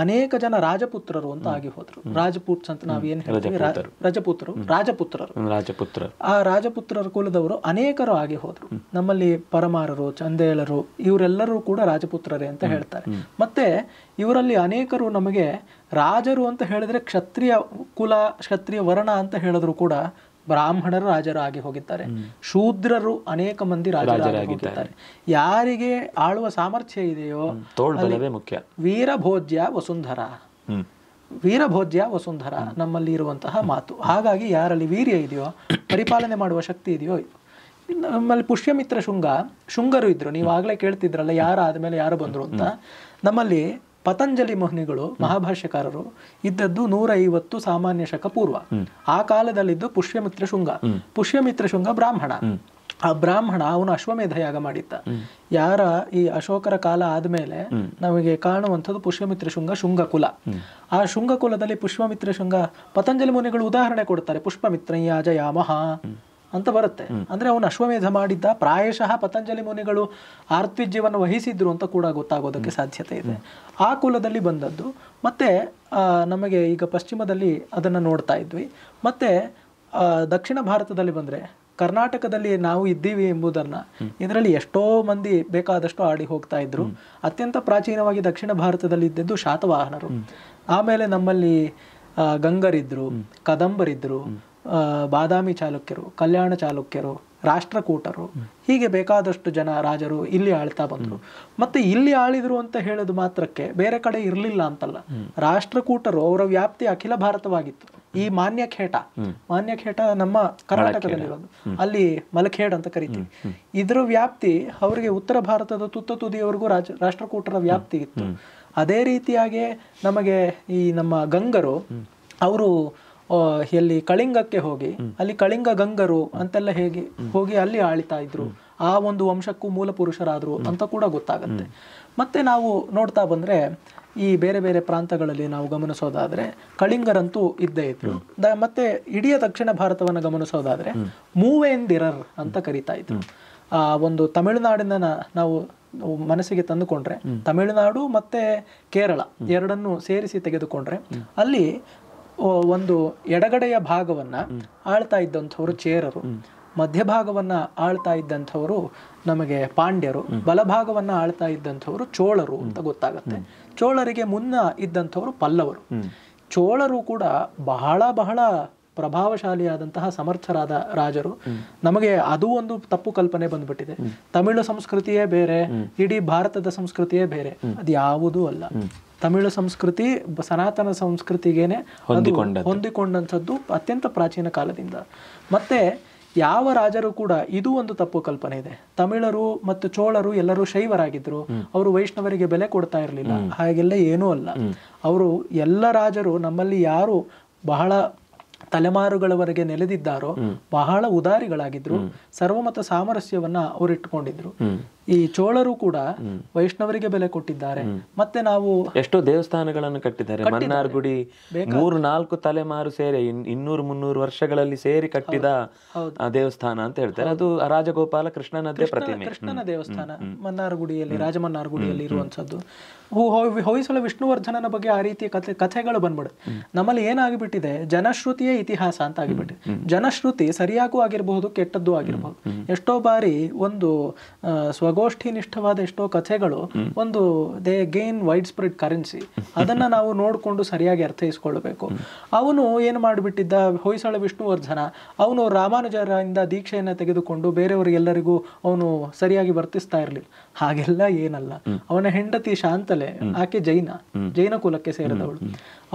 Speaker 2: ಅನೇಕ ಜನ ರಾಜಪುತ್ರರು ಅಂತ ಆಗಿ ಹೋದ್ರು. ರಾಜಪೂಟ್ಸ್ ಅಂತ ನಾವೇನು ಹೇಳ್ತೀವಿ, ರಾಜಪುತ್ರರು. ಆ ರಾಜಪುತ್ರರ ಕುಲದವರು ಅನೇಕರು ಆಗಿ ಹೋದ್ರು. ನಮ್ಮಲ್ಲಿ ಪರಮಾರರು, ಚಂದೇಳರು, ಇವರೆಲ್ಲರೂ ಕೂಡ ರಾಜಪುತ್ರರೇ ಅಂತ ಹೇಳ್ತಾರೆ. ಮತ್ತೆ ಇವರಲ್ಲಿ ಅನೇಕರು ನಮಗೆ ರಾಜರು ಅಂತ ಹೇಳಿದ್ರೆ ಕ್ಷತ್ರಿಯ ಕುಲ, ಕ್ಷತ್ರಿಯ ವರ್ಣ ಅಂತ ಹೇಳಿದ್ರು ಕೂಡ ಬ್ರಾಹ್ಮಣರು ರಾಜರಾಗಿ ಹೋಗಿದ್ದಾರೆ. ಶೂದ್ರರು ಅನೇಕ ಮಂದಿ ರಾಜರಾಗಿ ಹೋಗಿದ್ದಾರೆ. ಯಾರಿಗೆ ಆಳುವ ಸಾಮರ್ಥ್ಯ ಇದೆಯೋ ಮುಖ್ಯ. ವೀರಭೋಜ್ಯ ವಸುಂಧರ, ವೀರಭೋಜ್ಯ ವಸುಂಧರ ನಮ್ಮಲ್ಲಿ ಇರುವಂತಹ ಮಾತು. ಹಾಗಾಗಿ ಯಾರಲ್ಲಿ ವೀರ್ಯ ಇದೆಯೋ, ಪರಿಪಾಲನೆ ಮಾಡುವ ಶಕ್ತಿ ಇದೆಯೋ. ನಮ್ಮಲ್ಲಿ ಪುಷ್ಯಮಿತ್ರ ಶುಂಗರು ಇದ್ರು. ನೀವು ಆಗ್ಲೇ ಕೇಳ್ತಿದ್ರಲ್ಲ ಯಾರ ಆದ್ಮೇಲೆ ಯಾರು ಬಂದ್ರು ಅಂತ. ನಮ್ಮಲ್ಲಿ ಪತಂಜಲಿ ಮುನಿಗಳು, ಮಹಾಭಾಷ್ಯಕಾರರು ಇದ್ದದ್ದು 150 ಸಾಮಾನ್ಯ ಶಕ ಪೂರ್ವ. ಆ ಕಾಲದಲ್ಲಿದ್ದು ಪುಷ್ಯಮಿತ್ರ ಶುಂಗ. ಪುಷ್ಯಮಿತ್ರ ಶುಂಗ ಬ್ರಾಹ್ಮಣ. ಆ ಬ್ರಾಹ್ಮಣ ಅವನು ಅಶ್ವಮೇಧ ಯಾಗ ಮಾಡಿದ್ದ. ಯಾರ ಈ ಅಶೋಕರ ಕಾಲ ಆದ್ಮೇಲೆ ನಮಗೆ ಕಾಣುವಂಥದ್ದು ಪುಷ್ಯಮಿತ್ರ ಶುಂಗ, ಶುಂಗಕುಲ. ಆ ಶುಂಗಕುಲದಲ್ಲಿ ಪುಷ್ಪಮಿತ್ರ ಶುಂಗ, ಪತಂಜಲಿ ಮುನಿಗಳು ಉದಾಹರಣೆ ಕೊಡ್ತಾರೆ, ಪುಷ್ಪಮಿತ್ರ ಯಾಜಯಾಮಹ ಅಂತ ಬರುತ್ತೆ. ಅಂದ್ರೆ ಅವನು ಅಶ್ವಮೇಧ ಮಾಡಿದ್ದ. ಪ್ರಾಯಶಃ ಪತಂಜಲಿ ಮುನಿಗಳು ಆರ್ತ್ವಿಜ್ಯವನ್ನು ವಹಿಸಿದ್ರು ಅಂತ ಕೂಡ ಗೊತ್ತಾಗೋದಕ್ಕೆ ಸಾಧ್ಯತೆ ಇದೆ. ಆ ಕುಲದಲ್ಲಿ ಬಂದದ್ದು. ಮತ್ತೆ ನಮಗೆ ಈಗ ಪಶ್ಚಿಮದಲ್ಲಿ ಅದನ್ನ ನೋಡ್ತಾ ಇದ್ವಿ. ಮತ್ತೆ ದಕ್ಷಿಣ ಭಾರತದಲ್ಲಿ ಬಂದ್ರೆ ಕರ್ನಾಟಕದಲ್ಲಿ ನಾವು ಇದ್ದೀವಿ ಎಂಬುದನ್ನ ಇದರಲ್ಲಿ ಎಷ್ಟೋ ಮಂದಿ ಬೇಕಾದಷ್ಟು ಆಡಿ ಹೋಗ್ತಾ ಇದ್ರು. ಅತ್ಯಂತ ಪ್ರಾಚೀನವಾಗಿ ದಕ್ಷಿಣ ಭಾರತದಲ್ಲಿ ಇದ್ದದ್ದು ಶಾತವಾಹನರು. ಆಮೇಲೆ ನಮ್ಮಲ್ಲಿ ಗಂಗರಿದ್ರು, ಕದಂಬರಿದ್ರು, ಬಾದಾಮಿ ಚಾಲುಕ್ಯರು, ಕಲ್ಯಾಣ ಚಾಲುಕ್ಯರು, ರಾಷ್ಟ್ರಕೂಟರು, ಹೀಗೆ ಬೇಕಾದಷ್ಟು ಜನ ರಾಜರು ಇಲ್ಲಿ ಆಳ್ತಾ ಬಂದ್ರು. ಮತ್ತೆ ಇಲ್ಲಿ ಆಳಿದ್ರು ಅಂತ ಹೇಳೋದು ಮಾತ್ರಕ್ಕೆ ಬೇರೆ ಕಡೆ ಇರ್ಲಿಲ್ಲ ಅಂತಲ್ಲ. ರಾಷ್ಟ್ರಕೂಟರು ಅವರ ವ್ಯಾಪ್ತಿ ಅಖಿಲ ಭಾರತವಾಗಿತ್ತು. ಈ ಮಾನ್ಯಖೇಟ ನಮ್ಮ ಕರ್ನಾಟಕದಲ್ಲಿರೋದು, ಅಲ್ಲಿ ಮಲಖೇಡ್ ಅಂತ ಕರಿತೀವಿ. ಇದರ ವ್ಯಾಪ್ತಿ ಅವರಿಗೆ ಉತ್ತರ ಭಾರತದ ತುತ್ತ ತುದಿಯವರೆಗೂ ರಾಷ್ಟ್ರಕೂಟರ ವ್ಯಾಪ್ತಿ ಇತ್ತು. ಅದೇ ರೀತಿಯಾಗಿ ನಮಗೆ ಈ ನಮ್ಮ ಗಂಗರು ಅವರು ಎಲ್ಲಿ ಕಳಿಂಗಕ್ಕೆ ಹೋಗಿ ಅಲ್ಲಿ ಕಳಿಂಗ ಗಂಗರು ಅಂತೆಲ್ಲ ಹೇಗೆ ಹೋಗಿ ಅಲ್ಲಿ ಆಳಿತಾ ಇದ್ರು, ಆ ಒಂದು ವಂಶಕ್ಕೂ ಮೂಲ ಪುರುಷರಾದ್ರು ಅಂತ ಕೂಡ ಗೊತ್ತಾಗತ್ತೆ. ಮತ್ತೆ ನಾವು ನೋಡ್ತಾ ಬಂದ್ರೆ ಈ ಬೇರೆ ಬೇರೆ ಪ್ರಾಂತಗಳಲ್ಲಿ ನಾವು ಗಮನಿಸೋದಾದ್ರೆ ಕಳಿಂಗರಂತೂ ಇದ್ದೇ ಇದ್ರು. ಮತ್ತೆ ಇಡೀ ದಕ್ಷಿಣ ಭಾರತವನ್ನು ಗಮನಿಸೋದಾದ್ರೆ ಮೂವೇಂದಿರರ್ ಅಂತ ಕರಿತಾ ಇದ್ರು. ಒಂದು ತಮಿಳುನಾಡಿನ ನಾವು ಮನಸ್ಸಿಗೆ ತಂದುಕೊಂಡ್ರೆ, ತಮಿಳುನಾಡು ಮತ್ತೆ ಕೇರಳ ಎರಡನ್ನು ಸೇರಿಸಿ ತೆಗೆದುಕೊಂಡ್ರೆ ಅಲ್ಲಿ ಒಂದು ಎಡಗಡೆಯ ಭಾಗವನ್ನ ಆಳ್ತಾ ಇದ್ದಂಥವ್ರು ಚೇರರು, ಮಧ್ಯಭಾಗವನ್ನ ಆಳ್ತಾ ಇದ್ದಂಥವ್ರು ನಮಗೆ ಪಾಂಡ್ಯರು, ಬಲಭಾಗವನ್ನ ಆಳ್ತಾ ಇದ್ದಂಥವ್ರು ಚೋಳರು ಅಂತ ಗೊತ್ತಾಗತ್ತೆ. ಚೋಳರಿಗೆ ಮುನ್ನ ಇದ್ದಂಥವ್ರು ಪಲ್ಲವರು. ಚೋಳರು ಕೂಡ ಬಹಳ ಬಹಳ ಪ್ರಭಾವಶಾಲಿಯಾದಂತಹ ಸಮರ್ಥರಾದ ರಾಜರು. ನಮಗೆ ಅದು ಒಂದು ತಪ್ಪು ಕಲ್ಪನೆ ಬಂದ್ಬಿಟ್ಟಿದೆ. ತಮಿಳು ಸಂಸ್ಕೃತಿಯೇ ಬೇರೆ, ಇಡೀ ಭಾರತದ ಸಂಸ್ಕೃತಿಯೇ ಬೇರೆ. ಅದು ಯಾವುದೂ ಅಲ್ಲ. ತಮಿಳು ಸಂಸ್ಕೃತಿ ಸನಾತನ ಸಂಸ್ಕೃತಿಗೇನೆ ಹೊಂದಿಕೊಂಡಂಥದ್ದು ಅತ್ಯಂತ ಪ್ರಾಚೀನ ಕಾಲದಿಂದ. ಮತ್ತೆ ಯಾವ ರಾಜರು ಕೂಡ ಇದು ಒಂದು ತಪ್ಪು ಕಲ್ಪನೆ ಇದೆ. ತಮಿಳರು ಮತ್ತು ಚೋಳರು ಎಲ್ಲರೂ ಶೈವರಾಗಿದ್ರು, ಅವರು ವೈಷ್ಣವರಿಗೆ ಬೆಲೆ ಕೊಡ್ತಾ ಇರಲಿಲ್ಲ. ಹಾಗೆಲ್ಲ ಏನೂ ಅಲ್ಲ. ಅವರು ಎಲ್ಲ ರಾಜರು ನಮ್ಮಲ್ಲಿ ಯಾರು ಬಹಳ ತಲೆಮಾರುಗಳವರೆಗೆ ನೆಲೆದಿದ್ದಾರೋ ಬಹಳ ಉದಾರಿಗಳಾಗಿದ್ರು, ಸರ್ವಮತ ಸಾಮರಸ್ಯವನ್ನ ಅವರು ಇಟ್ಟುಕೊಂಡಿದ್ರು. ಈ ಚೋಳರು ಕೂಡ ವೈಷ್ಣವರಿಗೆ ಬೆಲೆ ಕೊಟ್ಟಿದ್ದಾರೆ. ಮತ್ತೆ ನಾವು
Speaker 1: ಎಷ್ಟೋ ದೇವಸ್ಥಾನಗಳನ್ನು ಕಟ್ಟಿದ್ದಾರೆ. ಮನ್ನಾರ್ಗುಡಿ 3-4 ತಲೆಮಾರು ಸೇರಿ 200-300 ವರ್ಷಗಳಲ್ಲಿ ಸೇರಿ ಕಟ್ಟಿದ ದೇವಸ್ಥಾನ ಅಂತ ಹೇಳ್ತಾರೆ. ಅದು ರಾಜಗೋಪಾಲ ಕೃಷ್ಣನದೇ ಪ್ರತಿಮೆ,
Speaker 2: ಕೃಷ್ಣನ ದೇವಸ್ಥಾನ ಮನ್ನಾರ್ಗುಡಿಯಲ್ಲಿ, ರಾಜಮನ್ನಾರ್ಗುಡಿಯಲ್ಲಿ ಇರುವಂತದ್ದು. ಹೊಯ್ಸಳ ವಿಷ್ಣುವರ್ಧನನ ಬಗ್ಗೆ ಆ ರೀತಿಯ ಕಥೆಗಳು ಬಂದ್ಬಿಡುತ್ತೆ. ನಮ್ಮಲ್ಲಿ ಏನಾಗಿಬಿಟ್ಟಿದೆ, ಜನಶ್ರುತಿಯೇ ಇತಿಹಾಸ ಅಂತ ಆಗಿಬಿಟ್ಟಿದೆ. ಜನಶ್ರುತಿ ಸರಿಯಾಗೂ ಆಗಿರಬಹುದು, ಕೆಟ್ಟದ್ದು ಆಗಿರಬಹುದು. ಎಷ್ಟೋ ಬಾರಿ ಒಂದು ಸ್ವಗೋಷ್ಠಿ ನಿಷ್ಠವಾದ ಎಷ್ಟೋ ಕಥೆಗಳು ಒಂದು they gain wide spread currency. ಅದನ್ನ ನಾವು ನೋಡ್ಕೊಂಡು ಸರಿಯಾಗಿ ಅರ್ಥೈಸ್ಕೊಳ್ಬೇಕು. ಅವನು ಏನು ಮಾಡಿಬಿಟ್ಟಿದ್ದ, ಹೊಯ್ಸಳ ವಿಷ್ಣುವರ್ಧನ, ಅವನು ರಾಮಾನುಜರಿಂದ ದೀಕ್ಷೆಯನ್ನ ತೆಗೆದುಕೊಂಡು ಬೇರೆಯವರಿಗೆಲ್ಲರಿಗೂ ಅವನು ಸರಿಯಾಗಿ ವರ್ತಿಸ್ತಾ ಇರಲಿಲ್ಲ. ಹಾಗೆಲ್ಲ ಏನಲ್ಲ. ಅವನ ಹೆಂಡತಿ ಶಾಂತಲೆ, ಆಕೆ ಜೈನ ಕುಲಕ್ಕೆ ಸೇರಿದವಳು.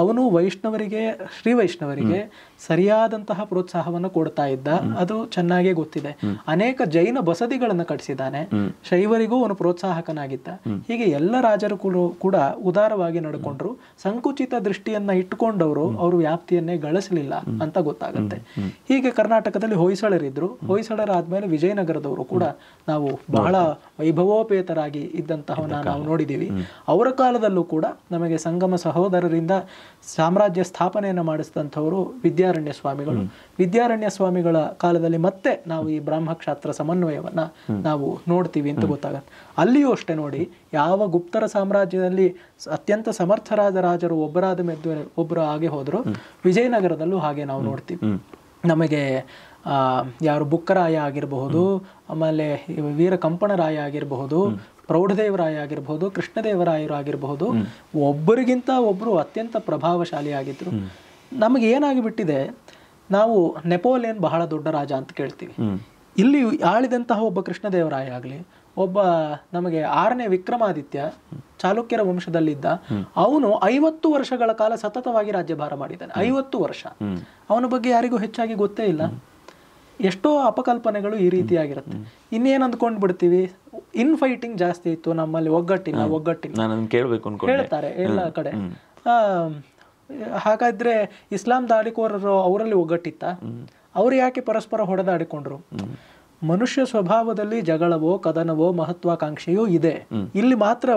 Speaker 2: ಅವನು ವೈಷ್ಣವರಿಗೆ, ಶ್ರೀ ವೈಷ್ಣವರಿಗೆ ಸರಿಯಾದಂತಹ ಪ್ರೋತ್ಸಾಹವನ್ನು ಕೊಡ್ತಾ ಇದ್ದ. ಅದು ಚೆನ್ನಾಗೇ ಗೊತ್ತಿದೆ. ಅನೇಕ ಜೈನ ಬಸದಿಗಳನ್ನು ಕಟ್ಟಿಸಿದ್ದಾನೆ. ಶೈವರಿಗೂ ಅವನು ಪ್ರೋತ್ಸಾಹಕನಾಗಿದ್ದ. ಹೀಗೆ ಎಲ್ಲ ರಾಜರು ಕೂಡ ಉದಾರವಾಗಿ ನಡ್ಕೊಂಡ್ರು. ಸಂಕುಚಿತ ದೃಷ್ಟಿಯನ್ನ ಇಟ್ಟುಕೊಂಡವರು ಅವರು ವ್ಯಾಪ್ತಿಯನ್ನೇ ಗಳಿಸಲಿಲ್ಲ ಅಂತ ಗೊತ್ತಾಗುತ್ತೆ. ಹೀಗೆ ಕರ್ನಾಟಕದಲ್ಲಿ ಹೊಯ್ಸಳರಿದ್ರು. ಹೊಯ್ಸಳರಾದ್ಮೇಲೆ ವಿಜಯನಗರದವರು ಕೂಡ ನಾವು ಬಹಳ ವೈಭವೋಪೇತರಾಗಿ ಇದ್ದಂತಹವನ್ನ ನಾವು ನೋಡಿದೀವಿ. ಅವರ ಕಾಲದಲ್ಲೂ ಕೂಡ ನಮಗೆ ಸಂಗಮ ಸಹೋದರರಿಂದ ಸಾಮ್ರಾಜ್ಯ ಸ್ಥಾಪನೆಯನ್ನು ಮಾಡಿಸಿದಂಥವರು ವಿದ್ಯಾರಣ್ಯ ಸ್ವಾಮಿಗಳು. ವಿದ್ಯಾರಣ್ಯ ಸ್ವಾಮಿಗಳ ಕಾಲದಲ್ಲಿ ಮತ್ತೆ ನಾವು ಈ ಬ್ರಾಹ್ಮಕ್ಷಾತ್ರ ಸಮನ್ವಯವನ್ನ ನಾವು ನೋಡ್ತೀವಿ ಅಂತ ಗೊತ್ತಾಗತ್ತೆ. ಅಲ್ಲಿಯೂ ಅಷ್ಟೇ ನೋಡಿ, ಯಾವ ಗುಪ್ತರ ಸಾಮ್ರಾಜ್ಯದಲ್ಲಿ ಅತ್ಯಂತ ಸಮರ್ಥರಾದ ರಾಜರು ಒಬ್ಬರಾದ ಮೇಲೆ ಒಬ್ಬರು ಹಾಗೆ ಹೋದ್ರು, ವಿಜಯನಗರದಲ್ಲೂ ಹಾಗೆ ನಾವು ನೋಡ್ತೀವಿ. ನಮಗೆ ಯಾರು ಬುಕ್ಕರಾಯ ಆಗಿರಬಹುದು, ಆಮೇಲೆ ವೀರ ಕಂಪಣರಾಯ ಆಗಿರಬಹುದು, ಪ್ರೌಢದೇವರಾಯ ಆಗಿರಬಹುದು, ಕೃಷ್ಣದೇವರಾಯರು ಆಗಿರಬಹುದು, ಒಬ್ಬರಿಗಿಂತ ಒಬ್ರು ಅತ್ಯಂತ ಪ್ರಭಾವಶಾಲಿ ಆಗಿದ್ರು. ನಮಗೆ ಏನಾಗಿಬಿಟ್ಟಿದೆ, ನಾವು ನೆಪೋಲಿಯನ್ ಬಹಳ ದೊಡ್ಡ ರಾಜ ಅಂತ ಕೇಳ್ತೀವಿ. ಇಲ್ಲಿ ಆಳಿದಂತಹ ಒಬ್ಬ ಕೃಷ್ಣದೇವರಾಯ ಆಗಲಿ, ಒಬ್ಬ ನಮಗೆ 6ನೇ ವಿಕ್ರಮಾದಿತ್ಯ ಚಾಲುಕ್ಯರ ವಂಶದಲ್ಲಿದ್ದ, ಅವನು 50 ವರ್ಷಗಳ ಕಾಲ ಸತತವಾಗಿ ರಾಜ್ಯಭಾರ ಮಾಡಿದ್ದಾನೆ. 50 ವರ್ಷ. ಅವನ ಬಗ್ಗೆ ಯಾರಿಗೂ ಹೆಚ್ಚಾಗಿ ಗೊತ್ತೇ ಇಲ್ಲ. ಎಷ್ಟೋ ಅಪಕಲ್ಪನೆಗಳು ಈ ರೀತಿಯಾಗಿರುತ್ತೆ. ಇನ್ನೇನ್ ಅಂದ್ಕೊಂಡ್ ಬಿಡ್ತೀವಿ, ಇನ್ ಫೈಟಿಂಗ್ ಜಾಸ್ತಿ ಇತ್ತು ನಮ್ಮಲ್ಲಿ, ಒಗ್ಗಟ್ಟಿಲ್ಲ ಹೇಳ್ತಾರೆ ಎಲ್ಲ ಕಡೆ. ಹಾಗಾದ್ರೆ ಇಸ್ಲಾಂ ದಾಳಿಕೋರರು ಅವರಲ್ಲಿ ಒಗ್ಗಟ್ಟಿತ್ತ? ಅವ್ರು ಯಾಕೆ ಪರಸ್ಪರ ಹೊಡೆದಾಡಿಕೊಂಡ್ರು? ಮನುಷ್ಯ ಸ್ವಭಾವದಲ್ಲಿ ಜಗಳವೋ ಕದನವೋ ಮಹತ್ವಾಕಾಂಕ್ಷೆಯೂ ಇದೆ. ಇಲ್ಲಿ ಮಾತ್ರ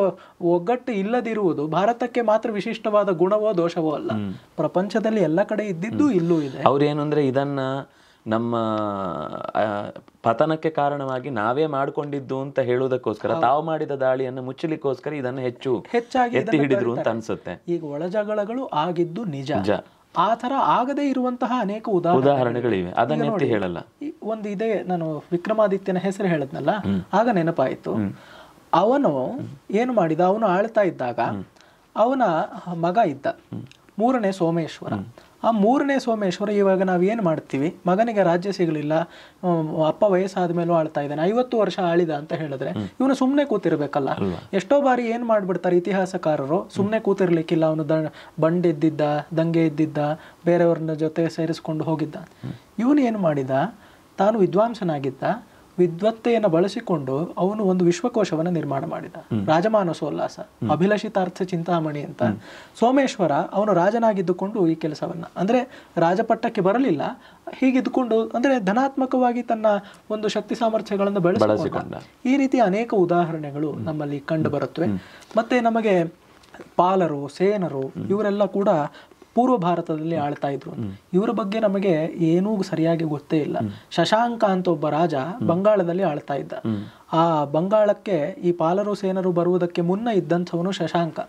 Speaker 2: ಒಗ್ಗಟ್ಟು ಇಲ್ಲದಿರುವುದು ಭಾರತಕ್ಕೆ ಮಾತ್ರ ವಿಶಿಷ್ಟವಾದ ಗುಣವೋ ದೋಷವೋ ಅಲ್ಲ, ಪ್ರಪಂಚದಲ್ಲಿ ಎಲ್ಲ ಕಡೆ ಇದ್ದಿದ್ದು ಇಲ್ಲೂ ಇದೆ.
Speaker 1: ಅವ್ರೇನು ಅಂದ್ರೆ ಇದನ್ನ ನಮ್ಮ ಪತನಕ್ಕೆ ಕಾರಣವಾಗಿ ನಾವೇ ಮಾಡ್ಕೊಂಡಿದ್ದು ಅಂತ ಹೇಳುವುದಕ್ಕೋಸ್ಕರ ತಾವು ಮಾಡಿದ ದಾಳಿಯನ್ನು ಮುಚ್ಚಲಿಕ್ಕೋಸ್ಕರ ಇದನ್ನು ಹೆಚ್ಚಾಗಿ ಎತ್ತಿ ಹಿಡಿದ್ರು ಅಂತ ಅನ್ಸುತ್ತೆ.
Speaker 2: ಈಗ ಒಳಜಗಳಗಳು ಆಗಿದ್ದು ನಿಜ, ಆ ತರ ಆಗದೇ ಇರುವಂತಹ ಅನೇಕ
Speaker 1: ಉದಾಹರಣೆಗಳಿವೆ, ಅದನ್ನ ಎತ್ತಿ ಹೇಳಲ್ಲ.
Speaker 2: ಒಂದು ಇದೆ, ನಾನು ವಿಕ್ರಮಾದಿತ್ಯನ ಹೆಸರು ಹೇಳದ್ನಲ್ಲ, ಆಗ ನೆನಪಾಯಿತು. ಅವನು ಏನು ಮಾಡಿದ, ಅವನು ಆಳ್ತಾ ಇದ್ದಾಗ ಅವನ ಮಗ ಇದ್ದ, ಮೂರನೇ ಸೋಮೇಶ್ವರ. ಆ ಮೂರನೇ ಸೋಮೇಶ್ವರ, ಇವಾಗ ನಾವೇನು ಮಾಡ್ತೀವಿ, ಮಗನಿಗೆ ರಾಜ್ಯ ಸಿಗಲಿಲ್ಲ, ಅಪ್ಪ ವಯಸ್ಸಾದ ಮೇಲೂ ಆಳ್ತಾ ಇದ್ದಾನೆ, 50 ವರ್ಷ ಆಳಿದ ಅಂತ ಹೇಳಿದ್ರೆ ಇವನು ಸುಮ್ಮನೆ ಕೂತಿರ್ಬೇಕಲ್ಲ. ಎಷ್ಟೋ ಬಾರಿ ಏನು ಮಾಡ್ಬಿಡ್ತಾರೆ ಇತಿಹಾಸಕಾರರು, ಸುಮ್ಮನೆ ಕೂತಿರ್ಲಿಕ್ಕಿಲ್ಲ, ಅವನು ಬಂಡೆದ್ದಿದ್ದ, ದಂಗೆ ಇದ್ದಿದ್ದ, ಬೇರೆಯವ್ರನ್ನ ಜೊತೆ ಸೇರಿಸ್ಕೊಂಡು ಹೋಗಿದ್ದ. ಇವನು ಏನು ಮಾಡಿದ, ತಾನು ವಿದ್ವಾಂಸನಾಗಿದ್ದ, ವಿದ್ವತ್ತೆಯನ್ನು ಬಳಸಿಕೊಂಡು ಅವನು ಒಂದು ವಿಶ್ವಕೋಶವನ್ನು ನಿರ್ಮಾಣ ಮಾಡಿದ, ರಾಜಮಾನಸೋಲ್ಲಾಸ, ಅಭಿಲಷಿತಾರ್ಥ ಚಿಂತಾಮಣಿ ಅಂತ. ಸೋಮೇಶ್ವರ ಅವನು ರಾಜನಾಗಿದ್ದುಕೊಂಡು ಈ ಕೆಲಸವನ್ನ, ಅಂದ್ರೆ ರಾಜಪಟ್ಟಕ್ಕೆ ಬರಲಿಲ್ಲ, ಹೀಗಿದ್ದುಕೊಂಡು ಅಂದ್ರೆ ಧನಾತ್ಮಕವಾಗಿ ತನ್ನ ಒಂದು ಶಕ್ತಿ ಸಾಮರ್ಥ್ಯಗಳನ್ನು ಬೆಳೆಸಿಕೊಂಡ. ಈ ರೀತಿ ಅನೇಕ ಉದಾಹರಣೆಗಳು ನಮ್ಮಲ್ಲಿ ಕಂಡು ಬರುತ್ತವೆ. ಮತ್ತೆ ನಮಗೆ ಪಾಲರು, ಸೇನರು ಇವರೆಲ್ಲ ಕೂಡ ಪೂರ್ವ ಭಾರತದಲ್ಲಿ ಆಳ್ತಾ ಇದ್ರು. ಇವರ ಬಗ್ಗೆ ನಮಗೆ ಏನೂ ಸರಿಯಾಗಿ ಗೊತ್ತೇ ಇಲ್ಲ. ಶಶಾಂಕ ಅಂತ ಒಬ್ಬ ರಾಜ ಬಂಗಾಳದಲ್ಲಿ ಆಳ್ತಾ ಇದ್ದ. ಆ ಬಂಗಾಳಕ್ಕೆ ಈ ಪಾಲರು ಸೇನರು ಬರುವುದಕ್ಕೆ ಮುನ್ನ ಇದ್ದಂಥವನು ಶಶಾಂಕ.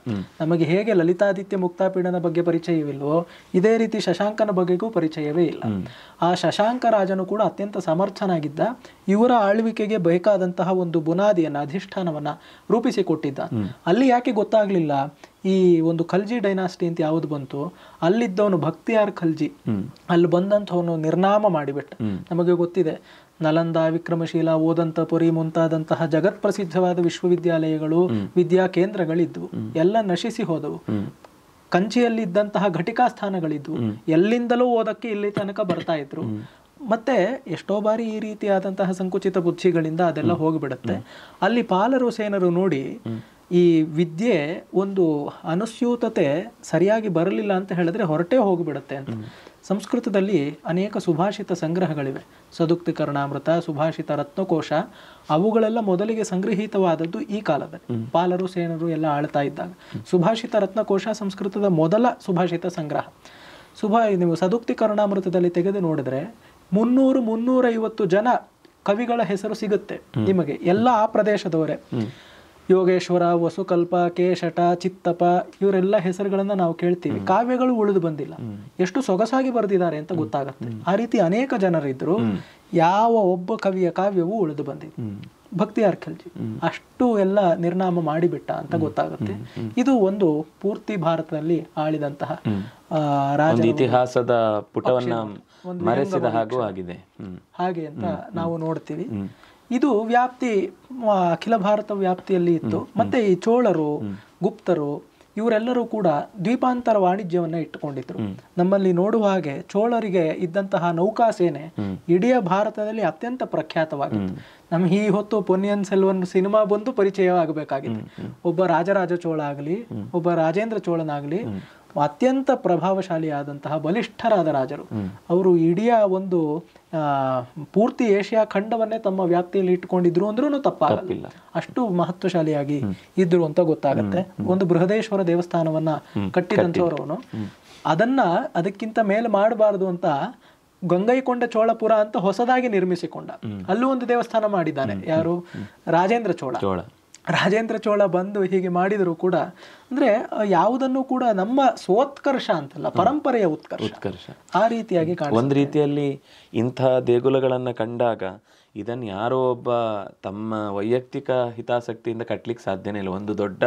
Speaker 2: ನಮಗೆ ಹೇಗೆ ಲಲಿತಾದಿತ್ಯ ಮುಕ್ತಾಪೀಡನ ಬಗ್ಗೆ ಪರಿಚಯವಿಲ್ವೋ, ಇದೇ ರೀತಿ ಶಶಾಂಕನ ಬಗ್ಗೆಗೂ ಪರಿಚಯವೇ ಇಲ್ಲ. ಆ ಶಶಾಂಕ ರಾಜನು ಕೂಡ ಅತ್ಯಂತ ಸಮರ್ಥನಾಗಿದ್ದ. ಇವರ ಆಳ್ವಿಕೆಗೆ ಬೇಕಾದಂತಹ ಒಂದು ಬುನಾದಿಯನ್ನ, ಅಧಿಷ್ಠಾನವನ್ನ ರೂಪಿಸಿಕೊಟ್ಟಿದ್ದ. ಅಲ್ಲಿ ಯಾಕೆ ಗೊತ್ತಾಗ್ಲಿಲ್ಲ, ಈ ಒಂದು ಖಲ್ಜಿ ಡೈನಾಸ್ಟಿ ಅಂತ ಯಾವುದು ಬಂತು, ಅಲ್ಲಿದ್ದವನು ಭಕ್ತಿಯಾರ್ ಖಲ್ಜಿ, ಅಲ್ಲಿ ಬಂದಂಥವನು ನಿರ್ನಾಮ ಮಾಡಿಬಿಟ್ಟ. ನಮಗೆ ಗೊತ್ತಿದೆ, ನಲಂದ, ವಿಕ್ರಮಶೀಲ, ಓದಂತಪುರಿ ಮುಂತಾದಂತಹ ಜಗತ್ ಪ್ರಸಿದ್ಧವಾದ ವಿಶ್ವವಿದ್ಯಾಲಯಗಳು, ವಿದ್ಯಾ ಕೇಂದ್ರಗಳಿದ್ವು, ಎಲ್ಲ ನಶಿಸಿ ಹೋದವು. ಕಂಚಿಯಲ್ಲಿ ಇದ್ದಂತಹ ಘಟಿಕಾ ಸ್ಥಾನಗಳಿದ್ವು, ಎಲ್ಲಿಂದಲೂ ಓದಕ್ಕೆ ಇಲ್ಲಿ ತನಕ ಬರ್ತಾ ಇದ್ರು. ಮತ್ತೆ ಎಷ್ಟೋ ಬಾರಿ ಈ ರೀತಿಯಾದಂತಹ ಸಂಕುಚಿತ ಬುದ್ಧಿಗಳಿಂದ ಅದೆಲ್ಲ ಹೋಗಿಬಿಡುತ್ತೆ. ಅಲ್ಲಿ ಪಾಲರು ಸೇನರು ನೋಡಿ ಈ ವಿದ್ಯೆ ಒಂದು ಅನುಸ್ಯೂತತೆ ಸರಿಯಾಗಿ ಬರಲಿಲ್ಲ ಅಂತ ಹೇಳಿದ್ರೆ ಹೊರಟೇ ಹೋಗಿಬಿಡುತ್ತೆ ಅಂತ. ಸಂಸ್ಕೃತದಲ್ಲಿ ಅನೇಕ ಸುಭಾಷಿತ ಸಂಗ್ರಹಗಳಿವೆ, ಸದುಕ್ತಿ ಕರ್ಣಾಮೃತ, ಸುಭಾಷಿತ ರತ್ನಕೋಶ, ಅವುಗಳೆಲ್ಲ ಮೊದಲಿಗೆ ಸಂಗ್ರಹಿತವಾದದ್ದು ಈ ಕಾಲದಲ್ಲಿ, ಪಾಲರು ಸೇನರು ಎಲ್ಲ ಆಳ್ತಾ ಇದ್ದಾಗ. ಸುಭಾಷಿತ ರತ್ನಕೋಶ ಸಂಸ್ಕೃತದ ಮೊದಲ ಸುಭಾಷಿತ ಸಂಗ್ರಹ. ನೀವು ಸದುಕ್ತಿ ಕರ್ಣಾಮೃತದಲ್ಲಿ ತೆಗೆದು ನೋಡಿದ್ರೆ 300-350 ಜನ ಕವಿಗಳ ಹೆಸರು ಸಿಗುತ್ತೆ ನಿಮಗೆ, ಎಲ್ಲ ಆ ಪ್ರದೇಶದವರೇ. ಯೋಗೇಶ್ವರ, ವಸುಕಲ್ಪ, ಕೇಶಟ, ಚಿತ್ತಪ, ಇವರೆಲ್ಲ ಹೆಸರುಗಳನ್ನ ನಾವು ಕೇಳ್ತೀವಿ. ಕಾವ್ಯಗಳು ಉಳಿದು ಬಂದಿಲ್ಲ, ಎಷ್ಟು ಸೊಗಸಾಗಿ ಬರೆದಿದ್ದಾರೆ ಅಂತ ಗೊತ್ತಾಗತ್ತೆ. ಆ ರೀತಿ ಅನೇಕ ಜನರಿದ್ರು, ಯಾವ ಒಬ್ಬ ಕವಿಯ ಕಾವ್ಯವೂ ಉಳಿದು ಬಂದಿದೆ. ಭಕ್ತಿಯಾರ್ ಖಲ್ಜಿ ಅಷ್ಟು ಎಲ್ಲ ನಿರ್ನಾಮ ಮಾಡಿಬಿಟ್ಟ ಅಂತ ಗೊತ್ತಾಗುತ್ತೆ. ಇದು ಒಂದು ಪೂರ್ತಿ ಭಾರತದಲ್ಲಿ ಆಳಿದಂತಹ ರಾಜ
Speaker 1: ಇತಿಹಾಸದ ಪುಟವನ್ನ ಮರೆಸಿದ ಹಾಗೂ ಆಗಿದೆ
Speaker 2: ಹಾಗೆ ಅಂತ ನಾವು ನೋಡ್ತೀವಿ. ಇದು ವ್ಯಾಪ್ತಿ ಅಖಿಲ ಭಾರತ ವ್ಯಾಪ್ತಿಯಲ್ಲಿ ಇತ್ತು. ಮತ್ತೆ ಈ ಚೋಳರು, ಗುಪ್ತರು ಇವರೆಲ್ಲರೂ ಕೂಡ ದ್ವೀಪಾಂತರ ವಾಣಿಜ್ಯವನ್ನ ಇಟ್ಟುಕೊಂಡಿದ್ರು. ನಮ್ಮಲ್ಲಿ ನೋಡುವ ಹಾಗೆ ಚೋಳರಿಗೆ ಇದ್ದಂತಹ ನೌಕಾ ಸೇನೆ ಇಡೀ ಭಾರತದಲ್ಲಿ ಅತ್ಯಂತ ಪ್ರಖ್ಯಾತವಾಗಿತ್ತು. ನಮ್ಗೆ ಈ ಹೊತ್ತು ಪೊನ್ನಿಯಿನ್ ಸೆಲ್ವನ್ ಸಿನಿಮಾ ಬಂದು ಪರಿಚಯವಾಗಬೇಕಾಗಿತ್ತು. ಒಬ್ಬ ರಾಜರಾಜ ಚೋಳ ಆಗಲಿ, ಒಬ್ಬ ರಾಜೇಂದ್ರ ಚೋಳನಾಗಲಿ, ಅತ್ಯಂತ ಪ್ರಭಾವಶಾಲಿಯಾದಂತಹ ಬಲಿಷ್ಠರಾದ ರಾಜರು. ಅವರು ಇಡೀ ಒಂದು ಪೂರ್ತಿ ಏಷ್ಯಾ ಖಂಡವನ್ನೇ ತಮ್ಮ ವ್ಯಾಪ್ತಿಯಲ್ಲಿ ಇಟ್ಕೊಂಡಿದ್ರು ಅಂದ್ರೂ ತಪ್ಪಾಗಲ್ಲ, ಅಷ್ಟು ಮಹತ್ವಶಾಲಿಯಾಗಿ ಇದ್ರು ಅಂತ ಗೊತ್ತಾಗತ್ತೆ. ಒಂದು ಬೃಹದೇಶ್ವರ ದೇವಸ್ಥಾನವನ್ನ ಕಟ್ಟಿದಂಥವ್ರು ಅವನು. ಅದಕ್ಕಿಂತ ಮೇಲೆ ಮಾಡಬಾರದು ಅಂತ ಗಂಗೈಕೊಂಡ ಚೋಳಪುರ ಅಂತ ಹೊಸದಾಗಿ ನಿರ್ಮಿಸಿಕೊಂಡ, ಅಲ್ಲೂ ಒಂದು ದೇವಸ್ಥಾನ ಮಾಡಿದ್ದಾನೆ. ಯಾರು? ರಾಜೇಂದ್ರ ಚೋಳ. ರಾಜೇಂದ್ರ ಚೋಳ ಬಂದು ಹೀಗೆ ಮಾಡಿದ್ರು ಕೂಡ, ಅಂದ್ರೆ ಯಾವುದನ್ನು ಕೂಡ ನಮ್ಮ ಸ್ವೋತ್ಕರ್ಷ ಅಂತಲ್ಲ, ಪರಂಪರೆಯ ಉತ್ಕರ್ಷ ಆ ರೀತಿಯಾಗಿ
Speaker 1: ಒಂದು ರೀತಿಯಲ್ಲಿ ಇಂತಹ ದೇಗುಲಗಳನ್ನ ಕಂಡಾಗ ಇದನ್ನು ಯಾರೋ ಒಬ್ಬ ತಮ್ಮ ವೈಯಕ್ತಿಕ ಹಿತಾಸಕ್ತಿಯಿಂದ ಕಟ್ಲಿಕ್ಕೆ ಸಾಧ್ಯನೇ ಇಲ್ಲ. ಒಂದು ದೊಡ್ಡ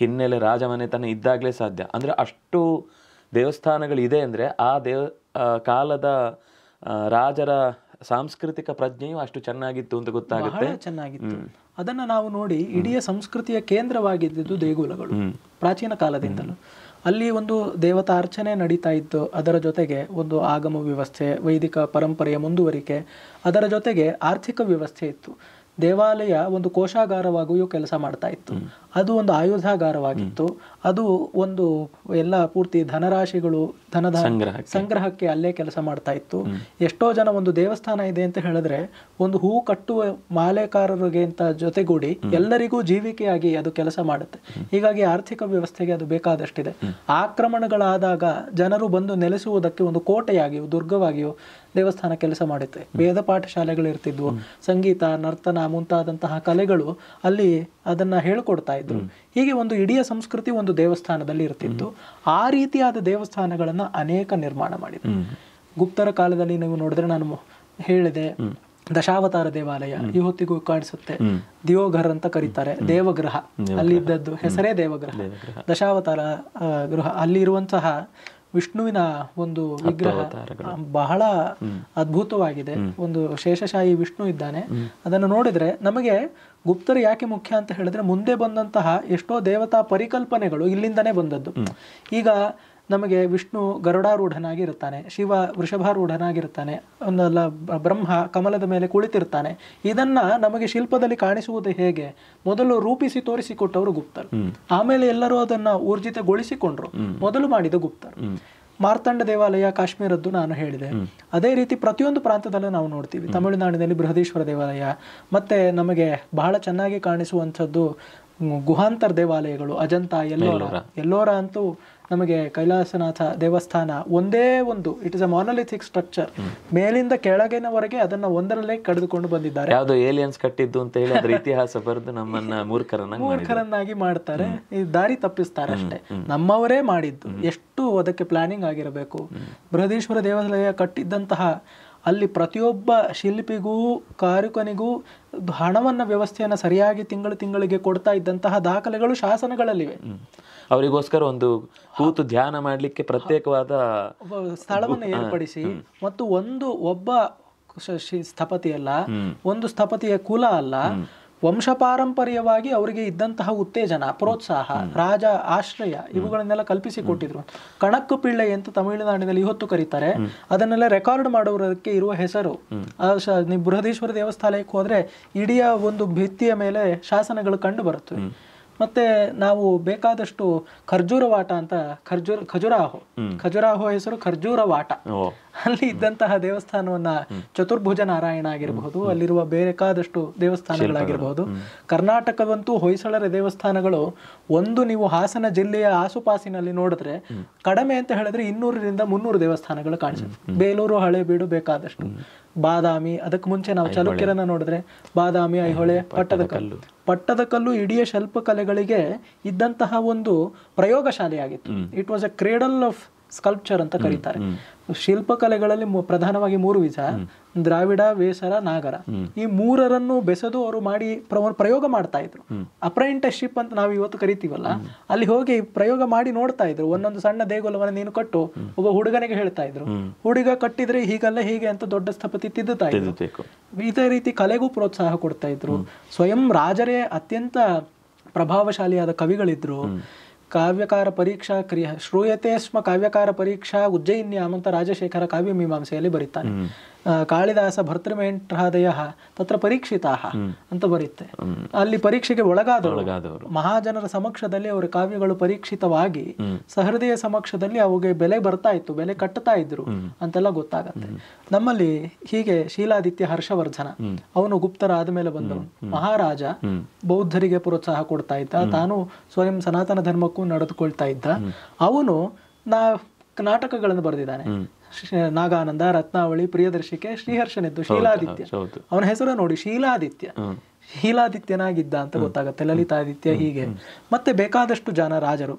Speaker 1: ಹಿನ್ನೆಲೆ ರಾಜಮನೆತನ ಇದ್ದಾಗಲೇ ಸಾಧ್ಯ. ಅಂದ್ರೆ ಅಷ್ಟು ದೇವಸ್ಥಾನಗಳಿದೆ ಅಂದ್ರೆ ಆ ಕಾಲದ ರಾಜರ ಸಾಂಸ್ಕೃತಿಕ ಪ್ರಜ್ಞೆಯು ಅಷ್ಟು ಚೆನ್ನಾಗಿತ್ತು ಅಂತ ಗೊತ್ತಾಗುತ್ತೆ.
Speaker 2: ಚೆನ್ನಾಗಿತ್ತು. ಅದನ್ನ ನಾವು ನೋಡಿ, ಇಡೀ ಸಂಸ್ಕೃತಿಯ ಕೇಂದ್ರವಾಗಿದ್ದು ದೇಗುಲಗಳು ಪ್ರಾಚೀನ ಕಾಲದಿಂದಲೂ. ಅಲ್ಲಿ ಒಂದು ದೇವತಾ ಅರ್ಚನೆ ನಡೀತಾ ಇತ್ತು, ಅದರ ಜೊತೆಗೆ ಒಂದು ಆಗಮ ವ್ಯವಸ್ಥೆ, ವೈದಿಕ ಪರಂಪರೆಯ ಮುಂದುವರಿಕೆ, ಅದರ ಜೊತೆಗೆ ಆರ್ಥಿಕ ವ್ಯವಸ್ಥೆ ಇತ್ತು. ದೇವಾಲಯ ಒಂದು ಕೋಶಾಗಾರವಾಗಿಯೂ ಕೆಲಸ ಮಾಡ್ತಾ ಇತ್ತು. ಅದು ಒಂದು ಆಯುಧಾಗಾರವಾಗಿತ್ತು. ಅದು ಒಂದು ಎಲ್ಲ ಪೂರ್ತಿ ಧನರಾಶಿಗಳು ಧನದ ಸಂಗ್ರಹಕ್ಕೆ ಅಲ್ಲೇ ಕೆಲಸ ಮಾಡ್ತಾ ಇತ್ತು. ಎಷ್ಟೋ ಜನ ಒಂದು ದೇವಸ್ಥಾನ ಇದೆ ಅಂತ ಹೇಳಿದ್ರೆ ಒಂದು ಹೂ ಕಟ್ಟುವ ಮಾಲೆಕಾರರಿಗೆ ಅಂತ ಜೊತೆಗೂಡಿ ಎಲ್ಲರಿಗೂ ಜೀವಿಕೆಯಾಗಿ ಅದು ಕೆಲಸ ಮಾಡುತ್ತೆ. ಹೀಗಾಗಿ ಆರ್ಥಿಕ ವ್ಯವಸ್ಥೆಗೆ ಅದು ಬೇಕಾದಷ್ಟಿದೆ. ಆಕ್ರಮಣಗಳಾದಾಗ ಜನರು ಬಂದು ನೆಲೆಸುವುದಕ್ಕೆ ಒಂದು ಕೋಟೆಯಾಗಿಯೂ ದುರ್ಗವಾಗಿಯೂ ದೇವಸ್ಥಾನ ಕೆಲಸ ಮಾಡುತ್ತೆ. ವೇದ ಪಾಠಶಾಲೆಗಳು ಇರ್ತಿದ್ವು, ಸಂಗೀತ, ನರ್ತನ ಮುಂತಾದಂತಹ ಕಲೆಗಳು ಅಲ್ಲಿ ಅದನ್ನ ಹೇಳ್ಕೊಡ್ತಾ ಇದ್ರು. ಹೀಗೆ ಒಂದು ಇಡೀ ಸಂಸ್ಕೃತಿ ಒಂದು ದೇವಸ್ಥಾನದಲ್ಲಿ ಇರ್ತಿತ್ತು. ಆ ರೀತಿಯಾದ ದೇವಸ್ಥಾನಗಳನ್ನ ಅನೇಕ ನಿರ್ಮಾಣ ಮಾಡಿದ್ರು. ಗುಪ್ತರ ಕಾಲದಲ್ಲಿ ನೀವು ನೋಡಿದ್ರೆ, ನಾನು ಹೇಳಿದೆ ದಶಾವತಾರ ದೇವಾಲಯ ಈ ಹೊತ್ತಿಗೂ ಕಾಣಿಸುತ್ತೆ. ದಿಯೋಘರ್ ಅಂತ ಕರೀತಾರೆ, ದೇವಗೃಹ. ಅಲ್ಲಿ ಇದ್ದದ್ದು ಹೆಸರೇ ದೇವಗೃಹ. ದಶಾವತಾರ ಗೃಹ, ಅಲ್ಲಿ ಇರುವಂತಹ ವಿಷ್ಣುವಿನ ಒಂದು ವಿಗ್ರಹ ಬಹಳ ಅದ್ಭುತವಾಗಿದೆ. ಒಂದು ಶೇಷಶಾಹಿ ವಿಷ್ಣು ಇದ್ದಾನೆ. ಅದನ್ನು ನೋಡಿದ್ರೆ ನಮಗೆ ಗುಪ್ತರು ಯಾಕೆ ಮುಖ್ಯ ಅಂತ ಹೇಳಿದ್ರೆ, ಮುಂದೆ ಬಂದಂತಹ ಎಷ್ಟೋ ದೇವತಾ ಪರಿಕಲ್ಪನೆಗಳು ಇಲ್ಲಿಂದನೇ ಬಂದದ್ದು. ಈಗ ನಮಗೆ ವಿಷ್ಣು ಗರುಡಾರೂಢನಾಗಿರುತ್ತಾನೆ, ಶಿವ ವೃಷಭಾರೂಢನಾಗಿರ್ತಾನೆ, ಒಂದಲ್ಲ ಬ್ರಹ್ಮ ಕಮಲದ ಮೇಲೆ ಕುಳಿತಿರ್ತಾನೆ. ಇದನ್ನ ನಮಗೆ ಶಿಲ್ಪದಲ್ಲಿ ಕಾಣಿಸುವುದು ಹೇಗೆ? ಮೊದಲು ರೂಪಿಸಿ ತೋರಿಸಿಕೊಟ್ಟವರು ಗುಪ್ತರು. ಆಮೇಲೆ ಎಲ್ಲರೂ ಅದನ್ನ ಊರ್ಜಿತಗೊಳಿಸಿಕೊಂಡ್ರು. ಮೊದಲು ಮಾಡಿದ ಗುಪ್ತರು. ಮಾರ್ತಂಡ ದೇವಾಲಯ ಕಾಶ್ಮೀರದ್ದು ನಾನು ಹೇಳಿದೆ. ಅದೇ ರೀತಿ ಪ್ರತಿಯೊಂದು ಪ್ರಾಂತದಲ್ಲೂ ನಾವು ನೋಡ್ತೀವಿ. ತಮಿಳುನಾಡಿನಲ್ಲಿ ಬೃಹದೀಶ್ವರ ದೇವಾಲಯ, ಮತ್ತೆ ನಮಗೆ ಬಹಳ ಚೆನ್ನಾಗಿ ಕಾಣಿಸುವಂಥದ್ದು ಗುಹಾಂತರ ದೇವಾಲಯಗಳು, ಅಜಂತ, ಎಲ್ಲೋರ ಅಂತೂ ನಮಗೆ ಕೈಲಾಸನಾಥ ದೇವಸ್ಥಾನ ಒಂದೇ ಒಂದು, it is a monolithic structure. ಮೇಲಿಂದ ಕೆಳಗಿನವರೆಗೆ ಅದನ್ನ ಒಂದರಲ್ಲೇ ಕಡಿದುಕೊಂಡು ಬಂದಿದ್ದಾರೆ.
Speaker 1: ಯಾವುದು ಏಲಿಯನ್ಸ್ ಕಟ್ಟಿದ್ದು ಅಂತ ಹೇಳಿ ಅದರ ಇತಿಹಾಸ ಬರೆದು ನಮ್ಮನ್ನ ಮೂರ್ಖರನ್ನಾಗಿ
Speaker 2: ಮಾಡ್ತಾರೆ, ಈ ದಾರಿ ತಪ್ಪಿಸ್ತಾರೆ ಅಷ್ಟೇ. ನಮ್ಮವರೇ ಮಾಡಿದ್ದು, ಎಷ್ಟು ಅದಕ್ಕೆ ಪ್ಲಾನಿಂಗ್ ಆಗಿರಬೇಕು. ಬೃಹದೀಶ್ವರ ದೇವಾಲಯ ಕಟ್ಟಿದ್ದಂತಹ ಅಲ್ಲಿ ಪ್ರತಿಯೊಬ್ಬ ಶಿಲ್ಪಿಗೂ ಕಾರುಕನಿಗೂ ಹಣವನ್ನ ವ್ಯವಸ್ಥೆಯನ್ನ ಸರಿಯಾಗಿ ತಿಂಗಳಿಗೆ ಕೊಡ್ತಾ ಇದ್ದಂತಹ ದಾಖಲೆಗಳು ಶಾಸನಗಳಲ್ಲಿವೆ.
Speaker 1: ಅವರಿಗೋಸ್ಕರ ಒಂದು ಕೂತು ಧ್ಯಾನ ಮಾಡ್ಲಿಕ್ಕೆ ಪ್ರತ್ಯೇಕವಾದ
Speaker 2: ಸ್ಥಳವನ್ನು ಏರ್ಪಡಿಸಿ, ಮತ್ತು ಒಬ್ಬ ಸ್ಥಪತಿ ಅಲ್ಲ, ಒಂದು ಸ್ಥಪತಿಯ ಕುಲ ಅಲ್ಲ, ವಂಶಪಾರಂಪರ್ಯವಾಗಿ ಅವರಿಗೆ ಇದ್ದಂತಹ ಉತ್ತೇಜನ, ಪ್ರೋತ್ಸಾಹ, ರಾಜ ಆಶ್ರಯ ಇವುಗಳನ್ನೆಲ್ಲ ಕಲ್ಪಿಸಿಕೊಟ್ಟಿದ್ರು. ಕಣಕ್ಕು ಪಿಳ್ಳೆ ಅಂತ ತಮಿಳುನಾಡಿನಲ್ಲಿ ಇವತ್ತು ಕರೀತಾರೆ. ಅದನ್ನೆಲ್ಲ ರೆಕಾರ್ಡ್ ಮಾಡುವುದಕ್ಕೆ ಇರುವ ಹೆಸರು. ನೀವು ಬೃಹದೀಶ್ವರ ದೇವಸ್ಥಾನಕ್ಕೆ ಹೋದ್ರೆ ಇಡೀ ಒಂದು ಭಿತ್ತಿಯ ಮೇಲೆ ಶಾಸನಗಳು ಕಂಡು ಬರುತ್ತವೆ. ಮತ್ತೆ ನಾವು ಬೇಕಾದಷ್ಟು ಖರ್ಜೂರವಾಟ ಅಂತ, ಖಜುರಾಹೋ ಹೆಸರು ಖರ್ಜೂರವಾಟ. ಅಲ್ಲಿ ಇದ್ದಂತಹ ದೇವಸ್ಥಾನವನ್ನ ಚತುರ್ಭುಜ ನಾರಾಯಣ ಆಗಿರಬಹುದು, ಅಲ್ಲಿರುವ ಬೇಕಾದಷ್ಟು ದೇವಸ್ಥಾನಗಳಾಗಿರಬಹುದು. ಕರ್ನಾಟಕವಂತೂ ಹೊಯ್ಸಳರ ದೇವಸ್ಥಾನಗಳು ಒಂದು ನೀವು ಹಾಸನ ಜಿಲ್ಲೆಯ ಆಸುಪಾಸಿನಲ್ಲಿ ನೋಡಿದ್ರೆ ಕಡಿಮೆ ಅಂತ ಹೇಳಿದ್ರೆ 200ರಿಂದ 300 ದೇವಸ್ಥಾನಗಳು ಕಾಣಿಸುತ್ತೆ. ಬೇಲೂರು, ಹಳೇಬೀಡು ಬೇಕಾದಷ್ಟು, ಬಾದಾಮಿ, ಅದಕ್ಕೆ ಮುಂಚೆ ನಾವು ಚಲುಕ್ಯರನ್ನ ನೋಡಿದ್ರೆ ಬಾದಾಮಿ, ಐಹೊಳೆ, ಪಟ್ಟದಕಲ್ಲು ಇಡೀ ಶಿಲ್ಪಕಲೆಗಳಿಗೆ ಇದ್ದಂತಹ ಒಂದು ಪ್ರಯೋಗಶಾಲೆಯಾಗಿತ್ತು. It was a cradle of sculpture ಅಂತ ಕರೀತಾರೆ. ಶಿಲ್ಪಕಲೆಗಳಲ್ಲಿ ಪ್ರಧಾನವಾಗಿ 3 ವಿಧ: ದ್ರಾವಿಡ, ವೇಸರ, ನಾಗರ. ಈ 3ರನ್ನು ಬೆಸೆದು ಅವರು ಮಾಡಿ ಪ್ರಯೋಗ ಮಾಡ್ತಾ ಇದ್ರು. ಅಪ್ರೆಂಟಿಸ್ಶಿಪ್ ಅಂತ ನಾವು ಇವತ್ತು ಕರಿತೀವಲ್ಲ, ಅಲ್ಲಿ ಹೋಗಿ ಪ್ರಯೋಗ ಮಾಡಿ ನೋಡ್ತಾ ಇದ್ರು. ಒಂದೊಂದು ಸಣ್ಣ ದೇಗುಲವನ್ನು ನೀನು ಕಟ್ಟು, ಒಬ್ಬ ಹುಡುಗನಿಗೆ ಹೇಳ್ತಾ ಇದ್ರು. ಹುಡುಗ ಕಟ್ಟಿದ್ರೆ ಹೀಗಲ್ಲ ಹೀಗೆ ಅಂತ ದೊಡ್ಡ ಸ್ಥಪತಿ ತಿದ್ದುತ್ತಾ ಇದ್ರು. ಇದೇ ರೀತಿ ಕಲೆಗೂ ಪ್ರೋತ್ಸಾಹ ಕೊಡ್ತಾ ಇದ್ರು. ಸ್ವಯಂ ರಾಜರೇ ಅತ್ಯಂತ ಪ್ರಭಾವಶಾಲಿಯಾದ ಕವಿಗಳಿದ್ರು. ಕಾವ್ಯಕಾರ ಪರೀಕ್ಷಾ ಕ್ರಿಯಾ ಶ್ರೂಯತೆ ಸ್ಮ ಕಾವ್ಯಕಾರ ಪರೀಕ್ಷಾ ಉಜ್ಜಯಿನ್ಯಾಮ್ ಅಂತ ರಾಜಶೇಖರ ಕಾವ್ಯ ಮೀಮಾಂಸೆಯಲ್ಲಿ ಬರೀತಾನೆ. ಕಾಳಿದಾಸ ಭರ್ತೃಮೇಂಟ್ರಾದಯ ತತ್ರ ಪರೀಕ್ಷಿತಾಹ ಅಂತ ಬರುತ್ತೆ. ಅಲ್ಲಿ ಪರೀಕ್ಷೆಗೆ ಒಳಗಾದವರು ಮಹಾಜನರ ಸಮಕ್ಷದಲ್ಲಿ ಅವರ ಕಾವ್ಯಗಳು ಪರೀಕ್ಷಿತವಾಗಿ ಸಹೃದಯ ಸಮಕ್ಷದಲ್ಲಿ ಅವುಗೆ ಬೆಲೆ ಬರ್ತಾ ಇತ್ತು, ಬೆಲೆ ಕಟ್ಟುತ್ತಾ ಇದ್ರು ಅಂತೆಲ್ಲ ಗೊತ್ತಾಗತ್ತೆ. ನಮ್ಮಲ್ಲಿ ಹೀಗೆ ಶೀಲಾದಿತ್ಯ ಹರ್ಷವರ್ಧನ, ಅವನು ಗುಪ್ತರ ಆದ್ಮೇಲೆ ಬಂದವನು, ಮಹಾರಾಜ, ಬೌದ್ಧರಿಗೆ ಪ್ರೋತ್ಸಾಹ ಕೊಡ್ತಾ ಇದ್ದ, ತಾನು ಸ್ವಯಂ ಸನಾತನ ಧರ್ಮಕ್ಕೂ ನಡೆದುಕೊಳ್ತಾ ಇದ್ದ. ಅವನು ನಾಟಕಗಳನ್ನು ಬರೆದಿದ್ದಾನೆ. ನಾಗಾನಂದ, ರತ್ನಾವಳಿ, ಪ್ರಿಯದರ್ಶಿಕೆ, ಶ್ರೀಹರ್ಷನಿದ್ದು ಶೀಲಾದಿತ್ಯ. ಅವನ ಹೆಸರು ನೋಡಿ, ಶೀಲಾದಿತ್ಯನಾಗಿದ್ದ ಅಂತ ಗೊತ್ತಾಗತ್ತೆ. ಲಲಿತಾದಿತ್ಯ, ಹೀಗೆ ಮತ್ತೆ ಬೇಕಾದಷ್ಟು ಜನ ರಾಜರು.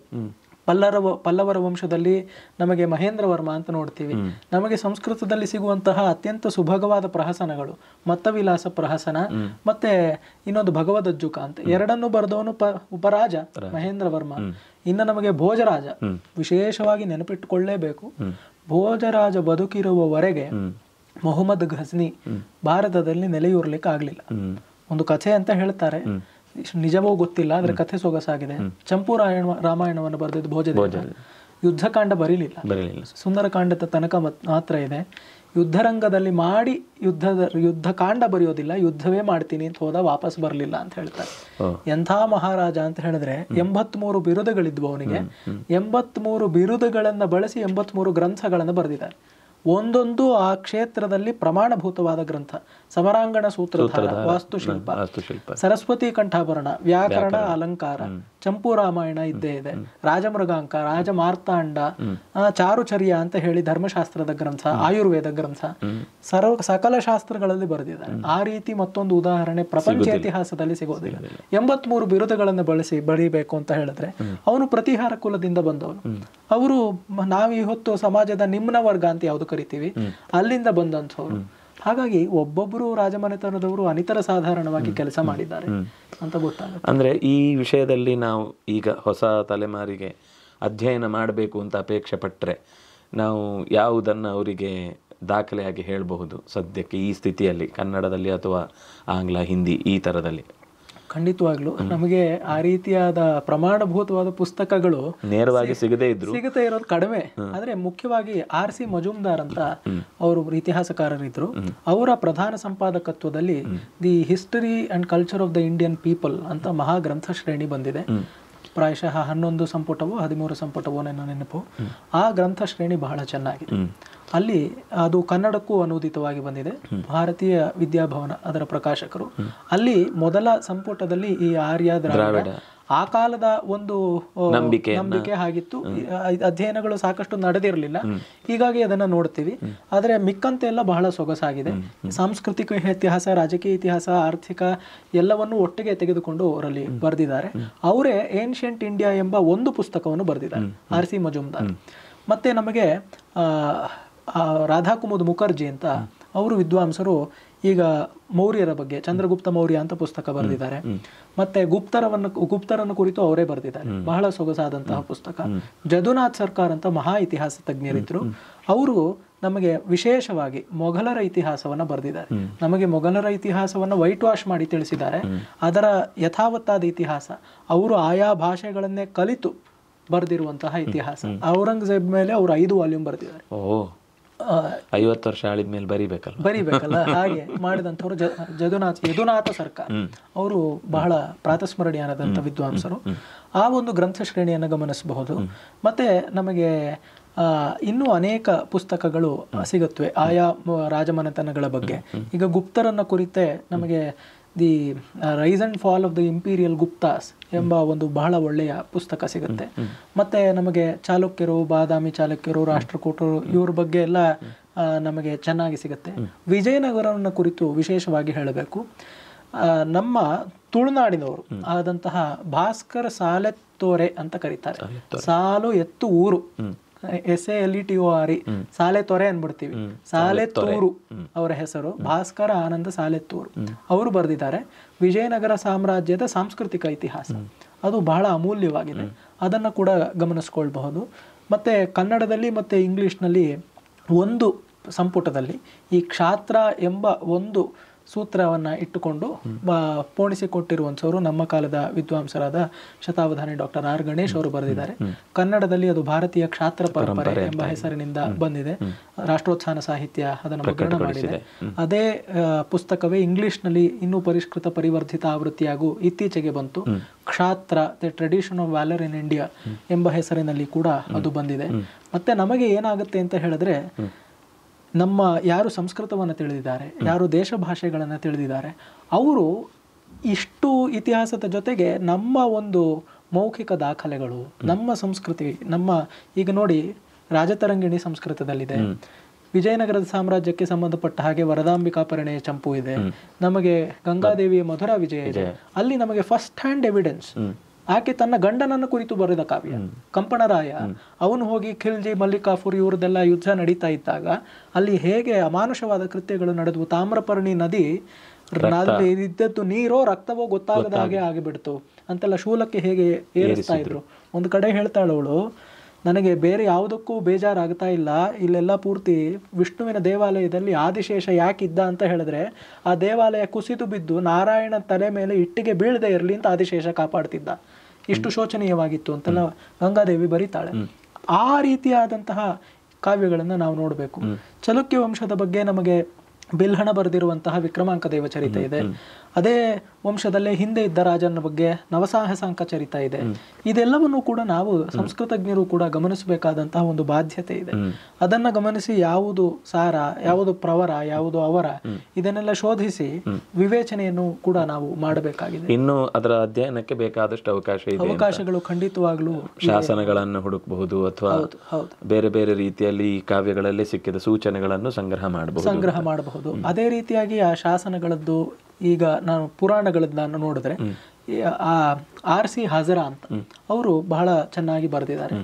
Speaker 2: ಪಲ್ಲವರ ವಂಶದಲ್ಲಿ ನಮಗೆ ಮಹೇಂದ್ರ ವರ್ಮ ಅಂತ ನೋಡ್ತೀವಿ. ನಮಗೆ ಸಂಸ್ಕೃತದಲ್ಲಿ ಸಿಗುವಂತಹ ಅತ್ಯಂತ ಸುಭಗವಾದ ಪ್ರಹಸನಗಳು ಮತ್ತವಿಲಾಸ ಪ್ರಹಸನ, ಮತ್ತೆ ಇನ್ನೊಂದು ಭಗವದಜ್ಜುಕ ಅಂತ, ಎರಡನ್ನು ಬರೆದವನು ಉಪರಾಜ ಮಹೇಂದ್ರ ವರ್ಮ. ಇನ್ನು ನಮಗೆ ಭೋಜರಾಜ ವಿಶೇಷವಾಗಿ ನೆನಪಿಟ್ಟುಕೊಳ್ಳೇಬೇಕು. ಭೋಜರಾಜ ಬದುಕಿರುವವರೆಗೆ ಮೊಹಮ್ಮದ್ ಘಜ್ನಿ ಭಾರತದಲ್ಲಿ ನೆಲೆಯೂರ್ಲಿಕ್ಕೆ ಆಗ್ಲಿಲ್ಲ. ಒಂದು ಕಥೆ ಅಂತ ಹೇಳ್ತಾರೆ, ನಿಜವೋ ಗೊತ್ತಿಲ್ಲ, ಆದ್ರೆ ಕಥೆ ಸೊಗಸಾಗಿದೆ. ಚಂಪು ರಾಮಾಯಣವನ್ನು ಬರೆದಿದ್ದು ಭೋಜದೇವ. ಯುದ್ಧಕಾಂಡ ಬರೀಲಿಲ್ಲ, ಸುಂದರಕಾಂಡದ ತನಕ ಮಾತ್ರ ಇದೆ. ಯುದ್ಧರಂಗದಲ್ಲಿ ಮಾಡಿ ಯುದ್ಧ ಕಾಂಡ ಬರೆಯೋದಿಲ್ಲ, ಯುದ್ಧವೇ ಮಾಡ್ತೀನಿ ಅಂತ ಹೋದ, ವಾಪಸ್ ಬರಲಿಲ್ಲ ಅಂತ ಹೇಳ್ತಾರೆ. ಎಂಥ ಮಹಾರಾಜ ಅಂತ ಹೇಳಿದ್ರೆ 83 ಬಿರುದುಗಳಿದ್ವು ಅವನಿಗೆ. 83 ಬಿರುದುಗಳನ್ನ ಬಳಸಿ 83 ಗ್ರಂಥಗಳನ್ನು ಬರೆದಿದ್ದಾರೆ. ಒಂದೊಂದು ಆ ಕ್ಷೇತ್ರದಲ್ಲಿ ಪ್ರಮಾಣಭೂತವಾದ ಗ್ರಂಥ. ಸಮರಾಂಗಣ ಸೂತ್ರಧಾರ, ವಾಸ್ತುಶಿಲ್ಪ, ಸರಸ್ವತಿ ಕಂಠಾಭರಣ, ವ್ಯಾಕರಣ, ಅಲಂಕಾರ, ಚಂಪು ರಾಮಾಯಣ ಇದ್ದೇ ಇದೆ, ರಾಜಮೃಗಾಂಕ, ರಾಜಮಾರ್ತಾಂಡ, ಚಾರುಚರ್ಯ ಅಂತ ಹೇಳಿ ಧರ್ಮಶಾಸ್ತ್ರದ ಗ್ರಂಥ, ಆಯುರ್ವೇದ ಗ್ರಂಥ, ಸಕಲ ಶಾಸ್ತ್ರಗಳಲ್ಲಿ ಬರೆದಿದ್ದಾರೆ. ಆ ರೀತಿ ಮತ್ತೊಂದು ಉದಾಹರಣೆ ಪ್ರಪಂಚ ಇತಿಹಾಸದಲ್ಲಿ ಸಿಗೋದಿಲ್ಲ. 83 ಬಿರುದುಗಳನ್ನು ಬಳಸಿ ಬರೀಬೇಕು ಅಂತ ಹೇಳಿದ್ರೆ ಅವನು ಪ್ರತಿಹಾರ ಕುಲದಿಂದ ಬಂದವನು. ಅವರು ನಾವು ಇವತ್ತು ಸಮಾಜದ ನಿಮ್ನ ವರ್ಗ ಅಂತ ಯಾವುದು ಕರಿತೀವಿ, ಅಲ್ಲಿಂದ ಬಂದಂಥವ್ರು. ಹಾಗಾಗಿ ಒಬ್ಬೊಬ್ಬರು ರಾಜಮನೆತನದವರು ಅನಿತರ ಸಾಧಾರಣವಾಗಿ ಕೆಲಸ ಮಾಡಿದ್ದಾರೆ ಅಂತ ಗೊತ್ತಾಗುತ್ತೆ.
Speaker 1: ಅಂದ್ರೆ ಈ ವಿಷಯದಲ್ಲಿ ನಾವು ಈಗ ಹೊಸ ತಲೆಮಾರಿಗೆ ಅಧ್ಯಯನ ಮಾಡಬೇಕು ಅಂತ ಅಪೇಕ್ಷೆ ಪಟ್ಟರೆ ನಾವು ಯಾವುದನ್ನು ಅವರಿಗೆ ದಾಖಲೆಯಾಗಿ ಹೇಳಬಹುದು ಸದ್ಯಕ್ಕೆ ಈ ಸ್ಥಿತಿಯಲ್ಲಿ, ಕನ್ನಡದಲ್ಲಿ ಅಥವಾ ಆಂಗ್ಲ, ಹಿಂದಿ ಈ ಥರದಲ್ಲಿ?
Speaker 2: ಖಂಡಿತವಾಗ್ಲು ನಮಗೆ ಆ ರೀತಿಯಾದ ಪ್ರಮಾಣಭೂತವಾದ ಪುಸ್ತಕಗಳು
Speaker 1: ನೇರವಾಗಿ ಸಿಗದೇ
Speaker 2: ಇರೋದು ಕಡಿಮೆ. ಆದ್ರೆ ಮುಖ್ಯವಾಗಿ R.C. ಮಜುಮ್ದಾರ್ ಅಂತ ಅವರು ಇತಿಹಾಸಕಾರರಿದ್ರು. ಅವರ ಪ್ರಧಾನ ಸಂಪಾದಕತ್ವದಲ್ಲಿ the History and Culture of the Indian People ಅಂತ ಮಹಾಗ್ರಂಥ ಶ್ರೇಣಿ ಬಂದಿದೆ. ಪ್ರಾಯಶಃ 11 ಸಂಪುಟವೋ 13 ಸಂಪುಟವೋ ನನ್ನ ನೆನಪು. ಆ ಗ್ರಂಥ ಶ್ರೇಣಿ ಬಹಳ ಚೆನ್ನಾಗಿದೆ. ಅಲ್ಲಿ ಅದು ಕನ್ನಡಕ್ಕೂ ಅನೂದಿತವಾಗಿ ಬಂದಿದೆ. ಭಾರತೀಯ ವಿದ್ಯಾಭವನ ಅದರ ಪ್ರಕಾಶಕರು. ಅಲ್ಲಿ ಮೊದಲ ಸಂಪುಟದಲ್ಲಿ ಈ ಆರ್ಯ ದ್ರಾವಿಡ ಆ ಕಾಲದ ಒಂದು ನಂಬಿಕೆ ಆಗಿತ್ತು. ಅಧ್ಯಯನಗಳು ಸಾಕಷ್ಟು ನಡೆದಿರಲಿಲ್ಲ, ಹೀಗಾಗಿ ಅದನ್ನ ನೋಡ್ತೀವಿ. ಆದ್ರೆ ಮಿಕ್ಕಂತೆಲ್ಲ ಬಹಳ ಸೊಗಸಾಗಿದೆ. ಸಾಂಸ್ಕೃತಿಕ ಇತಿಹಾಸ, ರಾಜಕೀಯ ಇತಿಹಾಸ, ಆರ್ಥಿಕ ಎಲ್ಲವನ್ನು ಒಟ್ಟಿಗೆ ತೆಗೆದುಕೊಂಡು ಅವರಲ್ಲಿ ಬರೆದಿದ್ದಾರೆ. ಅವರೇ ಏನ್ಷಿಯಂಟ್ ಇಂಡಿಯಾ ಎಂಬ ಒಂದು ಪುಸ್ತಕವನ್ನು ಬರೆದಿದ್ದಾರೆ, R.C. ಮಜುಮ್ದಾರ್. ಮತ್ತೆ ನಮಗೆ ರಾಧಾಕುಮುದ್ ಮುಖರ್ಜಿ ಅಂತ ಅವರು ವಿದ್ವಾಂಸರು ಈಗ ಮೌರ್ಯರ ಬಗ್ಗೆ ಚಂದ್ರಗುಪ್ತ ಮೌರ್ಯ ಅಂತ ಪುಸ್ತಕ ಬರೆದಿದ್ದಾರೆ. ಮತ್ತೆ ಗುಪ್ತರನ್ನು ಕುರಿತು ಅವರೇ ಬರೆದಿದ್ದಾರೆ, ಬಹಳ ಸೊಗಸಾದಂತಹ ಪುಸ್ತಕ. ಜದುನಾಥ್ ಸರ್ಕಾರ್ ಅಂತ ಮಹಾ ಇತಿಹಾಸ ತಜ್ಞರಿದ್ರು. ಅವರು ನಮಗೆ ವಿಶೇಷವಾಗಿ ಮೊಘಲರ ಇತಿಹಾಸವನ್ನ ಬರೆದಿದ್ದಾರೆ. ನಮಗೆ ಮೊಘಲರ ಇತಿಹಾಸವನ್ನ ವೈಟ್ ವಾಶ್ ಮಾಡಿ ತಿಳಿಸಿದ್ದಾರೆ. ಅದರ ಯಥಾವತ್ತಾದ ಇತಿಹಾಸ ಅವರು ಆಯಾ ಭಾಷೆಗಳನ್ನೇ ಕಲಿತು ಬರೆದಿರುವಂತಹ ಇತಿಹಾಸ. ಔರಂಗಜೇಬ್ ಮೇಲೆ ಅವರು 5 ವಾಲ್ಯೂಮ್ ಬರೆದಿದ್ದಾರೆ.
Speaker 1: 50 ವರ್ಷ ಆಳಿದ್ಮೇಲೆ ಬರಿಬೇಕಲ್ಲ
Speaker 2: ಹಾಗೆ ಮಾಡಿದಂಥವ್ರು ಯದುನಾಥ ಸರ್ಕಾರ. ಅವರು ಬಹಳ ಪ್ರಾತಸ್ಮರಣೀಯರಾದಂಥ ವಿದ್ವಾಂಸರು. ಆ ಒಂದು ಗ್ರಂಥ ಶ್ರೇಣಿಯನ್ನು ಗಮನಿಸಬಹುದು. ಮತ್ತೆ ನಮಗೆ ಇನ್ನೂ ಅನೇಕ ಪುಸ್ತಕಗಳು ಸಿಗುತ್ತವೆ ಆಯಾ ರಾಜಮನೆತನಗಳ ಬಗ್ಗೆ. ಈಗ ಗುಪ್ತರನ್ನ ಕುರಿತೆ ನಮಗೆ the rise and fall of the imperial Guptas ಎಂಬ ಒಂದು ಬಹಳ ಒಳ್ಳೆಯ ಪುಸ್ತಕ ಸಿಗುತ್ತೆ. ಮತ್ತೆ ನಮಗೆ ಚಾಲುಕ್ಯರು, ಬಾದಾಮಿ ಚಾಲುಕ್ಯರು, ರಾಷ್ಟ್ರಕೂಟರು ಇವ್ರ ಬಗ್ಗೆ ಎಲ್ಲ ನಮಗೆ ಚೆನ್ನಾಗಿ ಸಿಗುತ್ತೆ. ವಿಜಯನಗರವನ್ನು ಕುರಿತು ವಿಶೇಷವಾಗಿ ಹೇಳಬೇಕು. ನಮ್ಮ ತುಳುನಾಡಿನವರು ಆದಂತಹ ಭಾಸ್ಕರ ಸಾಲೆತ್ತೋರೆ ಅಂತ ಕರೀತಾರೆ. ಸಾಲು ಎತ್ತು ಊರು, SALETORE, ಸಾಲೆತೊರೆ ಅನ್ಬಿಡ್ತೀವಿ. ಸಾಲೆತ್ತೂರು ಅವರ ಹೆಸರು. ಭಾಸ್ಕರ ಆನಂದ ಸಾಲೆತ್ತೂರು ಅವರು ಬರೆದಿದ್ದಾರೆ ವಿಜಯನಗರ ಸಾಮ್ರಾಜ್ಯದ ಸಾಂಸ್ಕೃತಿಕ ಇತಿಹಾಸ. ಅದು ಬಹಳ ಅಮೂಲ್ಯವಾಗಿದೆ, ಅದನ್ನು ಕೂಡ ಗಮನಿಸ್ಕೊಳ್ಬಹುದು. ಮತ್ತೆ ಕನ್ನಡದಲ್ಲಿ ಮತ್ತೆ ಇಂಗ್ಲಿಷ್ನಲ್ಲಿ ಒಂದು ಸಂಪುಟದಲ್ಲಿ ಈ ಕ್ಷಾತ್ರ ಎಂಬ ಒಂದು ಸೂತ್ರವನ್ನ ಇಟ್ಟುಕೊಂಡು ಪೋಣಿಸಿಕೊಟ್ಟಿರುವಂಥವರು ನಮ್ಮ ಕಾಲದ ವಿದ್ವಾಂಸರಾದ ಶತಾವಧಾನಿ ಡಾಕ್ಟರ್ R. ಗಣೇಶ್ ಅವರು ಬರೆದಿದ್ದಾರೆ. ಕನ್ನಡದಲ್ಲಿ ಅದು ಭಾರತೀಯ ಕ್ಷಾತ್ರ ಪರಂಪರೆ ಎಂಬ ಹೆಸರಿನಿಂದ ಬಂದಿದೆ. ರಾಷ್ಟ್ರೋತ್ಥಾನ ಸಾಹಿತ್ಯ ಅದನ್ನು ಮುದ್ರಣ ಮಾಡಿದೆ. ಅದೇ ಪುಸ್ತಕವೇ ಇಂಗ್ಲಿಷ್ನಲ್ಲಿ ಇನ್ನೂ ಪರಿಷ್ಕೃತ ಪರಿವರ್ಧಿತ ಆವೃತ್ತಿಯಾಗೂ ಇತ್ತೀಚೆಗೆ ಬಂತು. Kshatra the Tradition of Valour in India ಎಂಬ ಹೆಸರಿನಲ್ಲಿ ಕೂಡ ಅದು ಬಂದಿದೆ. ಮತ್ತೆ ನಮಗೆ ಏನಾಗುತ್ತೆ ಅಂತ ಹೇಳಿದ್ರೆ, ನಮ್ಮ ಯಾರು ಸಂಸ್ಕೃತವನ್ನು ತಿಳಿದಿದ್ದಾರೆ, ಯಾರು ದೇಶ ಭಾಷೆಗಳನ್ನು ತಿಳಿದಿದ್ದಾರೆ, ಅವರು ಇಷ್ಟು ಇತಿಹಾಸದ ಜೊತೆಗೆ ನಮ್ಮ ಒಂದು ಮೌಖಿಕ ದಾಖಲೆಗಳು, ನಮ್ಮ ಸಂಸ್ಕೃತಿ, ನಮ್ಮ ಈಗ ನೋಡಿ ರಾಜತರಂಗಿಣಿ ಸಂಸ್ಕೃತದಲ್ಲಿದೆ. ವಿಜಯನಗರದ ಸಾಮ್ರಾಜ್ಯಕ್ಕೆ ಸಂಬಂಧಪಟ್ಟ ಹಾಗೆ ವರದಾಂಬಿಕಾ ಪರಿಣಯ ಚಂಪು ಇದೆ. ನಮಗೆ ಗಂಗಾದೇವಿಯ ಮಧುರಾ ವಿಜಯ ಇದೆ. ಅಲ್ಲಿ ನಮಗೆ ಫಸ್ಟ್ ಹ್ಯಾಂಡ್ ಎವಿಡೆನ್ಸ್. ಆಕೆ ತನ್ನ ಗಂಡನನ್ನು ಕುರಿತು ಬರೆದ ಕಾವ್ಯ ಕಂಪಣರಾಯ. ಅವನು ಹೋಗಿ ಖಿಲ್ಜಿ, ಮಲ್ಲಿಕಾಫುರ್ ಇವ್ರದೆಲ್ಲ ಯುದ್ಧ ನಡೀತಾ ಇದ್ದಾಗ ಅಲ್ಲಿ ಹೇಗೆ ಅಮಾನುಷವಾದ ಕೃತ್ಯಗಳು ನಡೆದವು. ತಾಮ್ರಪರ್ಣಿ ನದಿ ಇದ್ದದ್ದು ನೀರೋ ರಕ್ತವೋ ಗೊತ್ತಾಗದ ಹಾಗೆ ಆಗಿಬಿಡ್ತು ಅಂತೆಲ್ಲ ಶೂಲಕ್ಕೆ ಹೇಗೆ ಏರಿಸ್ತಾ ಇದ್ರು. ಒಂದು ಕಡೆ ಹೇಳ್ತಾಳವಳು, ನನಗೆ ಬೇರೆ ಯಾವುದಕ್ಕೂ ಬೇಜಾರಾಗ್ತಾ ಇಲ್ಲ, ಇಲ್ಲೆಲ್ಲ ಪೂರ್ತಿ ವಿಷ್ಣುವಿನ ದೇವಾಲಯದಲ್ಲಿ ಆದಿಶೇಷ ಯಾಕಿದ್ದ ಅಂತ ಹೇಳಿದ್ರೆ ಆ ದೇವಾಲಯ ಕುಸಿದು ಬಿದ್ದು ನಾರಾಯಣ ತಲೆ ಮೇಲೆ ಇಟ್ಟಿಗೆ ಬೀಳದೆ ಇರಲಿ ಅಂತ ಆದಿಶೇಷ ಕಾಪಾಡ್ತಿದ್ದ. ಇಷ್ಟು ಶೋಚನೀಯವಾಗಿತ್ತು ಅಂತೆಲ್ಲ ಗಂಗಾದೇವಿ ಬರೀತಾಳೆ. ಆ ರೀತಿಯಾದಂತಹ ಕಾವ್ಯಗಳನ್ನು ನಾವು ನೋಡಬೇಕು. ಚಲುಕ್ಯ ವಂಶದ ಬಗ್ಗೆ ನಮಗೆ ಬಿಲ್ಹಣ ಬರೆದಿರುವಂತಹ ವಿಕ್ರಮಾಂಕ ದೇವಚರಿತ ಇದೆ. ಅದೇ ವಂಶದಲ್ಲೇ ಹಿಂದೆ ಇದ್ದ ರಾಜನ ಬಗ್ಗೆ ನವಸಾಹಸಾಂಕ ಚರಿತ ಇದೆ. ಇದೆಲ್ಲವನ್ನು ಕೂಡ ನಾವು ಸಂಸ್ಕೃತಜ್ಞರು ಕೂಡ ಗಮನಿಸಬೇಕಾದಂತಹ ಒಂದು ಬಾಧ್ಯತೆ ಇದೆ. ಅದನ್ನ ಗಮನಿಸಿ ಯಾವುದು ಸಾರ, ಯಾವುದು ಪ್ರವರ, ಯಾವುದು ಅವರ, ಇದನ್ನೆಲ್ಲ ಶೋಧಿಸಿ ವಿವೇಚನೆಯನ್ನು ಕೂಡ ನಾವು ಮಾಡಬೇಕಾಗಿದೆ.
Speaker 1: ಇನ್ನು ಅದರ ಅಧ್ಯಯನಕ್ಕೆ ಬೇಕಾದಷ್ಟು ಅವಕಾಶ ಇದೆ.
Speaker 2: ಅವಕಾಶಗಳು ಖಂಡಿತವಾಗ್ಲೂ
Speaker 1: ಶಾಸನಗಳನ್ನು ಹುಡುಕಬಹುದು ಅಥವಾ ಬೇರೆ ಬೇರೆ ರೀತಿಯಲ್ಲಿ ಈ ಕಾವ್ಯಗಳಲ್ಲಿ ಸಿಕ್ಕಿದ ಸೂಚನೆಗಳನ್ನು ಸಂಗ್ರಹ ಮಾಡಬಹುದು. ಅದೇ ರೀತಿಯಾಗಿ ಆ ಶಾಸನಗಳದ್ದು ಈಗ ನಾನು ಪುರಾಣಗಳನ್ನ ನೋಡಿದ್ರೆ R.C. ಹಜರಾ ಅಂತ ಅವರು ಬಹಳ ಚೆನ್ನಾಗಿ ಬರೆದಿದ್ದಾರೆ.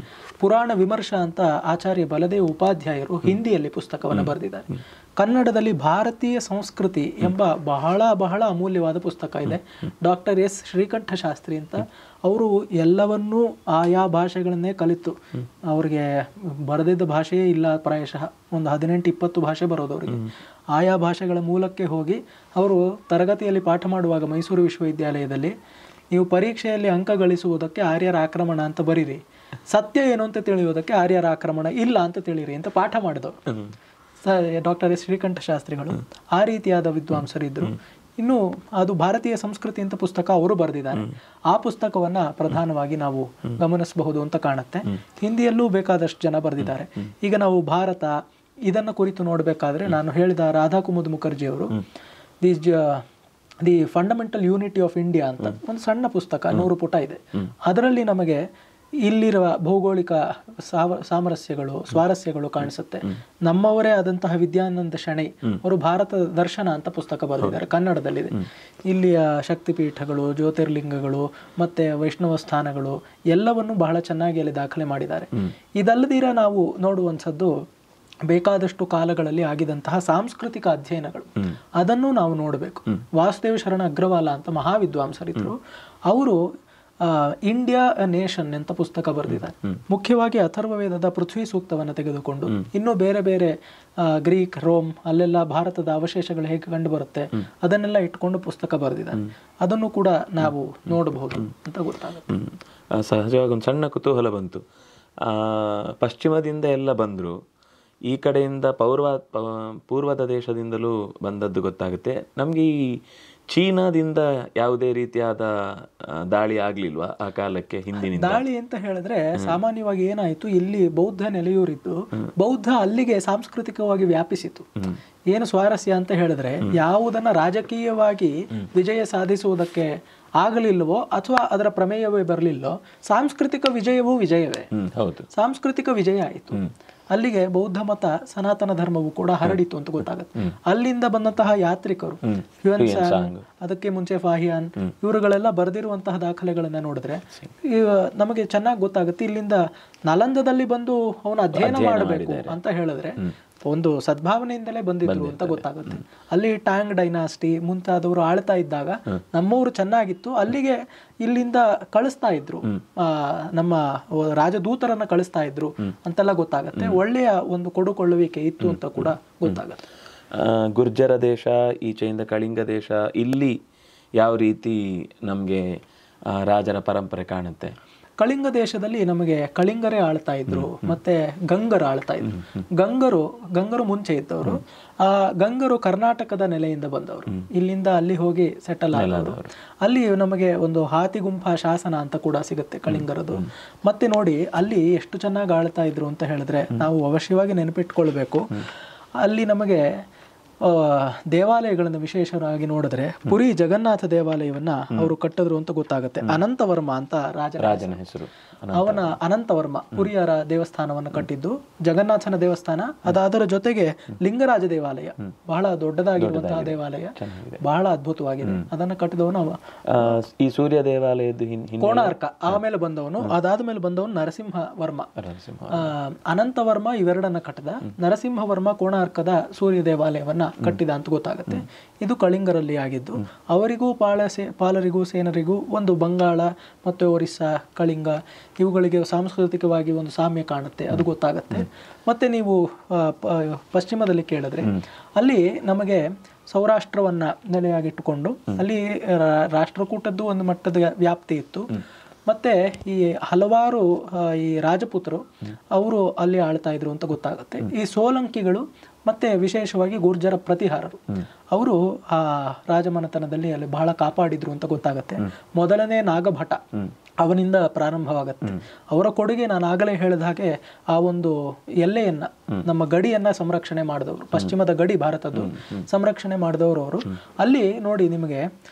Speaker 1: ಪುರಾಣ ವಿಮರ್ಶ ಅಂತ ಆಚಾರ್ಯ ಬಲದೇವ್ ಉಪಾಧ್ಯಾಯರು ಹಿಂದಿಯಲ್ಲಿ ಪುಸ್ತಕವನ್ನು ಬರೆದಿದ್ದಾರೆ. ಕನ್ನಡದಲ್ಲಿ ಭಾರತೀಯ ಸಂಸ್ಕೃತಿ ಎಂಬ ಬಹಳ ಬಹಳ ಅಮೂಲ್ಯವಾದ ಪುಸ್ತಕ ಇದೆ. ಡಾಕ್ಟರ್ ಎಸ್ ಶ್ರೀಕಂಠ ಶಾಸ್ತ್ರಿ ಅಂತ ಅವರು ಎಲ್ಲವನ್ನೂ ಆಯಾ ಭಾಷೆಗಳನ್ನೇ ಕಲಿತು, ಅವ್ರಿಗೆ ಬರೆದಿದ್ದ ಭಾಷೆಯೇ ಇಲ್ಲ, ಪ್ರಾಯಶಃ ಒಂದು 18-20 ಭಾಷೆ ಬರೋದು ಅವರಿಗೆ. ಆಯಾ ಭಾಷೆಗಳ ಮೂಲಕ್ಕೆ ಹೋಗಿ ಅವರು ತರಗತಿಯಲ್ಲಿ ಪಾಠ ಮಾಡುವಾಗ ಮೈಸೂರು ವಿಶ್ವವಿದ್ಯಾಲಯದಲ್ಲಿ ನೀವು ಪರೀಕ್ಷೆಯಲ್ಲಿ ಅಂಕ ಗಳಿಸುವುದಕ್ಕೆ ಆರ್ಯರ ಆಕ್ರಮಣ ಅಂತ ಬರೀರಿ, ಸತ್ಯ ಏನು ಅಂತ ತಿಳಿಯುವುದಕ್ಕೆ ಆರ್ಯರ ಆಕ್ರಮಣ ಇಲ್ಲ ಅಂತ ತಿಳಿಯಿರಿ ಅಂತ ಪಾಠ ಮಾಡಿದವರು ಡಾಕ್ಟರ್ ಎಸ್ ಶ್ರೀಕಂಠ ಶಾಸ್ತ್ರಿಗಳು. ಆ ರೀತಿಯಾದ ವಿದ್ವಾಂಸರಿದ್ರು. ಇನ್ನು ಅದು ಭಾರತೀಯ ಸಂಸ್ಕೃತಿ ಅಂತ ಪುಸ್ತಕ ಅವರು ಬರೆದಿದ್ದಾರೆ. ಆ ಪುಸ್ತಕವನ್ನ ಪ್ರಧಾನವಾಗಿ ನಾವು ಗಮನಿಸಬಹುದು ಅಂತ ಕಾಣುತ್ತೆ. ಹಿಂದಿಯಲ್ಲೂ ಬೇಕಾದಷ್ಟು ಜನ ಬರೆದಿದ್ದಾರೆ. ಈಗ ನಾವು ಭಾರತ ಇದನ್ನ ಕುರಿತು ನೋಡಬೇಕಾದ್ರೆ ನಾನು ಹೇಳಿದ ರಾಧಾ ಕುಮುದ್ ಮುಖರ್ಜಿ ಅವರು the fundamental unity of India ಅಂತ ಒಂದು ಸಣ್ಣ ಪುಸ್ತಕ 100 ಪುಟ ಇದೆ. ಅದರಲ್ಲಿ ನಮಗೆ ಇಲ್ಲಿರುವ ಭೌಗೋಳಿಕ ಸಾಮರಸ್ಯಗಳು, ಸ್ವಾರಸ್ಯಗಳು ಕಾಣಿಸುತ್ತೆ. ನಮ್ಮವರೇ ಆದಂತಹ ವಿದ್ಯಾನಂದ ಶೆಣೈ ಅವರು ಭಾರತ ದರ್ಶನ ಅಂತ ಪುಸ್ತಕ ಬರೆದಿದ್ದಾರೆ, ಕನ್ನಡದಲ್ಲಿದೆ. ಇಲ್ಲಿಯ ಶಕ್ತಿಪೀಠಗಳು, ಜ್ಯೋತಿರ್ಲಿಂಗಗಳು ಮತ್ತೆ ವೈಷ್ಣವ ಸ್ಥಾನಗಳು ಎಲ್ಲವನ್ನು ಬಹಳ ಚೆನ್ನಾಗಿ ಅಲ್ಲಿ ದಾಖಲೆ ಮಾಡಿದ್ದಾರೆ. ಇದಲ್ಲದಿರ ನಾವು ನೋಡುವಂಥದ್ದು ಬೇಕಾದಷ್ಟು ಕಾಲಗಳಲ್ಲಿ ಆಗಿದಂತಹ ಸಾಂಸ್ಕೃತಿಕ ಅಧ್ಯಯನಗಳು, ಅದನ್ನು ನಾವು ನೋಡಬೇಕು. ವಾಸುದೇವ ಶರಣ ಅಗ್ರವಾಲ ಅಂತ ಮಹಾವಿದ್ವಾಂಸರಿದ್ರು. ಅವರು ಇಂಡಿಯಾ ಅ ನೇಷನ್ ಅಂತ ಪುಸ್ತಕ ಬರೆದಿದ್ದಾರೆ. ಮುಖ್ಯವಾಗಿ ಅಥರ್ವ ವೇದದ ಪೃಥ್ವಿ ಸೂಕ್ತವನ್ನು ತೆಗೆದುಕೊಂಡು ಇನ್ನೂ ಬೇರೆ ಬೇರೆ ಗ್ರೀಕ್, ರೋಮ್ ಅಲ್ಲೆಲ್ಲ ಭಾರತದ ಅವಶೇಷಗಳು ಹೇಗೆ ಕಂಡು ಬರುತ್ತೆ ಅದನ್ನೆಲ್ಲ ಇಟ್ಕೊಂಡು ಪುಸ್ತಕ ಬರೆದಿದ್ದಾರೆ. ಅದನ್ನು ಕೂಡ ನಾವು ನೋಡಬಹುದು ಅಂತ ಗೊತ್ತಾಗುತ್ತೆ. ಸಹಜವಾಗಿ ಒಂದು ಸಣ್ಣ ಕುತೂಹಲ ಬಂತು. ಪಶ್ಚಿಮದಿಂದ ಎಲ್ಲ ಬಂದ್ರು, ಈ ಕಡೆಯಿಂದ ಪೂರ್ವದ ದೇಶದಿಂದಲೂ ಬಂದದ್ದು ಗೊತ್ತಾಗುತ್ತೆ. ನಮ್ಗೆ ಈ ಚೀನಾದಿಂದ ಯಾವುದೇ ರೀತಿಯಾದ ದಾಳಿ ಆಗ್ಲಿಲ್ವಾ ಆ ಕಾಲಕ್ಕೆ? ಹಿಂದಿನ
Speaker 2: ದಾಳಿ ಅಂತ ಹೇಳಿದ್ರೆ ಸಾಮಾನ್ಯವಾಗಿ ಏನಾಯ್ತು, ಇಲ್ಲಿ ಬೌದ್ಧ ನೆಲೆಯೂರಿದ್ದು ಬೌದ್ಧ ಅಲ್ಲಿಗೆ ಸಾಂಸ್ಕೃತಿಕವಾಗಿ ವ್ಯಾಪಿಸಿತು. ಏನು ಸ್ವಾರಸ್ಯ ಅಂತ ಹೇಳಿದ್ರೆ, ಯಾವುದನ್ನ ರಾಜಕೀಯವಾಗಿ ವಿಜಯ ಸಾಧಿಸುವುದಕ್ಕೆ ಆಗಲಿಲ್ಲವೋ ಅಥವಾ ಅದರ ಪ್ರಮೇಯವೇ ಬರಲಿಲ್ಲೋ, ಸಾಂಸ್ಕೃತಿಕ ವಿಜಯವೇ. ಸಾಂಸ್ಕೃತಿಕ ವಿಜಯ ಆಯಿತು. ಅಲ್ಲಿಗೆ ಬೌದ್ಧ ಮತ, ಸನಾತನ ಧರ್ಮವು ಕೂಡ ಹರಡಿತು ಅಂತ ಗೊತ್ತಾಗುತ್ತೆ. ಅಲ್ಲಿಂದ ಬಂದಂತಹ ಯಾತ್ರಿಕರು ಹ್ಯುಯೆನ್, ಅದಕ್ಕೆ ಮುಂಚೆ ಫಾಹಿಯಾನ್, ಇವರುಗಳೆಲ್ಲ ಬರೆದಿರುವಂತಹ ದಾಖಲೆಗಳನ್ನ ನೋಡಿದ್ರೆ ನಮಗೆ ಚೆನ್ನಾಗಿ ಗೊತ್ತಾಗುತ್ತೆ. ಇಲ್ಲಿಂದ ನಲಂದದಲ್ಲಿ ಬಂದು ಅವನು ಅಧ್ಯಯನ ಮಾಡಬೇಕು ಅಂತ ಹೇಳಿದ್ರೆ ಒಂದು ಸದ್ಭಾವನೆಯಿಂದಲೇ ಬಂದಿದ್ರು ಅಂತ ಗೊತ್ತಾಗುತ್ತೆ. ಅಲ್ಲಿ ಟ್ಯಾಂಗ್ ಡೈನಾಸ್ಟಿ ಮುಂತಾದವರು ಆಳ್ತಾ ಇದ್ದಾಗ ನಮ್ಮವರು ಚೆನ್ನಾಗಿತ್ತು, ಅಲ್ಲಿಗೆ ಇಲ್ಲಿಂದ ಕಳಿಸ್ತಾ ಇದ್ರು, ನಮ್ಮ ರಾಜದೂತರನ್ನ ಕಳಿಸ್ತಾ ಇದ್ರು ಅಂತೆಲ್ಲ ಗೊತ್ತಾಗುತ್ತೆ. ಒಳ್ಳೆಯ ಒಂದು ಕೊಡುಕೊಳ್ಳುವಿಕೆ ಇತ್ತು ಅಂತ ಕೂಡ ಗೊತ್ತಾಗುತ್ತೆ.
Speaker 1: ಗುರ್ಜರ ದೇಶ, ಈಚೆಯಿಂದ ಕಳಿಂಗ ದೇಶ, ಇಲ್ಲಿ ಯಾವ ರೀತಿ ನಮ್ಗೆ ರಾಜರ ಪರಂಪರೆ ಕಾಣುತ್ತೆ?
Speaker 2: ಕಳಿಂಗ ದೇಶದಲ್ಲಿ ನಮಗೆ ಕಳಿಂಗರೇ ಆಳ್ತಾ ಇದ್ರು, ಮತ್ತೆ ಗಂಗರು ಆಳ್ತಾ ಇದ್ರು. ಗಂಗರು ಮುಂಚೆ ಇದ್ದವರು. ಆ ಗಂಗರು ಕರ್ನಾಟಕದ ನೆಲೆಯಿಂದ ಬಂದವರು, ಇಲ್ಲಿಂದ ಅಲ್ಲಿ ಹೋಗಿ ಸೆಟಲ್ ಆದವರು. ಅಲ್ಲಿ ನಮಗೆ ಒಂದು ಹಾತಿಗುಂಫ ಶಾಸನ ಅಂತ ಕೂಡ ಸಿಗುತ್ತೆ ಕಳಿಂಗರದು. ಮತ್ತೆ ನೋಡಿ ಅಲ್ಲಿ ಎಷ್ಟು ಚೆನ್ನಾಗಿ ಆಳ್ತಾ ಇದ್ರು ಅಂತ ಹೇಳಿದ್ರೆ ನಾವು ಅವಶ್ಯವಾಗಿ ನೆನಪಿಟ್ಕೊಳ್ಬೇಕು. ಅಲ್ಲಿ ನಮಗೆ ದೇವಾಲಯಗಳನ್ನು ವಿಶೇಷವಾಗಿ ನೋಡಿದ್ರೆ ಪುರಿ ಜಗನ್ನಾಥ ದೇವಾಲಯವನ್ನ ಅವರು ಕಟ್ಟಿದ್ರು ಅಂತ ಗೊತ್ತಾಗುತ್ತೆ. ಅನಂತವರ್ಮ ಅಂತ ರಾಜನ ಹೆಸರು. ಅವನ ಅನಂತವರ್ಮ ಪುರಿಯರ ದೇವಸ್ಥಾನವನ್ನು ಕಟ್ಟಿದ್ದು, ಜಗನ್ನಾಥನ ದೇವಸ್ಥಾನ, ಅದರ ಜೊತೆಗೆ ಲಿಂಗರಾಜ ದೇವಾಲಯ, ಬಹಳ ದೊಡ್ಡದಾಗಿರುವಂತಹ ದೇವಾಲಯ, ಬಹಳ ಅದ್ಭುತವಾಗಿದೆ. ಅದನ್ನ ಕಟ್ಟಿದವನು
Speaker 1: ಈ ಸೂರ್ಯ ದೇವಾಲಯದ
Speaker 2: ಕೋಣಾರ್ಕ. ಆಮೇಲೆ ಬಂದವನು, ಅದಾದ್ಮೇಲೆ ಬಂದವನು ನರಸಿಂಹವರ್ಮ. ಅನಂತವರ್ಮ ಇವೆರಡನ್ನ ಕಟ್ಟಿದ. ನರಸಿಂಹವರ್ಮ ಕೋಣಾರ್ಕದ ಸೂರ್ಯ ದೇವಾಲಯವನ್ನ ಕಟ್ಟಿದ ಅಂತ ಗೊತ್ತಾಗುತ್ತೆ. ಇದು ಕಳಿಂಗರಲ್ಲಿ ಆಗಿದ್ದು. ಅವರಿಗೂ ಪಾಲರಿಗೂ ಸೇನರಿಗೂ ಒಂದು ಬಂಗಾಳ ಮತ್ತು ಒರಿಸ್ಸಾ, ಕಳಿಂಗ ಇವುಗಳಿಗೆ ಸಾಂಸ್ಕೃತಿಕವಾಗಿ ಒಂದು ಸಾಮ್ಯ ಕಾಣುತ್ತೆ, ಅದು ಗೊತ್ತಾಗುತ್ತೆ. ಮತ್ತೆ ನೀವು ಪಶ್ಚಿಮದಲ್ಲಿ ಕೇಳಿದ್ರೆ ಅಲ್ಲಿ ನಮಗೆ ಸೌರಾಷ್ಟ್ರವನ್ನ ನೆಲೆಯಾಗಿಟ್ಟುಕೊಂಡು ಅಲ್ಲಿ ರಾಷ್ಟ್ರಕೂಟದ್ದು ಒಂದು ಮಟ್ಟದ ವ್ಯಾಪ್ತಿ ಇತ್ತು. ಮತ್ತೆ ಈ ಹಲವಾರು ಈ ರಾಜಪುತ್ರರು ಅವರು ಅಲ್ಲಿ ಆಳ್ತಾ ಇದ್ರು ಅಂತ ಗೊತ್ತಾಗುತ್ತೆ. ಈ ಸೋಲಂಕಿಗಳು ಮತ್ತೆ ವಿಶೇಷವಾಗಿ ಗುರ್ಜರ ಪ್ರತಿಹಾರರು ಅವರು ಆ ರಾಜಮನೆತನದಲ್ಲಿ ಅಲ್ಲಿ ಬಹಳ ಕಾಪಾಡಿದ್ರು ಅಂತ ಗೊತ್ತಾಗತ್ತೆ. ಮೊದಲನೇ ನಾಗಭಟ ಅವನಿಂದ ಪ್ರಾರಂಭವಾಗತ್ತೆ. ಅವರ ಕೊಡುಗೆ ನಾನು ಆಗಲೇ ಹೇಳಿದ ಹಾಗೆ ಆ ಒಂದು ಎಲ್ಲೆಯನ್ನ, ನಮ್ಮ ಗಡಿಯನ್ನ ಸಂರಕ್ಷಣೆ ಮಾಡಿದವರು, ಪಶ್ಚಿಮದ ಗಡಿ ಭಾರತದ್ದು ಸಂರಕ್ಷಣೆ ಮಾಡಿದವರು ಅವರು. ಅಲ್ಲಿ ನೋಡಿ ನಿಮಗೆ